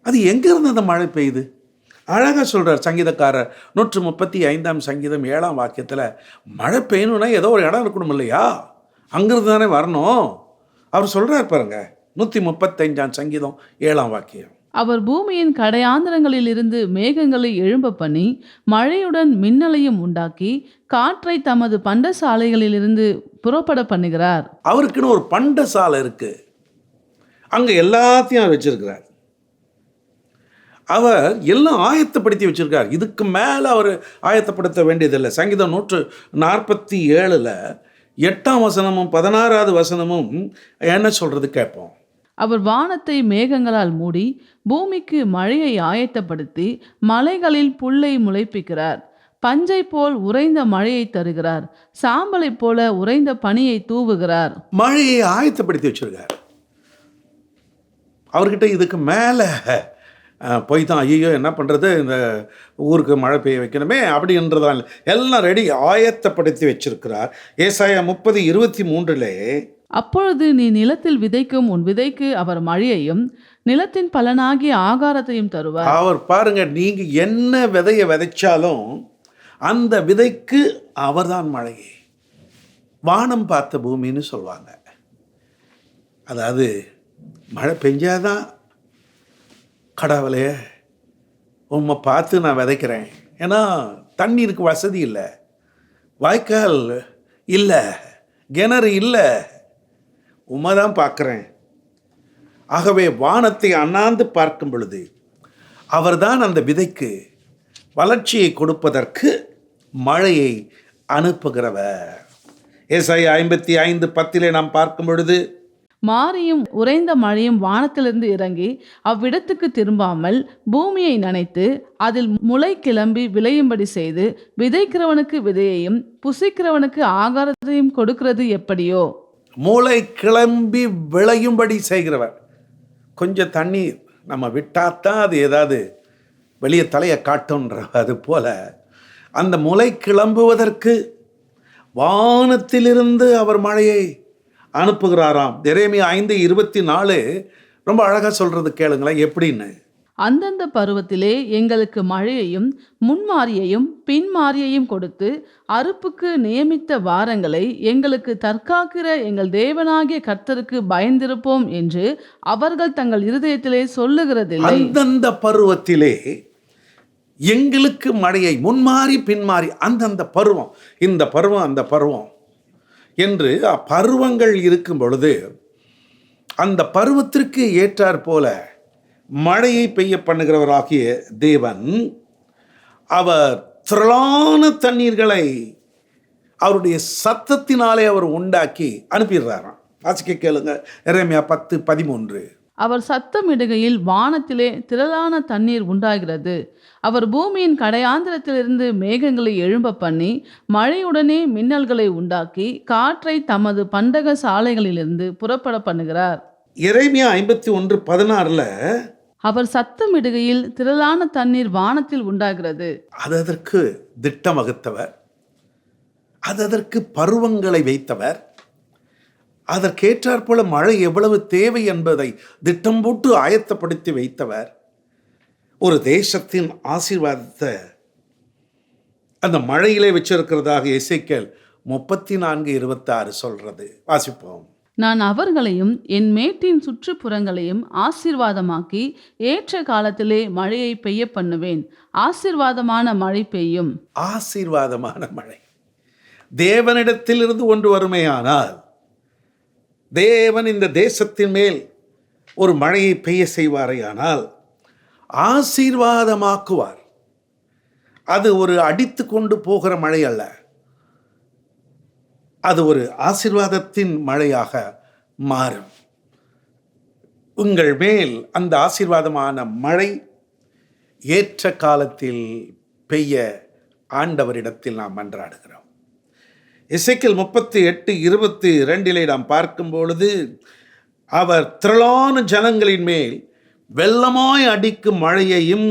அது எங்கிருந்து அந்த மழை பெய்யுது? அழகாக சொல்கிறார் சங்கீதக்காரர் 135 சங்கீதம் 7 வாக்கியத்தில், மழை பெய்யணும்னா ஏதோ ஒரு இடம் இருக்கணும் இல்லையா, அங்கிருந்து தானே வரணும். அவர் சொல்கிறார் பாருங்க, 135 சங்கீதம் 7 வாக்கியம். அவர் பூமியின் கடையாந்திரங்களில் இருந்து மேகங்களை எழும்ப பண்ணி மழையுடன் மின்னலையும் உண்டாக்கி காற்றை தமது பண்டசாலைகளில் இருந்து புறப்பட பண்ணுகிறார். அவருக்குன்னு ஒரு பண்டசாலை இருக்கு, அங்க எல்லாத்தையும் அவர் வச்சிருக்கிறார். அவர் எல்லாம் ஆயத்தப்படுத்தி வச்சிருக்கார். இதுக்கு மேல அவர் ஆயத்தப்படுத்த வேண்டியதில்லை. சங்கீதம் 147 8ஆம் வசனமும் 16வது வசனமும் என்ன சொல்றது கேட்போம். அவர் வானத்தை மேகங்களால் மூடி பூமிக்கு மழையை ஆயத்தப்படுத்தி மலைகளில் புல்லை முளைப்பிக்கிறார். பஞ்சை போல் உறைந்த மழையை தருகிறார். சாம்பலை போல உறைந்த பனியை தூவுகிறார். மழையை ஆயத்தப்படுத்தி வச்சிருக்கார். அவர்கிட்ட இதுக்கு மேலே போய் தான் ஐயோ என்ன பண்ணுறது, இந்த ஊருக்கு மழை பெய்ய வைக்கணுமே அப்படின்றதான் இல்லை, எல்லாம் ரெடி ஆயத்தப்படுத்தி வச்சிருக்கிறார். ஏசாயா 30:23 அப்பொழுது நீ நிலத்தில் விதைக்கும் உன் விதைக்கு அவர் மழையையும் நிலத்தின் பலனாகிய ஆகாரத்தையும் தருவார். அவர் பாருங்க, நீங்க என்ன விதையை விதைச்சாலும் அந்த விதைக்கு அவர்தான் மழையை. வானம் பார்த்த பூமின்னு சொல்லுவாங்க. அதாவது மழை பெஞ்சாதான் கடவுளே உண்மை பார்த்து நான் விதைக்கிறேன். ஏன்னா தண்ணீருக்கு வசதி இல்லை, வாய்க்கால் இல்லை, கிணறு இல்லை, உண்மை தான் பார்க்குறேன். ஆகவே வானத்தை அண்ணாந்து பார்க்கும் பொழுது அவர்தான் அந்த விதைக்கு வளர்ச்சியை கொடுப்பதற்கு மழையை அனுப்புகிறவர். ஏசாயா 55:10 நாம் பார்க்கும் பொழுது மாரியும் உறைந்த மழையும் வானத்திலிருந்து இறங்கி அவ்விடத்துக்கு திரும்பாமல் பூமியை நனைத்து அதில் முளை கிளம்பி விளையும்படி செய்து விதைக்கிறவனுக்கு விதையையும் புசிக்கிறவனுக்கு ஆகாரத்தையும் கொடுக்கிறது எப்படியோ. மூளை கிளம்பி விளையும்படி செய்கிறவர். கொஞ்சம் தண்ணீர் நம்ம விட்டாத்தான் அது ஏதாவது வெளியே தலையை காட்டுன்ற அது போல அந்த முளை கிளம்புவதற்கு வானத்திலிருந்து அவர் மழையை அனுப்புகிறாராம். எரேமியா 5:24 ரொம்ப அழகாக சொல்கிறது கேளுங்களேன் எப்படின்னு. அந்தந்த பருவத்திலே எங்களுக்கு மழையையும் முன்மாரியையும் பின்மாரியையும் கொடுத்து அறுப்புக்கு நியமித்த வாரங்களை எங்களுக்கு தற்காக்கிற எங்கள் தேவனாகிய கர்த்தருக்கு பயந்திருப்போம் என்று அவர்கள் தங்கள் இருதயத்திலே சொல்லுகிறதில்லை. அந்தந்த பருவத்திலே எங்களுக்கு மழையை முன்மாறி பின்மாறி, அந்தந்த பருவம், இந்த பருவம் அந்த பருவம் என்று பருவங்கள் இருக்கும் பொழுது அந்த பருவத்திற்கு ஏற்றாற் போல மழையை பெய்ய பண்ணுகிறவராகிய தேவன் அவர் திரளான தண்ணீர்களை அவருடைய சத்தத்தினாலே அவர் உண்டாக்கி அனுப்பிடுறாராம். வாசிக்க கேளுங்க, எரேமியா 10:13. அவர் சத்தமிடுகையில் வானத்திலே திரளான தண்ணீர் உண்டாகிறது. அவர் பூமியின் கடையாந்திரத்திலிருந்து மேகங்களை எழும்ப பண்ணி மழையுடனே மின்னல்களை உண்டாக்கி காற்றை தமது பண்டக சாலைகளிலிருந்து புறப்பட பண்ணுகிறார். எரேமியா 51:16 அவர் சத்தமிடுகையில் திரளான தண்ணீர் வானத்தில் உண்டாகிறது. அதற்கு திட்டம் வகுத்தவர், அதற்கு பருவங்களை வைத்தவர், அதற்கேற்றாற் போல மழை எவ்வளவு தேவை என்பதை திட்டம் போட்டு ஆயத்தப்படுத்தி வைத்தவர். ஒரு தேசத்தின் ஆசீர்வாதத்தை அந்த மழையிலே வச்சிருக்கிறதாக எசேக்கியேல் 34:26 சொல்றது. வாசிப்போம். நான் அவர்களையும் என் மேட்டின் சுற்றுப்புறங்களையும் ஆசீர்வாதமாக்கி ஏற்ற காலத்திலே மழையை பெய்ய பண்ணுவேன். ஆசீர்வாதமான மழை பெய்யும். ஆசீர்வாதமான மழை தேவனிடத்திலிருந்து ஒன்று வருமேயானால் தேவன் இந்த தேசத்தின் மேல் ஒரு மழையை பெய்ய செய்வாரையானால் ஆசீர்வாதமாக்குவார். அது ஒரு அடித்து கொண்டு போகிற மழை அல்ல, அது ஒரு ஆசீர்வாதத்தின் மழையாக மாறும். உங்கள் மேல் அந்த ஆசீர்வாதமான மழை ஏற்ற காலத்தில் பெய்ய ஆண்டவரிடத்தில் நாம் மன்றாடுகிறோம். எசேக்கியேல் 38:22 நாம் பார்க்கும் பொழுது அவர் திரளான ஜனங்களின் மேல் வெள்ளமாய் அடிக்கும் மழையையும்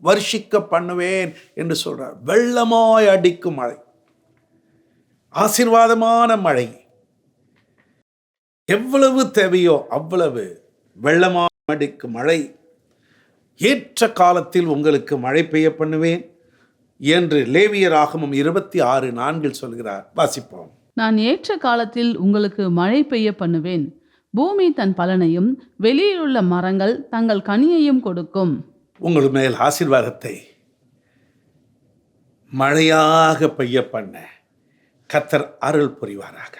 வர்ஷிக்க பண்ணுவேன் என்று சொல்றார். வெள்ளமாய் அடிக்கும் மழை, ஆசீர்வாதமான மழை எவ்வளவு தேவையோ அவ்வளவு வெள்ளமாய் அடிக்கும் மழை ஏற்ற காலத்தில் உங்களுக்கு மழை பெய்ய பண்ணுவேன் என்று லேவியராகமம் 26:4 சொல்கிறார். வாசிப்போம். நான் ஏற்ற காலத்தில் உங்களுக்கு மழை பெய்ய பண்ணுவேன். பூமி தன் பலனையும் வெளியிலுள்ள மரங்கள் தங்கள் கனியையும் கொடுக்கும். உங்கள் மேல் ஆசீர்வாதத்தை மழையாக பெய்ய பண்ண கர்த்தர் அருள் புரிவாராக.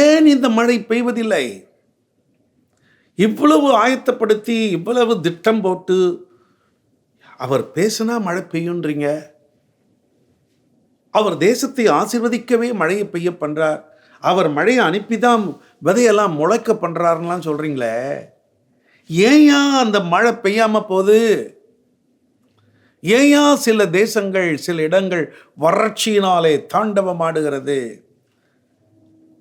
ஏன் இந்த மழை பெய்வதில்லை? இவ்வளவு ஆயத்தப்படுத்தி இவ்வளவு திட்டம் போட்டு அவர் பேசினா மழை பெய்யுன்றீங்க. அவர் தேசத்தை ஆசீர்வதிக்கவே மழையை பெய்ய பண்றார். அவர் மழையை அனுப்பிதான் விதையெல்லாம் முளைக்க பண்ணுறாருலாம் சொல்கிறீங்களே, ஏயா அந்த மழை பெய்யாமல் போகுது? ஏயா சில தேசங்கள், சில இடங்கள் வறட்சியினாலே தாண்டவமாடுகிறது?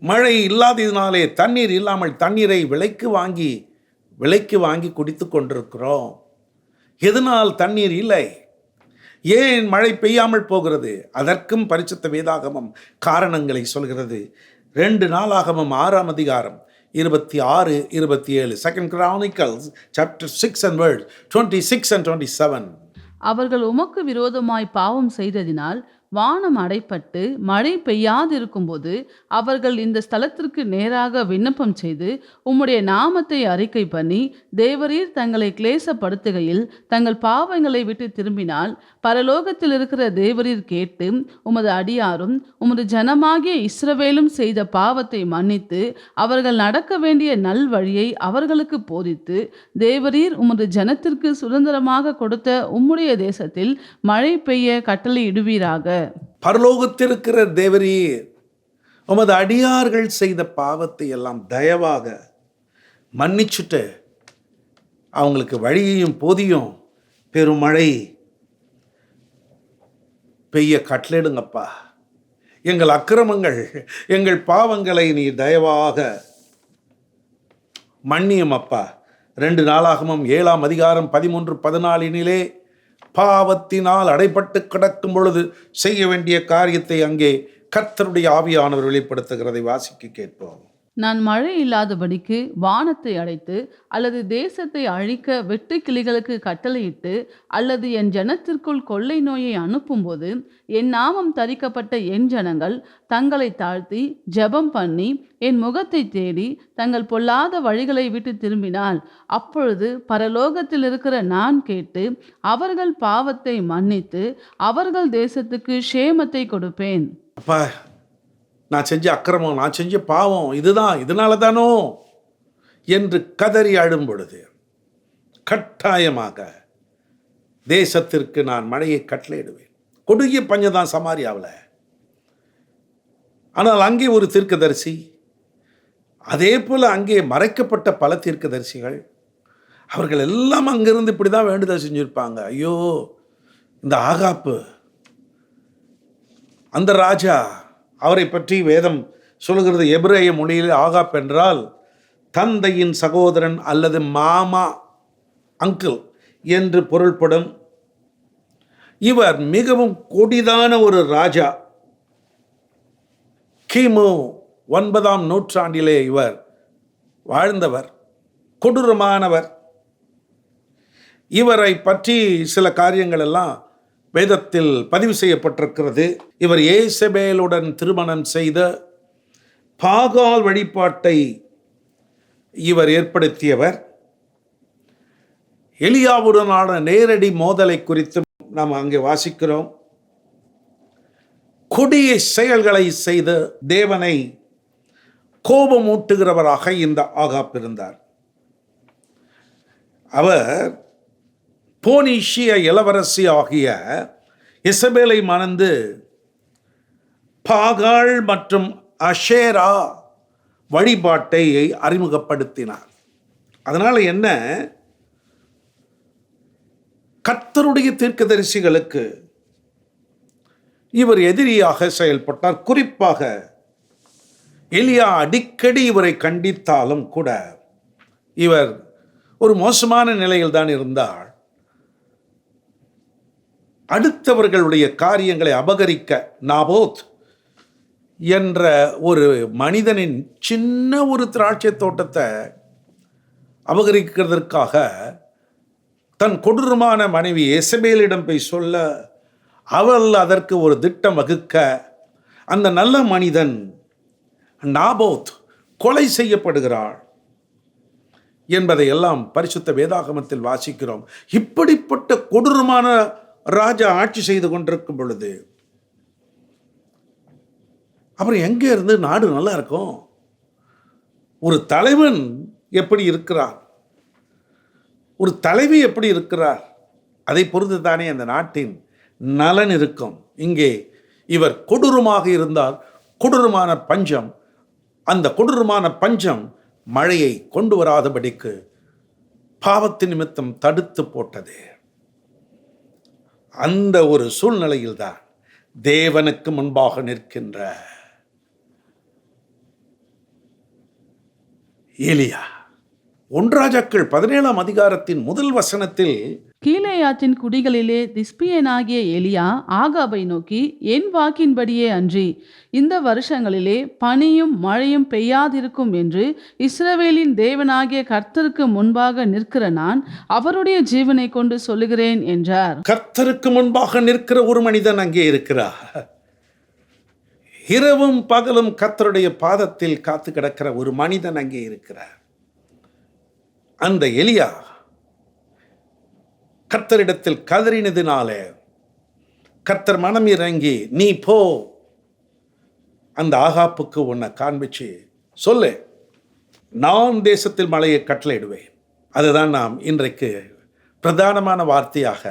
மழை இல்லாததினாலே தண்ணீர் இல்லாமல் தண்ணீரை விலைக்கு வாங்கி குடித்து கொண்டிருக்கிறோம். எதனால் தண்ணீர் இல்லை? ஏன் மழை பெய்யாமல் போகிறது? அதற்கும் பரிசுத்த வேதாகமம் காரணங்களை சொல்கிறது. 2 நாளாகமம் 6ஆம் அதிகாரம் 26, 27, 2 Chronicles chapter 6 and verse 26 and 27. அவர்கள் உமக்கு விரோதமாய் பாவம் செய்ததினால் வானம் அடைப்பட்டு மழை பெய்யாதிருக்கும்போது அவர்கள் இந்த ஸ்தலத்திற்கு நேராக விண்ணப்பம் செய்து உம்முடைய நாமத்தை அறிக்கை பண்ணி தேவரீர் தங்களை கிளேசப்படுத்துகையில் தங்கள் பாவங்களை விட்டு திரும்பினால் பரலோகத்தில் இருக்கிற தேவரீர் கேட்டு உமது அடியாரும் உமது ஜனமாகிய இஸ்ரவேலும் செய்த பாவத்தை மன்னித்து அவர்கள் நடக்க வேண்டிய நல் வழியை அவர்களுக்கு போதித்து தேவரீர் உமது ஜனத்திற்கு சுதந்திரமாக கொடுத்த உம்முடைய தேசத்தில் மழை பெய்ய கட்டளையிடுவீராக. பரலோகத்திற்கிற தேவரீர் உமது அடியார்கள் செய்த பாவத்தை எல்லாம் தயவாக மன்னிச்சுட்டு அவங்களுக்கு வழியையும் போதியும் பெருமழை பெய்ய கட்டளையிடுங்கப்பா. எங்கள் அக்கிரமங்கள், எங்கள் பாவங்களை நீ தயவாக மன்னியும் அப்பா. 2 நாளாகமம் 7ஆம் அதிகாரம் 13, 14 பாவத்தினால் அடைபட்டு கிடக்கும் பொழுது செய்ய வேண்டிய காரியத்தை அங்கே கர்த்தருடைய ஆவியானவர் வெளிப்படுத்துகிறதை வாசிக்க கேட்போம். நான் மழை இல்லாதபடிக்கு வானத்தை அடைத்து அல்லது தேசத்தை அழிக்க வெட்டு கிளிகளுக்கு கட்டளையிட்டு அல்லது என் ஜனத்திற்குள் கொள்ளை நோயை அனுப்பும்போது என் நாமம் தரிக்கப்பட்ட என் ஜனங்கள் தங்களை தாழ்த்தி ஜெபம் பண்ணி என் முகத்தை தேடி தங்கள் பொல்லாத வழிகளை விட்டு திரும்பினால் அப்பொழுது பரலோகத்தில் இருக்கிற நான் கேட்டு அவர்கள் பாவத்தை மன்னித்து அவர்கள் தேசத்துக்கு சேமத்தை கொடுப்பேன். அப்பா, நான் செஞ்ச அக்கிரமம், நான் செஞ்ச பாவம் இதனால தானோ என்று கதறி அழும் பொழுது கட்டாயமாக தேசத்திற்கு நான் மழையை கட்டளையிடுவேன். கொடிய பஞ்சதான் சமாரியாவில். ஆனால் அங்கே ஒரு தீர்க்கதரிசி, அதே போல் அங்கே மறைக்கப்பட்ட பல தீர்க்கதரிசிகள், அவர்கள் எல்லாம் அங்கிருந்து இப்படி தான் வேண்டுதல் செஞ்சுருப்பாங்க. ஐயோ, இந்த ஆகாப்பு, அந்த ராஜா, அவரை பற்றி வேதம் சொல்கிறது எபிரேய மொழியில் ஆகாப் என்றால் தந்தையின் சகோதரன் அல்லது மாமா, அங்கிள் என்று பொருள்படும். இவர் மிகவும் கொடிதான ஒரு ராஜா. கிமு 9ஆம் நூற்றாண்டிலே இவர் வாழ்ந்தவர், கொடூரமானவர். இவரை பற்றி சில காரியங்கள் எல்லாம் வேதத்தில் பதிவு செய்யப்பட்டிருக்கிறது. இவர் ஏசபேலுடன் திருமணம் செய்த பாகால் வழிபாட்டை இவர் ஏற்படுத்தியவர். எலியாவுடனான நேரடி மோதலை குறித்து நாம் அங்கே வாசிக்கிறோம். கொடிய செயல்களை செய்து தேவனை கோபமூட்டுகிறவராக இந்த ஆகாப் இருந்தார். அவர் போனீசிய இளவரசி ஆகிய இசபேலை மணந்து பாகால் மற்றும் அஷேரா வழிபாட்டை அறிமுகப்படுத்தினார். அதனால என்ன, கர்த்தருடைய தீர்க்கதரிசிகளுக்கு இவர் எதிரியாக செயல்பட்டார். குறிப்பாக எலியா அடிக்கடி இவரை கண்டித்தாலும் கூட இவர் ஒரு மோசமான நிலையில் தான் இருந்தார். அடுத்தவர்களுடைய காரியங்களை அபகரிக்க நாபோத் என்ற ஒரு மனிதனின் சின்ன ஒரு திராட்சை தோட்டத்தை அபகரிக்கிறதற்காக தன் கொடூரமான மனைவி எசபேலிடம் போய் சொல்ல, அவள் அதற்கு ஒரு திட்டம் வகுக்க அந்த நல்ல மனிதன் நாபோத் கொலை செய்யப்படுகிறாள் என்பதை எல்லாம் பரிசுத்த வேதாகமத்தில் வாசிக்கிறோம். இப்படிப்பட்ட கொடூரமான ராஜா ஆட்சி செய்து கொண்டிருக்கும் பொழுது அப்புறம் எங்கே இருந்து நாடு நல்லா இருக்கும்? ஒரு தலைவன் எப்படி இருக்கிறார், ஒரு தலைவி எப்படி இருக்கிறார், அதை பொறுத்து தானே அந்த நாட்டின் நலன் இருக்கும். இங்கே இவர் கொடூரமாக இருந்தால் கொடூரமான பஞ்சம் அந்த கொடூரமான பஞ்சம் மழையை கொண்டு வராதபடிக்கு பாவத்தின் நிமித்தம் தடுத்து போட்டது. அந்த ஒரு சூழ்நிலையில்தான் தேவனுக்கு முன்பாக நிற்கின்ற எலியா 1 ராஜாக்கள் 17ஆம் அதிகாரத்தின் முதல் வசனத்தில், கீலேயாத்தின் குடிகளிலே திஸ்பியனாகிய எலியா ஆகாபை நோக்கி, என் வாக்கின்படியே அன்றி இந்த வருஷங்களிலே பனியும் மழையும் பெய்யாதிருக்கும் என்று இஸ்ரவேலின் தேவனாகிய கர்த்தருக்கு முன்பாக நிற்கிற நான் அவருடைய ஜீவனை கொண்டு சொல்லுகிறேன் என்றார். கர்த்தருக்கு முன்பாக நிற்கிற ஒரு மனிதன் அங்கே இருக்கிறார். இரவும் பகலும் கர்த்தருடைய பாதத்தில் காத்து கிடக்கிற ஒரு மனிதன் அங்கே இருக்கிறார். அந்த எலியா கர்த்தரிடத்தில் கதறினதினாலே கர்த்தர் மனம் இறங்கி, நீ போ, அந்த ஆகாப்புக்கு உன்னை காண்பிச்சு சொல்லு, நான் தேசத்தில் மழையை கட்டளையிடுவேன். அதுதான் நாம் இன்றைக்கு பிரதானமான வார்த்தையாக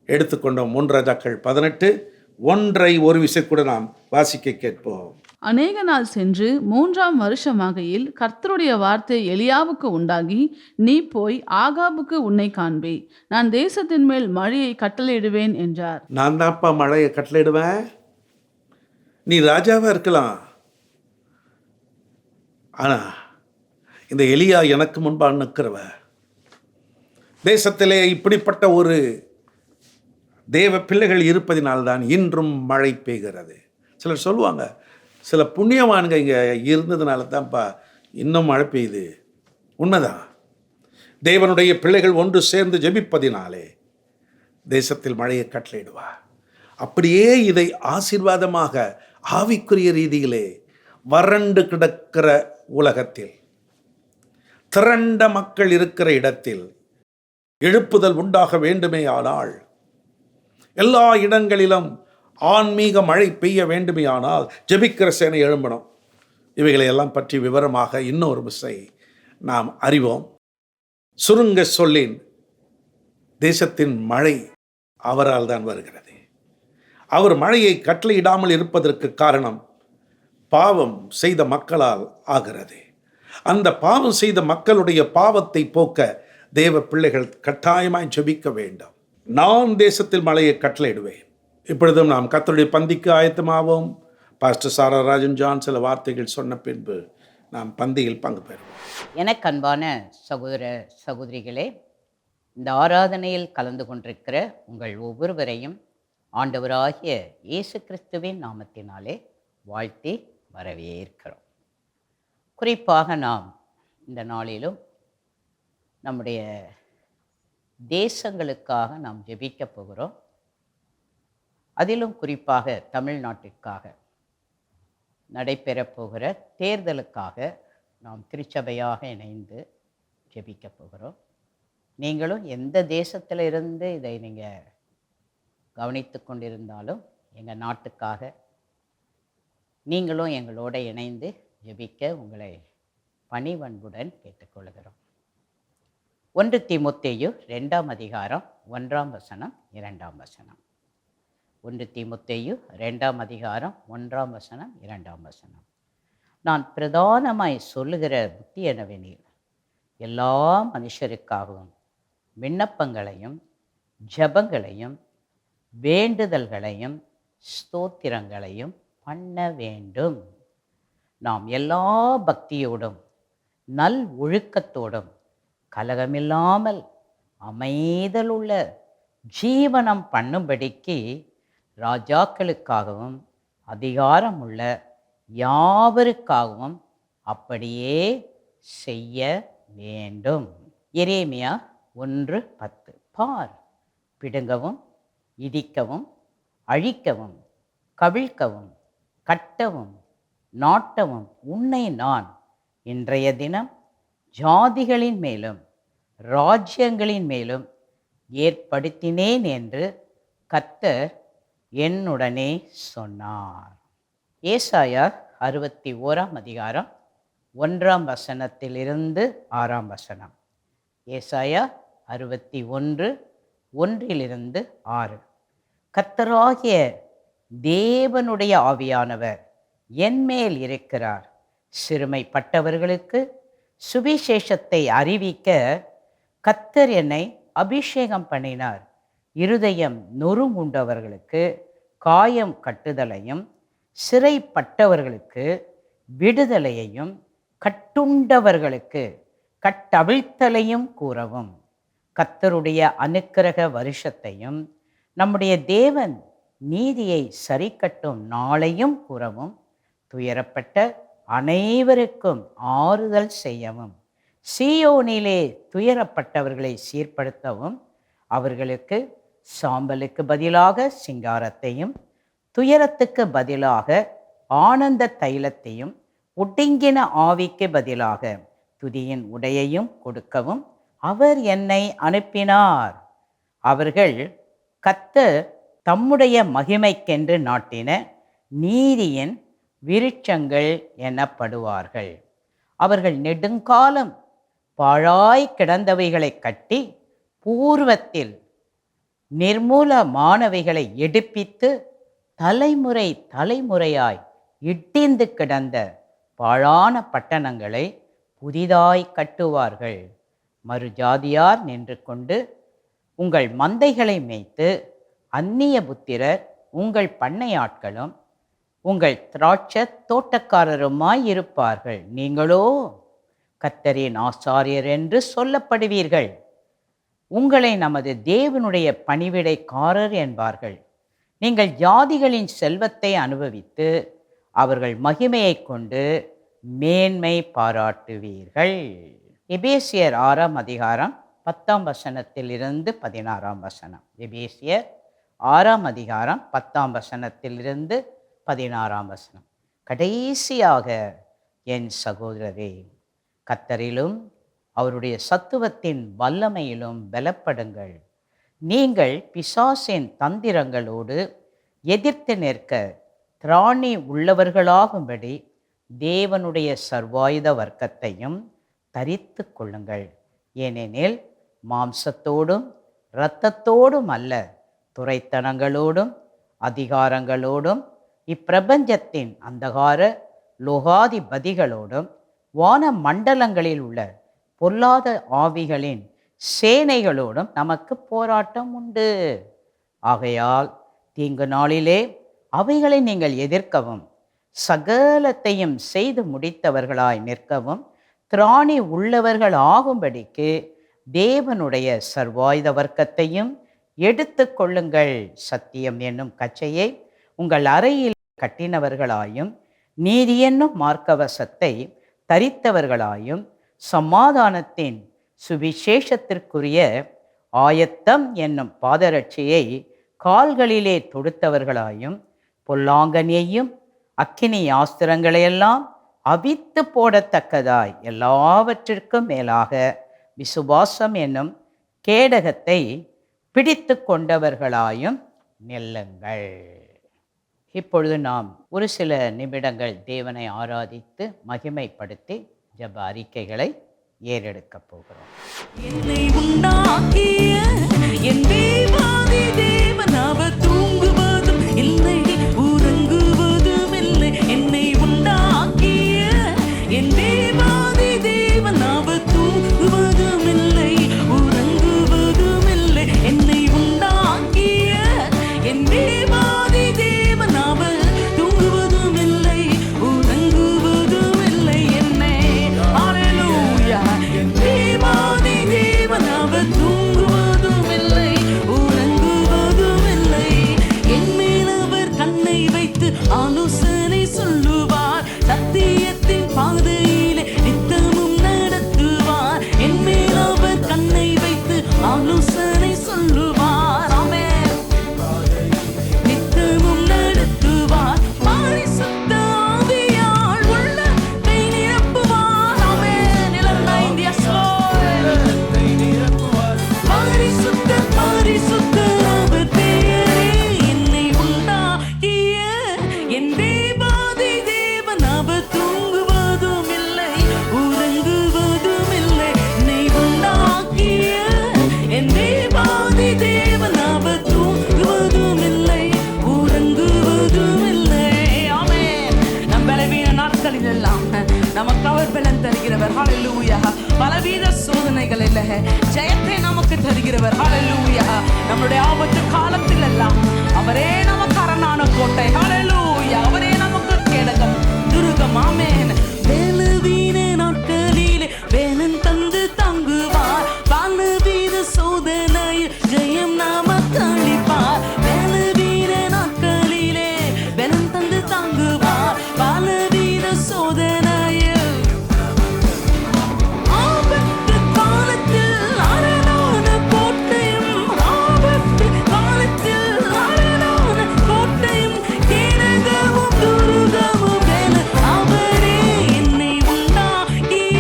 எடுத்துக்கொண்டோம். 1 ராஜாக்கள் 18:1 ஒரு விசை கூட நாம் வாசிக்க கேட்போம். அநேக நாள் சென்று 3ஆம் வருஷமாகையில் கர்த்தருடைய வார்த்தை எலியாவுக்கு உண்டாகி, நீ போய் ஆகாபுக்கு உன்னை காண்பி, நான் தேசத்தின் மேல் மழையை கட்டளையிடுவேன் என்றார். நான் தான்ப்பா மழையை கட்டளையிடுவேன், நீ ராஜாவா இருக்கலாம், ஆனா இந்த எலியா எனக்கு முன்பாக நிற்கிறவ. தேசத்திலே இப்படிப்பட்ட ஒரு தேவ பிள்ளைகள் இருப்பதினால்தான் இன்றும் மழை பெய்கிறது. சிலர் சொல்லுவாங்க, சில புண்ணியவான்கள் இங்கே இருந்ததுனால தான்ப்பா இன்னும் மழை பெய்யுது. உண்மைதான். தேவனுடைய பிள்ளைகள் ஒன்று சேர்ந்து ஜெபிப்பதினாலே தேசத்தில் மழையை கட்டளையிடுவார். அப்படியே இதை ஆசீர்வாதமாக ஆவிக்குரிய ரீதியிலே வறண்டு கிடக்கிற உலகத்தில், திரண்ட மக்கள் இருக்கிற இடத்தில் எழுப்புதல் உண்டாக வேண்டுமே ஆனால், எல்லா இடங்களிலும் ஆன்மீக மழை பெய்ய வேண்டுமே ஆனால் ஜெபிக்கிற சேனை எழும்பணும். இவைகளை எல்லாம் பற்றி விவரமாக இன்னொரு விசை நாம் அறிவோம். சுருங்க சொல்லின், தேசத்தின் மழை அவரால் தான் வருகிறது. அவர் மழையை கட்டளையிடாமல் இருப்பதற்கு காரணம் பாவம் செய்த மக்களால் ஆகிறது. அந்த பாவம் செய்த மக்களுடைய பாவத்தை போக்க தேவ பிள்ளைகள் கட்டாயமாய் ஜெபிக்க வேண்டும். நான் தேசத்தில் மழையை கட்டளையிடுவேன். இப்பொழுதும் நாம் கர்த்தருடைய பந்திக்கு ஆயத்தமாவோம். பாஸ்டர் சாரா ராஜன் ஜான் சில வார்த்தைகள் சொன்ன பின்பு நாம் பந்தியில் பங்கு பெறுவோம். எனக்கு அன்பான சகோதர சகோதரிகளே, இந்த ஆராதனையில் கலந்து கொண்டிருக்கிற உங்கள் ஒவ்வொருவரையும் ஆண்டவராகிய இயேசு கிறிஸ்துவின் நாமத்தினாலே வாழ்த்தி வரவேற்கிறோம். குறிப்பாக நாம் இந்த நாளிலும் நம்முடைய தேசங்களுக்காக நாம் ஜெபிக்க போகிறோம். அதிலும் குறிப்பாக தமிழ்நாட்டிற்காக நடைபெறப்போகிற தேர்தலுக்காக நாம் திருச்சபையாக இணைந்து ஜெபிக்க போகிறோம். நீங்களும் எந்த தேசத்தில் இருந்து இதை நீங்கள் கவனித்து கொண்டிருந்தாலும் எங்கள் நாட்டுக்காக நீங்களும் எங்களோட இணைந்து ஜெபிக்க உங்களை பணிவன்புடன் கேட்டுக்கொள்கிறோம். 1 தீமோத்தேயு 2ஆம் அதிகாரம் 1ஆம் வசனம் 2ஆம் வசனம். 1 தீமோத்தேயு 2ஆம் அதிகாரம் 1ஆம் வசனம் 2ஆம் வசனம். நான் பிரதானமாய் சொல்லுகிற புத்தி என்னவெனில், எல்லா மனுஷருக்காகவும் விண்ணப்பங்களையும் ஜெபங்களையும் வேண்டுதல்களையும் ஸ்தோத்திரங்களையும் பண்ண வேண்டும். நாம் எல்லா பக்தியோடும் நல் ஒழுக்கத்தோடும் கலகமில்லாமல் அமைதலுள்ள ஜீவனம் பண்ணும்படிக்கு ராஜாக்களுக்காகவும் அதிகாரமுள்ள யாவருக்காகவும் அப்படியே செய்ய வேண்டும். எரேமியா 1:10. பார், பிடுங்கவும் இடிக்கவும் அழிக்கவும் கவிழ்க்கவும் கட்டவும் நாட்டவும் உன்னை நான் இன்றைய தினம் ஜாதிகளின் மேலும் ராஜ்யங்களின் மேலும் ஏற்படுத்தினேன் என்று கர்த்தர் என்னுடனே சொன்னார். ஏசாயா 61ஆம் அதிகாரம் 1ஆம் வசனத்திலிருந்து 6ஆம் வசனம். ஏசாயா 61:1-6. கர்த்தராகிய தேவனுடைய ஆவியானவர் என்மேல் இருக்கிறார், சிறுமைப்பட்டவர்களுக்கு சுவிசேஷத்தை அறிவிக்க கர்த்தர் என்னை அபிஷேகம் பண்ணினார். இருதயம் நொறுங்குண்டவர்களுக்கு காயம் கட்டுதலையும், சிறைப்பட்டவர்களுக்கு விடுதலையையும், கட்டுண்டவர்களுக்கு கட்டவிழ்த்தலையும் கூறவும், கர்த்தருடைய அனுக்கிரக வருஷத்தையும் நம்முடைய தேவன் நீதியை சரிக்கட்டும் நாளையும் கூறவும், துயரப்பட்ட அனைவருக்கும் ஆறுதல் செய்யவும், சீயோனிலே துயரப்பட்டவர்களை சீர்படுத்தவும், அவர்களுக்கு சாம்பலுக்கு பதிலாக சிங்காரத்தையும், துயரத்துக்கு பதிலாக ஆனந்த தைலத்தையும், ஒடுங்கின ஆவிக்கு பதிலாக துதியின் உடையையும் கொடுக்கவும் அவர் என்னை அனுப்பினார். அவர்கள் கர்த்தர் தம்முடைய மகிமைக்கென்று நாட்டின நீதியின் விருட்சங்கள் எனப்படுவார்கள். அவர்கள் நெடுங்காலம் பாழாய் கிடந்தவைகளை கட்டி, பூர்வத்தில் நிர்மூலமானவைகளை எடுப்பித்து, தலைமுறை தலைமுறையாய் இடிந்து கிடந்த பாழான பட்டணங்களை புதிதாய் கட்டுவார்கள். மறுஜாதியார் நின்று கொண்டு உங்கள் மந்தைகளை மேய்த்து, அந்நிய புத்திரர் உங்கள் பண்ணையாட்களும் உங்கள் திராட்சை தோட்டக்காரருமாய் இருப்பார்கள். நீங்களோ கர்த்தரின் ஆசாரியர் என்று சொல்லப்படுவீர்கள். உங்களை நமது தேவனுடைய பணிவிடைக்காரர் என்பார்கள். நீங்கள் ஜாதிகளின் செல்வத்தை அனுபவித்து அவர்கள் மகிமையை கொண்டு மேன்மை பாராட்டுவீர்கள். எபேசியர் 6ஆம் அதிகாரம் 10ஆம் வசனத்திலிருந்து 16ஆம் வசனம். எபேசியர் 6ஆம் அதிகாரம் 10ஆம் வசனத்திலிருந்து 16ஆம் வசனம். கடைசியாக என் சகோதரரே, கர்த்தரிலும் அவருடைய சத்துவத்தின் வல்லமையிலும் பலப்படுங்கள். நீங்கள் பிசாசின் தந்திரங்களோடு எதிர்த்து நிற்க திராணி உள்ளவர்களாகும்படி தேவனுடைய சர்வாயுத வர்க்கத்தையும் தரித்து கொள்ளுங்கள். ஏனெனில் மாம்சத்தோடும் இரத்தத்தோடும் அல்ல, துரைத்தனங்களோடும் அதிகாரங்களோடும் இப்பிரபஞ்சத்தின் அந்தகார லோகாதிபதிகளோடும் வான மண்டலங்களில் உள்ள பொல்லாத ஆவிகளின் சேனைகளோடும் நமக்கு போராட்டம் உண்டு. ஆகையால் தீங்கு நாளிலே அவைகளை நீங்கள் எதிர்க்கவும், சகலத்தையும் செய்து முடித்தவர்களாய் நிற்கவும், திராணி உள்ளவர்கள் ஆகும்படிக்கு தேவனுடைய சர்வாயுத வர்க்கத்தையும் எடுத்து கொள்ளுங்கள். சத்தியம் என்னும் கச்சையை உங்கள் அறையில் கட்டினவர்களாயும், நீதி என்னும் மார்க்கவசத்தை தரித்தவர்களாயும், சமாதானத்தின் சுவிசேஷத்திற்குரிய ஆயத்தம் என்னும் பாதரட்சியை கால்களிலே தொடுத்தவர்களாயும், பொல்லாங்கனியையும் அக்கினி ஆஸ்திரங்களையெல்லாம் அவித்து போடத்தக்கதாய் எல்லாவற்றிற்கும் மேலாக விசுவாசம் என்னும் கேடகத்தை பிடித்து கொண்டவர்களாயும் நெல்லுங்கள். இப்பொழுது நாம் ஒரு சில நிமிடங்கள் தேவனை ஆராதித்து மகிமைப்படுத்தி ஜெப அறிக்கைகளை ஏறெடுக்கப் போகிறோம். என்னை உண்டாக்கிய என் தேவாதி தேவன், அவர் தூங்குவதும் இல்லை உறங்குவதும் இல்லை. என்னை உண்டாக்கிய என் தேவாதி தேவன், அவர் தூங்குவதும் இல்லை உறங்குவதும் இல்லை. என்னை உண்டாக்கிய என் தேவாதி தேவன், அவர் தூங்குவதும் இல்லை உறங்குவதும் இல்லை. என்னை ஹல்லேலூயா, என் தேவாதி தேவன், அவர் தூங்குவதும் இல்லை உறங்குவதும் நம்முடைய ஆபத்து காலத்தில் எல்லாம் அவரே நமக்கு அரணான கோட்டை. ஹல்லேலூயா. அவரே நமக்கு கேடகம், துருகம். ஆமென். வேலுவீன நாட்களிலே வேலன் தந்து தாங்குவார். வானவீர சோதனையில் ஜெயம் நமக்கு அளிப்பார். வேலுவீர நாட்களிலே வேலன் தந்து தாங்குவார். வானவீர சோதனையில் ஆபத்து காலத்தில் அரணான கோட்டையும், ஆபத்து காலத்தில் அரணான கோட்டையும், கேடகமும் துருகமும் வேலு. அவரே என்னை உண்டாக்கிய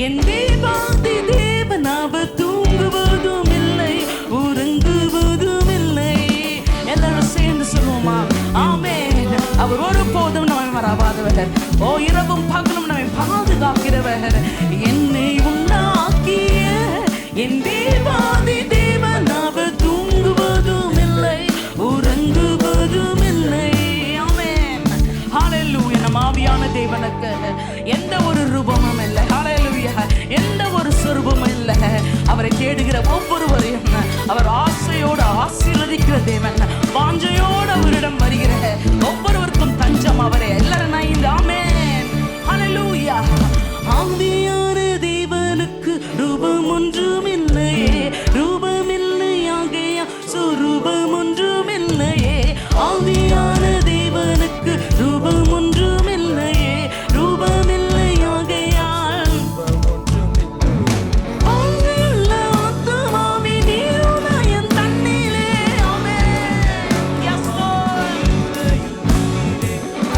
என் தேவாதி தேவன். அவர் தூங்குவதும் இல்லை, உறங்குவதும் இல்லை. எல்லாரும் சேர்ந்து சொல்லுவோமா? ஆமென். அவர் ஒருபோதும் நம்மை மறவாதவர். ஓ, இரவும் பகலும் நம்மை பாதுகாக்கிறவர். என்னை உண்டாக்கிய என் தேவாதி தேவன். அவர் தூங்குவதும் இல்லை, உறங்குவதும் இல்லை. ஆமென். ஹல்லேலூயா. நம் ஆவியான தேவனுக்கு எந்த ஒரு ரூபமும் இல்லை. ஹல்லேலூயா. எந்த ஒரு சொரூபமும் இல்லை. அவரை தேடுகிற ஒவ்வொருவரையும் அவர் ஆசையோடு ஆசீர்வதிக்கிற தேவன். வாஞ்சையோடு அவரிடம் வருகிற ஒவ்வொருவருக்கும் தஞ்சம் அவரே. எல்லாரும் நான் இந்த ஆமென். ஹல்லேலூயா. ஆவியான தேவனுக்கு ரூபம் ஒன்றும் இல்லையே, ரூபமில்லை ஆகையா சொரூபம் ஒன்றும் இல்லையே. ஆவியான தேவனுக்கு ரூபம் ஒன்றும் இல்லையே, ரூபமில்லை ஆகையால் ஆவியுள்ள ஆத்துமாவே நீருணயம் தன்னிலே. ஆமென். Yes, Lord.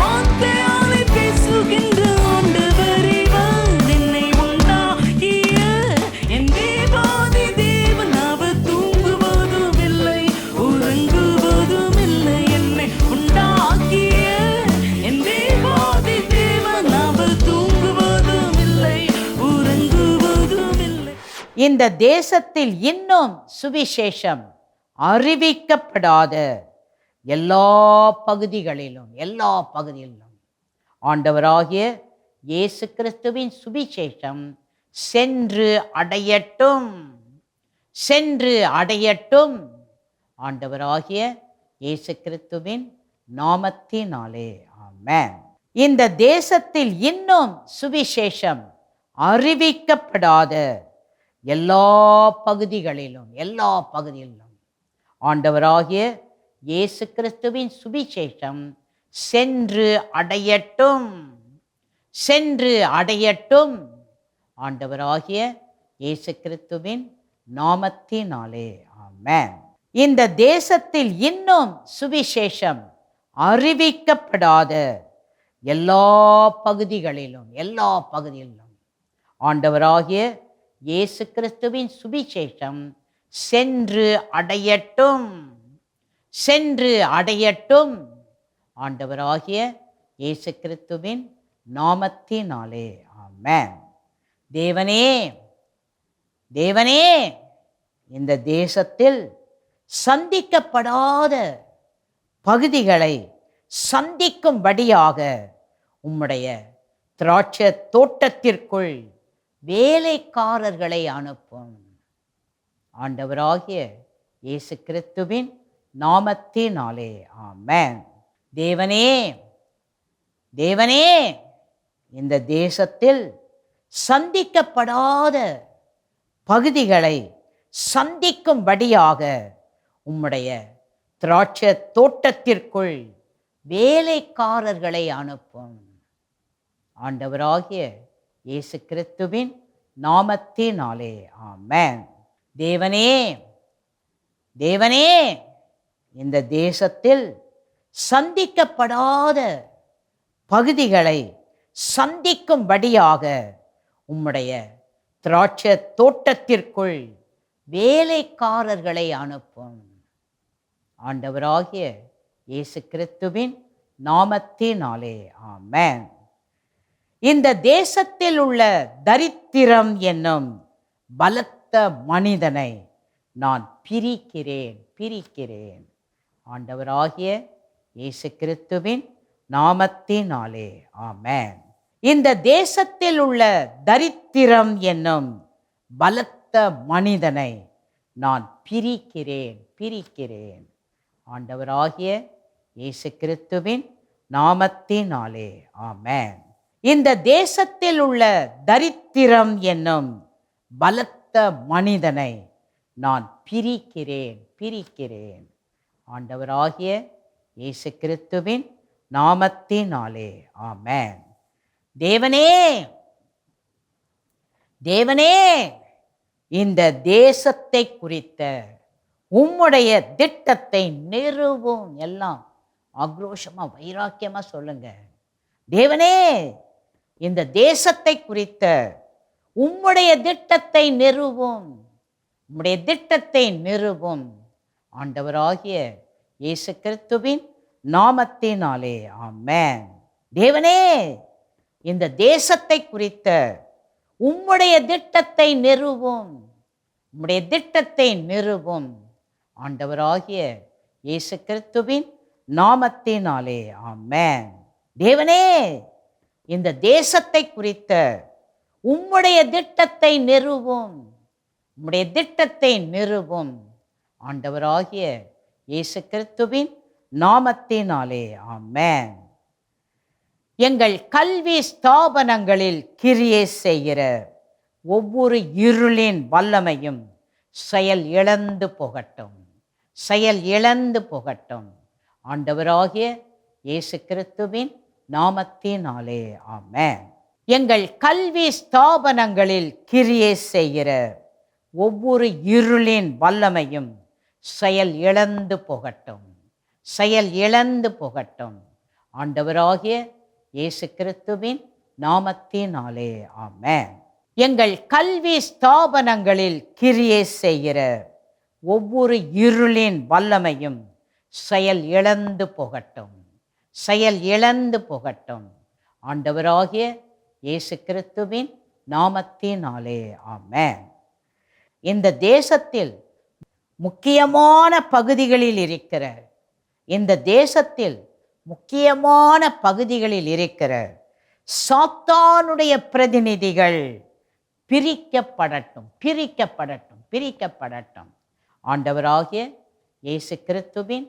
வார்த்தையாலே பேசுகின்ற ஆண்டவர் இவர். என்னை உண்டாக்கிய என் தேவாதி தேவன். அவர் தூங்குவதும் இல்லை, உறங்குவதும் இல்லை. என்னை உண்டாக்கிய என் தேவாதி தேவன். அவர் தூங்குவதும் இல்லை, உறங்குவதும் இல்லை. இந்த தேசத்தில் இன்னும் சுவிசேஷம் அறிவிக்கப்படாத எல்லா பகுதிகளிலும் ஆண்டவராகிய இயேசு கிறிஸ்துவின் சுவிசேஷம் சென்று அடையட்டும். ஆண்டவராகிய இயேசு கிறிஸ்துவின் நாமத்தினாலே. ஆமென். இந்த தேசத்தில் இன்னும் சுவிசேஷம் அறிவிக்கப்படாத எல்லா பகுதிகளிலும் ஆண்டவராகிய இயேசு கிறிஸ்துவின் சுவிசேஷம் சென்று அடையட்டும். ஆண்டவராகிய இயேசு கிறிஸ்துவின் நாமத்தினாலே. ஆமென். இந்த தேசத்தில் இன்னும் சுவிசேஷம் அறிவிக்கப்படாத எல்லா பகுதிகளிலும் ஆண்டவராகிய இயேசு கிறிஸ்துவின் சுவிசேஷம் சென்று அடையட்டும். ஆண்டவராகிய இயேசு கிறிஸ்துவின் நாமத்தினாலே. ஆமென். தேவனே இந்த தேசத்தில் சந்திக்கப்படாத பகுதிகளை சந்திக்கும்படியாக உம்முடைய திராட்சை தோட்டத்திற்குள் வேலைக்காரர்களை அனுப்பும். ஆண்டவராகிய இயேசு கிறிஸ்துவின் நாமத்தினாலே. ஆமென். தேவனே இந்த தேசத்தில் சந்திக்கப்படாத பகுதிகளை சந்திக்கும்படியாக உம்முடைய திராட்சை தோட்டத்திற்குள் வேலைக்காரர்களை அனுப்பும். ஆண்டவராகிய இயேசு கிறிஸ்துவின் நாமத்தினாலே. ஆமென். தேவனே இந்த தேசத்தில் சந்திக்கப்படாத பகுதிகளை சந்திக்கும்படியாக உம்முடைய திராட்சை தோட்டத்திற்குள் வேலைக்காரர்களை அனுப்பும். ஆண்டவராகிய இயேசு கிறிஸ்துவின் நாமத்தினாலே. ஆமென். இந்த தேசத்தில் உள்ள தரித்திரம் என்னும் பலத்த மனிதனை நான் பிரிக்கிறேன். ஆண்டவராகிய இயேசு கிறிஸ்துவின் நாமத்தினாலே. ஆமென். இந்த தேசத்தில் உள்ள தரித்திரம் என்னும் பலத்த மனிதனை நான் பிரிக்கிறேன். ஆண்டவராகிய இயேசு கிறிஸ்துவின் நாமத்தினாலே ஆமென். இந்த தேசத்தில் உள்ள தரித்திரம் என்னும் பலத்த மனிதனை நான் பிரிக்கிறேன். ஆண்டவராகிய இயேசு கிறிஸ்துவின் நாமத்தினாலே ஆமென். தேவனே, இந்த தேசத்தை குறித்த உம்முடைய திட்டத்தை நிறுவும். எல்லாம் ஆக்ரோஷமா வைராக்கியமா சொல்லுங்க. தேவனே, இந்த தேசத்தை குறித்த உம்முடைய திட்டத்தை நிறுவும். உம்முடைய திட்டத்தை நிறுவும். ஆண்டவராகிய இயேசு கிறிஸ்துவின் நாமத்தினாலே ஆமென். தேவனே, இந்த தேசத்தை குறித்த உம்முடைய திட்டத்தை நிறுவும். உம்முடைய திட்டத்தை நிறுவும். ஆண்டவராகிய இயேசு கிறிஸ்துவின் நாமத்தினாலே ஆமென். தேவனே, இந்த தேசத்தை குறித்த உம்முடைய திட்டத்தை நிறுவும். உம்முடைய திட்டத்தை நிறுவும். ஆண்டவராகிய இயேசு கிறிஸ்துவின் நாமத்தினாலே ஆமென். எங்கள் கல்வி ஸ்தாபனங்களில் கிரியை செய்கிற ஒவ்வொரு இருளின் வல்லமையும் செயல் இழந்து போகட்டும். ஆண்டவராகிய இயேசு கிறிஸ்துவின் நாமத்தினாலே ஆமென். எங்கள் கல்வி ஸ்தாபனங்களில் கிரியை செய்கிற ஒவ்வொரு இருளின் வல்லமையும் செயல் இழந்து போகட்டும். ஆண்டவராகிய இயேசு கிறிஸ்துவின் நாமத்தினாலே ஆமென். எங்கள் கல்வி ஸ்தாபனங்களில் கிரியை செய்கிற ஒவ்வொரு இருளின் வல்லமையும் செயல் இழந்து போகட்டும். ஆண்டவராகிய இயேசு கிறிஸ்துவின் நாமத்தினாலே ஆமென். இந்த தேசத்தில் முக்கியமான பகுதிகளில் இருக்கிற சாத்தானுடைய பிரதிநிதிகள் பிரிக்கப்படட்டும். ஆண்டவராகிய இயேசு கிறிஸ்துவின்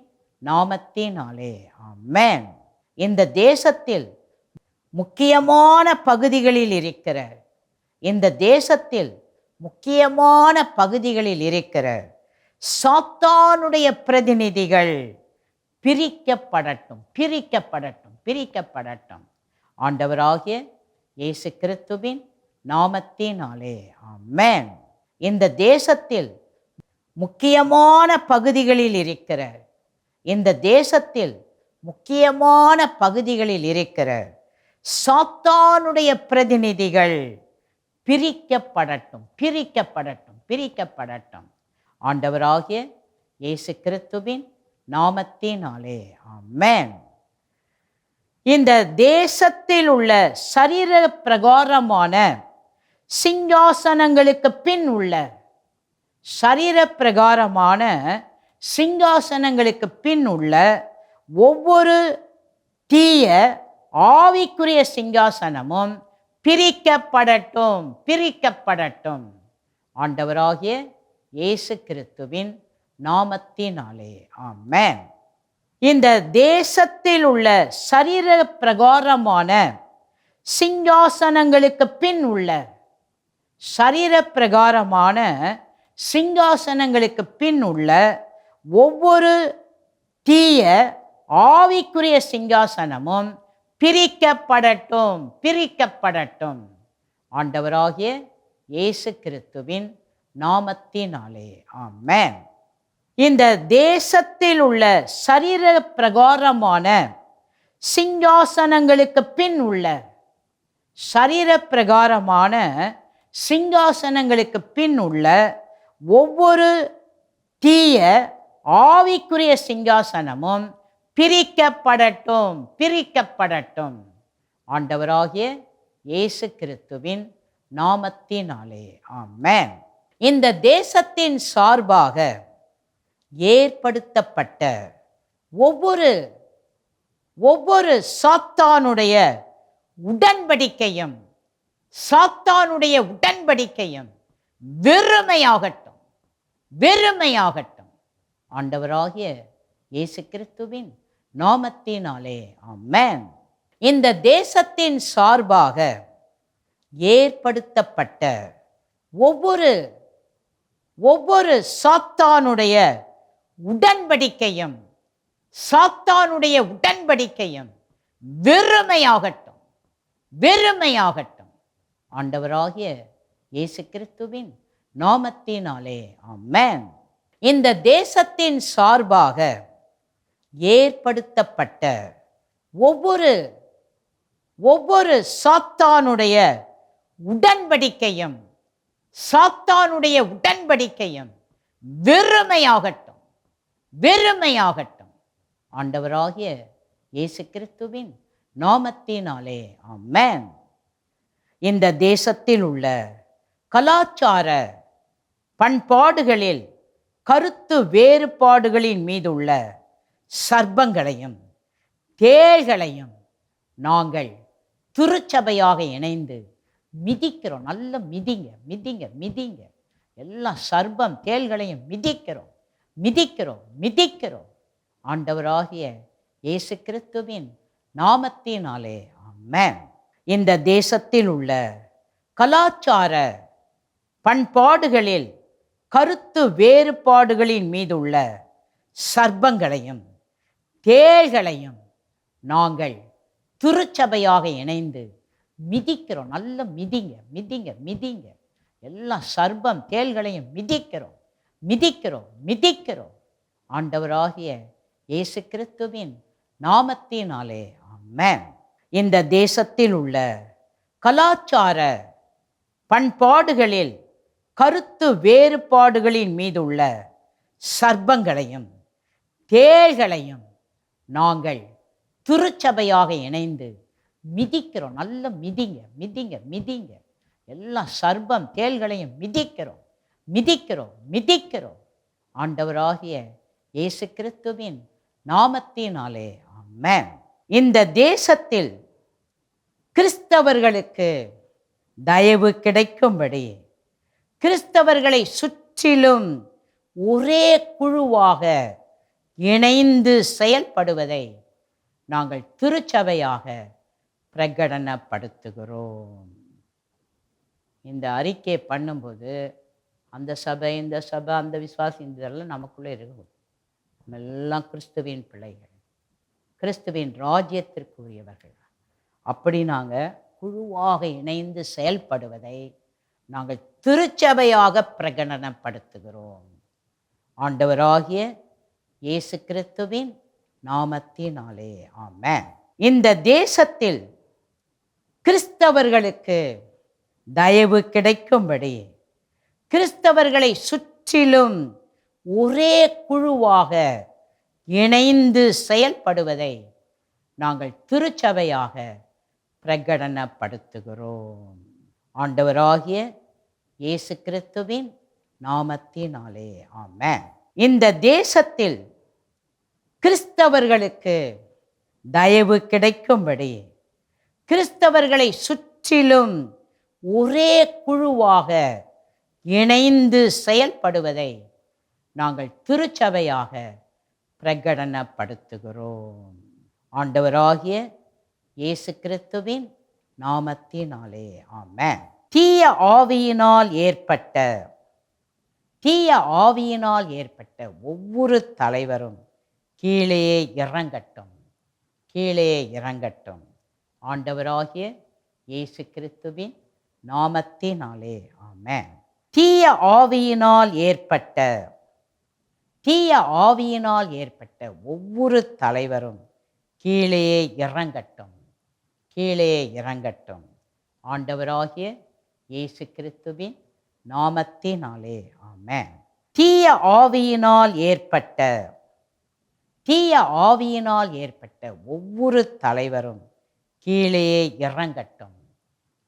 நாமத்தினாலே ஆமென். இந்த தேசத்தில் முக்கியமான பகுதிகளில் இருக்கிற சாத்தானுடைய பிரதிநிதிகள் பிரிக்கப்படட்டும். ஆண்டவராகிய இயேசு கிறிஸ்துவின் நாமத்தினாலே ஆமென். இந்த தேசத்தில் முக்கியமான பகுதிகளில் இருக்கிற சாத்தானுடைய பிரதிநிதிகள் பிரிக்கப்படட்டும். ஆண்டவராகிய இயேசு கிறிஸ்துவின் நாமத்தினாலே ஆமென். இந்த தேசத்தில் உள்ள சரீர பிரகாரமான சிங்காசனங்களுக்கு பின் உள்ள ஒவ்வொரு தீய ஆவிக்குரிய சிங்காசனமும் பிரிக்கப்படட்டும். ஆண்டவராகிய இயேசு கிறிஸ்துவின் நாமத்தினாலே ஆமென். இந்த தேசத்தில் உள்ள சரீர பிரகாரமான சிங்காசனங்களுக்கு பின் உள்ள ஒவ்வொரு தீய ஆவிக்குரிய சிங்காசனமும் பிரிக்கப்படட்டும். ஆண்டவராகிய இயேசு கிறிஸ்துவின் நாமத்தினாலே ஆமென். இந்த தேசத்தில் உள்ள சரீர பிரகாரமான சிங்காசனங்களுக்கு பின் உள்ள ஒவ்வொரு தீய ஆவிக்குரிய சிங்காசனமும் பிரிக்கப்படட்டும். ஆண்டவராகிய இயேசு கிறிஸ்துவின் நாமத்தினாலே ஆமென். இந்த தேசத்தின் சார்பாக ஏற்படுத்தப்பட்ட ஒவ்வொரு சாத்தானுடைய உடன்படிக்கையும் வெறுமையாகட்டும். வெறுமையாகட்டும். ஆண்டவராகிய இயேசு கிறிஸ்துவின் நாமத்தினாலே ஆமென். இந்த தேசத்தின் சார்பாக ஏற்படுத்தப்பட்ட ஒவ்வொரு சாத்தானுடைய உடன்படிக்கையும் வெறுமையாகட்டும், வெறுமையாகட்டும். ஆண்டவராகிய இயேசு கிறிஸ்துவின் நாமத்தினாலே ஆமென். இந்த தேசத்தின் சார்பாக ஏற்படுத்தப்பட்ட ஒவ்வொரு சாத்தானுடைய உடன்படிக்கையும் வெறுமையாகட்டும், வெறுமையாகட்டும். ஆண்டவராகிய இயேசு கிறிஸ்துவின் நாமத்தினாலே ஆமென். இந்த தேசத்தில் உள்ள கலாச்சார பண்பாடுகளில் கருத்து வேறுபாடுகளின் மீதுள்ள சர்ப்பங்களையும் தேள்களையும் நாங்கள் திருச்சபையாக இணைந்து மிதிக்கிறோம். நல்ல மிதிங்க, மிதிங்க, மிதிங்க. எல்லா சர்ப்பம் தேள்களையும் மிதிக்கிறோம், மிதிக்கிறோம், மிதிக்கிறோம். ஆண்டவராகிய இயேசு கிறிஸ்துவின் நாமத்தினாலே ஆமென். இந்த தேசத்தில் உள்ள கலாச்சார பண்பாடுகளில் கருத்து வேறுபாடுகளின் மீதுள்ள சர்ப்பங்களையும் தேள்களையும் நாங்கள் திருச்சபையாக இணைந்து மிதிக்கிறோம். நல்ல மிதிங்க, மிதிங்க, மிதிங்க. எல்லா சர்ப்பம் தேள்களையும் மிதிக்கிறோம், மிதிக்கிறோம், மிதிக்கிறோம். ஆண்டவராகிய இயேசு கிறிஸ்துவின் நாமத்தினாலே ஆமென். இந்த தேசத்தில் உள்ள கலாச்சார பண்பாடுகளில் கருத்து வேறுபாடுகளின் மீதுள்ள சர்ப்பங்களையும் தேள்களையும் நாங்கள் திருச்சபையாக இணைந்து மிதிக்கிறோம். நல்ல மிதிங்க, மிதிங்க, மிதிங்க. எல்லா சர்ப்பம் தேள்களையும் மிதிக்கிறோம், மிதிக்கிறோம், மிதிக்கிறோம். ஆண்டவராகிய இயேசு கிறிஸ்துவின் நாமத்தினாலே ஆமென். இந்த தேசத்தில் கிறிஸ்தவர்களுக்கு தயவு கிடைக்கும்படி கிறிஸ்தவர்களை சுற்றிலும் ஒரே குழுவாக இணைந்து செயல்படுவதை நாங்கள் திருச்சபையாக பிரகடனப்படுத்துகிறோம். இந்த அறிக்கை பண்ணும்போது அந்த சபை, இந்த சபை, அந்த விசுவாசி, இதெல்லாம் நமக்குள்ளே இருக்கும். நம்ம எல்லாம் கிறிஸ்துவின் பிள்ளைகள், கிறிஸ்துவின் ராஜ்யத்திற்குரியவர்கள். அப்படி நாங்கள் குழுவாக இணைந்து செயல்படுவதை நாங்கள் திருச்சபையாக பிரகடனப்படுத்துகிறோம். ஆண்டவராகிய இயேசு கிறிஸ்துவின் நாமத்தினாலே ஆமென். இந்த தேசத்தில் கிறிஸ்தவர்களுக்கு தயவு கிடைக்கும்படி கிறிஸ்தவர்களை சுற்றிலும் ஒரே குழுவாக இணைந்து செயல்படுவதை நாங்கள் திருச்சபையாக பிரகடனப்படுத்துகிறோம். ஆண்டவராகிய இயேசு கிறிஸ்துவின் நாமத்தினாலே ஆமென். இந்த தேசத்தில் கிறிஸ்தவர்களுக்கு தயவு கிடைக்கும்படி கிறிஸ்தவர்களை சுற்றிலும் ஒரே குழுவாக இணைந்து செயல்படுவதை நாங்கள் திருச்சபையாக பிரகடனப்படுத்துகிறோம். ஆண்டவராகிய இயேசு கிறிஸ்துவின் நாமத்தினாலே ஆமென். தீய ஆவியினால் ஏற்பட்ட ஒவ்வொரு தலைவரும் கீழே இறங்கட்டும், கீழே இறங்கட்டும். ஆண்டவராகிய இயேசு கிறிஸ்துவின் நாமத்தினாலே ஆமென். தீய ஆவியினால் ஏற்பட்ட ஒவ்வொரு தலைவரும் கீழே இறங்கட்டும், கீழே இறங்கட்டும். ஆண்டவராகிய இயேசு கிறிஸ்துவின் நாமத்தினாலே ஆமென். தீய ஆவியினால் ஏற்பட்ட ஒவ்வொரு தலைவரும் கீழே இறங்கட்டும்,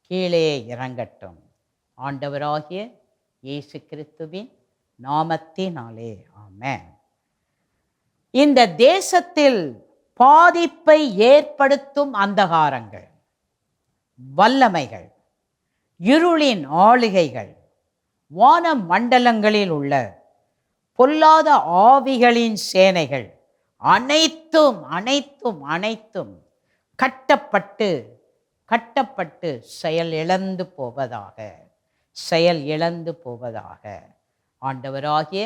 கீழே இறங்கட்டும். ஆண்டவராகிய இயேசு கிறிஸ்துவின் நாமத்தினாலே ஆமென். இந்த தேசத்தில் பாதிப்பை ஏற்படுத்தும் அந்தகாரங்கள், வல்லமைகள், இருளின் ஆளுகைகள், வான மண்டலங்களில் உள்ள பொல்லாத ஆவிகளின் சேனைகள் அனைத்தும் அனைத்தும் அனைத்தும் கட்டப்பட்டு கட்டப்பட்டு செயல் இழந்து போவதாக, செயல் இழந்து போவதாக ஆண்டவராகிய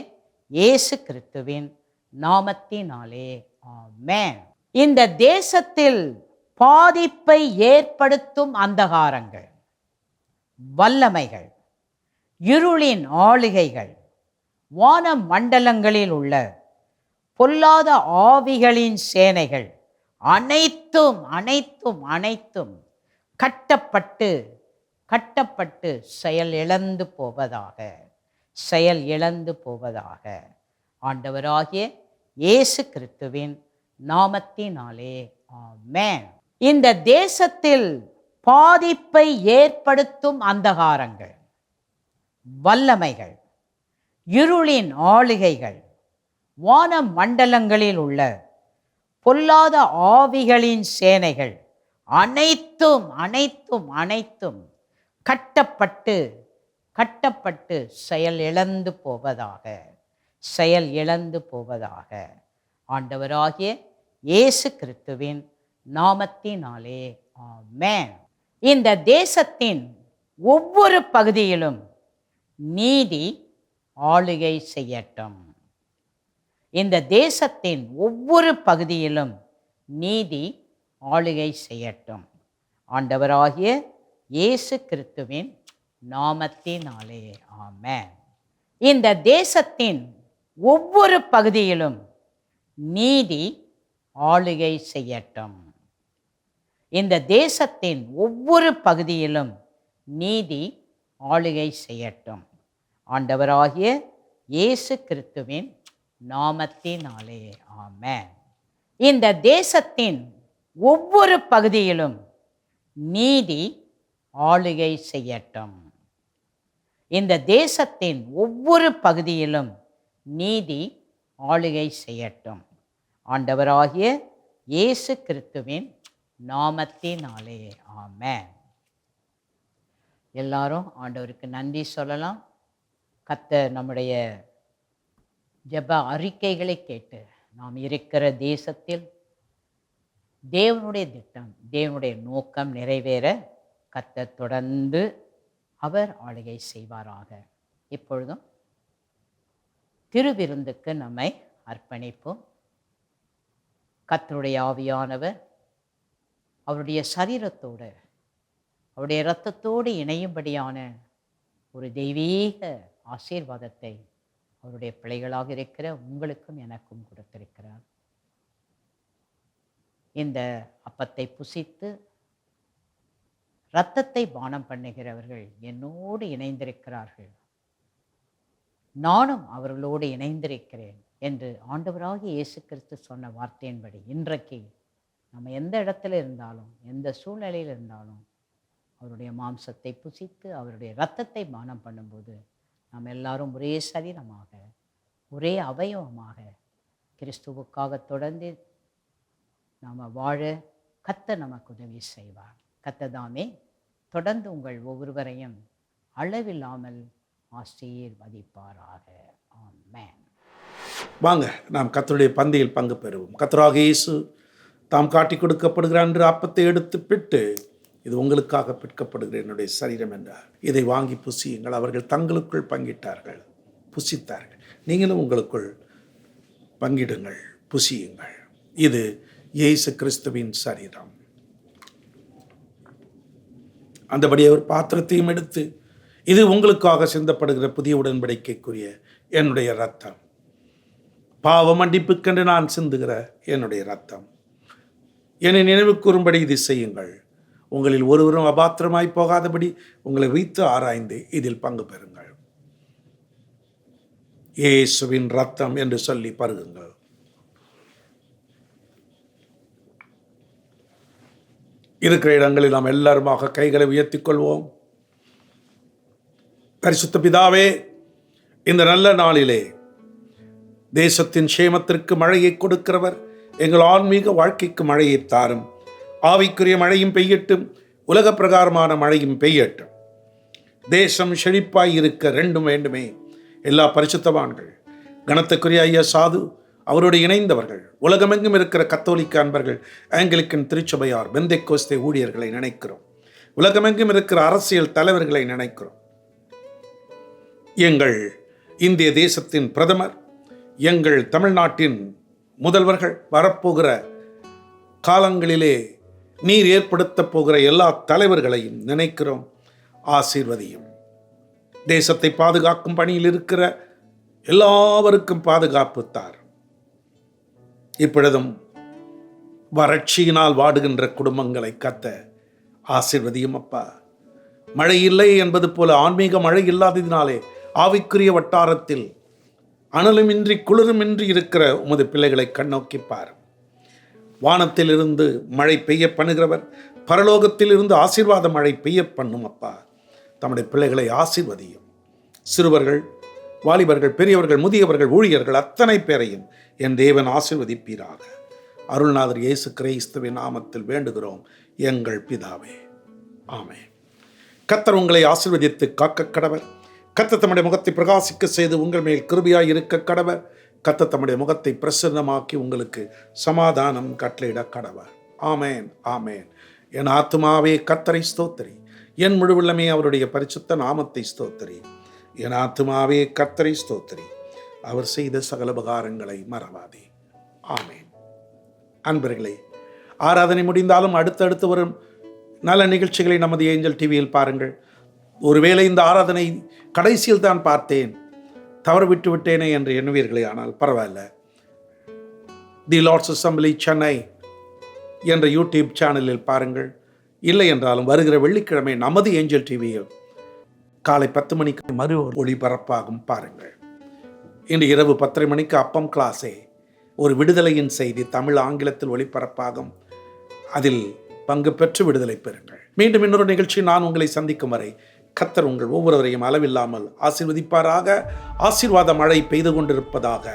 இயேசு கிறிஸ்துவின் நாமத்தினாலே ஆமென். இந்த தேசத்தில் பாதிப்பை ஏற்படுத்தும் அந்தகாரங்கள், வல்லமைகள், இருளின் ஆளுகைகள், வான மண்டலங்களில் உள்ள பொல்லாத ஆவிகளின் சேனைகள் அனைத்தும் அனைத்தும் அனைத்தும் கட்டப்பட்டு கட்டப்பட்டு செயல் இழந்து போவதாக, செயல் இழந்து போவதாக ஆண்டவராகிய இயேசு கிறிஸ்துவின் நாமத்தினாலே ஆமென். இந்த தேசத்தில் பாதிப்பை ஏற்படுத்தும் அந்தகாரங்கள், வல்லமைகள், இருளின் ஆளுகைகள், வான மண்டலங்களில் உள்ள பொல்லாத ஆவிகளின் சேனைகள் அனைத்தும் அனைத்தும் அனைத்தும் கட்டப்பட்டு கட்டப்பட்டு செயல் இழந்து போவதாக, செயல் இழந்து போவதாக ஆண்டவராகிய இயேசு கிறிஸ்துவின் நாமத்தினாலே ஆமென். இந்த தேசத்தின் ஒவ்வொரு பகுதியிலும் நீதி ஆளுகை செய்யட்டும். இந்த தேசத்தின் ஒவ்வொரு பகுதியிலும் நீதி ஆளுகை செய்யட்டும். ஆண்டவராகிய இயேசு கிறிஸ்துவின் நாமத்தினாலே ஆமென். இந்த தேசத்தின் ஒவ்வொரு பகுதியிலும் நீதி ஆளுகை செய்யட்டும். இந்த தேசத்தின் ஒவ்வொரு பகுதியிலும் நீதி ஆளுகை செய்யட்டும். ஆண்டவராகிய இயேசு கிறிஸ்துவின் நாமத்தினாலே ஆமென். இந்த தேசத்தின் ஒவ்வொரு பகுதியிலும் நீதி ஆளுகை செய்யட்டும். இந்த தேசத்தின் ஒவ்வொரு பகுதியிலும் நீதி ஆளுகை செய்யட்டும். ஆண்டவராகிய இயேசு கிறிஸ்துவின் நாமத்தினாலே ஆமென். எல்லாரும் ஆண்டவருக்கு நன்றி சொல்லலாம். கர்த்தர் நம்முடைய ஜெப அறிக்கைகளை கேட்டு நாம் இருக்கிற தேசத்தில் தேவனுடைய திட்டம், தேவனுடைய நோக்கம் நிறைவேற கர்த்தர் தொடர்ந்து அவர் ஆளுகை செய்வாராக. இப்பொழுதும் திருவிருந்துக்கு நம்மை அர்ப்பணிப்போம். கர்த்தருடைய ஆவியானவர் அவருடைய சரீரத்தோடு அவருடைய இரத்தத்தோடு இணையும்படியான ஒரு தெய்வீக ஆசீர்வாதத்தை அவருடைய பிள்ளைகளாக இருக்கிற உங்களுக்கும் எனக்கும் கொடுத்திருக்கிறார். இந்த அப்பத்தை புசித்து இரத்தத்தை பானம் பண்ணுகிறவர்கள் என்னோடு இணைந்திருக்கிறார்கள், நானும் அவர்களோடு இணைந்திருக்கிறேன் என்று ஆண்டவராகிய இயேசு கிறிஸ்து சொன்ன வார்த்தையின்படி இன்றைக்கு நம்ம எந்த இடத்துல இருந்தாலும் எந்த சூழ்நிலையில் இருந்தாலும் அவருடைய மாம்சத்தை புசித்து அவருடைய இரத்தத்தை பானம் பண்ணும்போது நாம் எல்லாரும் ஒரே சரீரமாக ஒரே அவயவமாக கிறிஸ்துவுக்காக தொடர்ந்து நாம் வாழ கர்த்தர் நமக்கு உதவி செய்வார். கர்த்தர் தாமே தொடர்ந்து உங்கள் ஒவ்வொருவரையும் அளவில்லாமல் ஆசீர்வதிப்பாராக. ஆமென். வாங்க நாம் கர்த்தருடைய பந்தியில் பங்கு பெறுவோம். கர்த்தராகிய இயேசு தாம் காட்டி கொடுக்கப்படுகிறார் என்று அப்பத்தை எடுத்து பிட்டு, இது உங்களுக்காக பிற்கப்படுகிற என்னுடைய சரீரம் என்றார். இதை வாங்கி புசியுங்கள். அவர்கள் தங்களுக்குள் பங்கிட்டார்கள், புசித்தார்கள். நீங்களும் உங்களுக்குள் பங்கிடுங்கள், புசியுங்கள். இது இயேசு கிறிஸ்துவின் சரீரம். அந்தபடி அவர் பாத்திரத்தையும் எடுத்து, இது உங்களுக்காக சிந்தப்படுகிற புதிய உடன்படிக்கைக்குரிய என்னுடைய இரத்தம், பாவ மன்னிப்புக்கென்று நான் சிந்துகிற என்னுடைய இரத்தம். என்னை நினைவு கூறும்படி இது செய்யுங்கள். உங்களில் ஒருவரும் அபாத்திரமாய் போகாதபடி உங்களை வைத்து ஆராய்ந்து இதில் பங்கு பெறுங்கள். இயேசுவின் இரத்தம் என்று சொல்லி பருகுங்கள். இருக்கிற இடங்களில் நாம் எல்லாருமாக கைகளை உயர்த்திக் கொள்வோம். பரிசுத்த பிதாவே, இந்த நல்ல நாளிலே தேசத்தின் சேமத்திற்கு மழையை கொடுக்கிறவர், எங்கள் ஆன்மீக வாழ்க்கைக்கு மழையை தாரும். ஆவிக்குரிய மழையும் பெய்யட்டும், உலக பிரகாரமான மழையும் பெய்யட்டும். தேசம் செழிப்பாய் இருக்க ரெண்டும் வேண்டுமே. எல்லா பரிசுத்தவான்கள் கணத்துக்குரிய ஐயா சாது, அவரோடு இணைந்தவர்கள், உலகமெங்கும் இருக்கிற கத்தோலிக்க அன்பர்கள், ஆங்கிலிக்கன் திருச்சபையார், பெந்தைக்கோஸ்தே ஊழியர்களை நினைக்கிறோம். உலகமெங்கும் இருக்கிற அரசியல் தலைவர்களை நினைக்கிறோம். எங்கள் இந்திய தேசத்தின் பிரதமர், எங்கள் தமிழ்நாட்டின் முதல்வர்கள், வரப்போகிற காலங்களிலே நீர் ஏற்படுத்த போகிற எல்லா தலைவர்களையும் நினைக்கிறோம். ஆசீர்வதியும். தேசத்தை பாதுகாக்கும் பணியில் இருக்கிற எல்லாருக்கும் பாதுகாப்பு தார். இப்பொழுதும் வறட்சியினால் வாடுகின்ற குடும்பங்களை கத்த ஆசீர்வதியும் அப்பா. மழை இல்லை என்பது போல ஆன்மீக மழை இல்லாததினாலே ஆவிக்குரிய வட்டாரத்தில் அனலுமின்றி குளிருமின்றி இருக்கிற உமது பிள்ளைகளை கண்ணோக்கி பார். வானத்திலிருந்து மழை பெய்ய பண்ணுகிறவர், பரலோகத்தில் இருந்து ஆசீர்வாத மழை பெய்ய பண்ணும் அப்பா. தம்முடைய பிள்ளைகளை ஆசீர்வதியும். சிறுவர்கள், வாலிபர்கள், பெரியவர்கள், முதியவர்கள், ஊழியர்கள் அத்தனை பேரையும் என் தேவன் ஆசீர்வதிப்பீராக. அருள்நாதர் இயேசு கிறிஸ்துவின் நாமத்தில் வேண்டுகிறோம் எங்கள் பிதாவே, ஆமென். கர்த்தர் உங்களை ஆசீர்வதித்து காக்க கடவர். கர்த்தர் தம்முடைய முகத்தை பிரகாசிக்க செய்து உங்கள் மேல் கிருபையாய் இருக்க கடவர். கர்த்தர் தம்முடைய முகத்தை பிரசன்னமாக்கி உங்களுக்கு சமாதானம் கட்டளையிட கடவர். ஆமேன், ஆமேன். என் ஆத்துமாவே கர்த்தரை ஸ்தோத்திரி, என் முழுவல்லமே அவருடைய பரிசுத்த நாமத்தை ஸ்தோத்திரி. என் ஆத்துமாவே கர்த்தரை ஸ்தோத்திரி, அவர் செய்த சகல உபகாரங்களை மறவாதே. ஆமேன். அன்பர்களே, ஆராதனை முடிந்தாலும் அடுத்தடுத்து வரும் நல்ல நிகழ்ச்சிகளை நமது ஏஞ்சல் டிவியில் பாருங்கள். ஒருவேளை இந்த ஆராதனை கடைசியில் தான் பார்த்தேன், தவறு விட்டு விட்டேனே என்று எண்ணுவீர்களே, ஆனால் பரவாயில்ல. தி லார்ட்ஸ் அசம்பிளி சென்னை என்ற யூடியூப் சேனலில் பாருங்கள். இல்லை என்றாலும் வருகிற வெள்ளிக்கிழமை நமது ஏஞ்சல் டிவியில் காலை 10 மணிக்கு மறு ஒளிபரப்பாகும் பாருங்கள். இன்று இரவு 10:30 மணிக்கு அப்பம் கிளாஸே, ஒரு விடுதலையின் செய்தி தமிழ் ஆங்கிலத்தில் ஒளிபரப்பாகும். அதில் பங்கு பெற்று விடுதலை பெறுங்கள். மீண்டும் இன்னொரு நிகழ்ச்சி நான் உங்களை சந்திக்கும் வரை கர்த்தர் உங்கள் ஒவ்வொருவரையும் அளவில்லாமல் ஆசீர்வதிப்பாராக. ஆசீர்வாத மழை பெய்து கொண்டிருப்பதாக.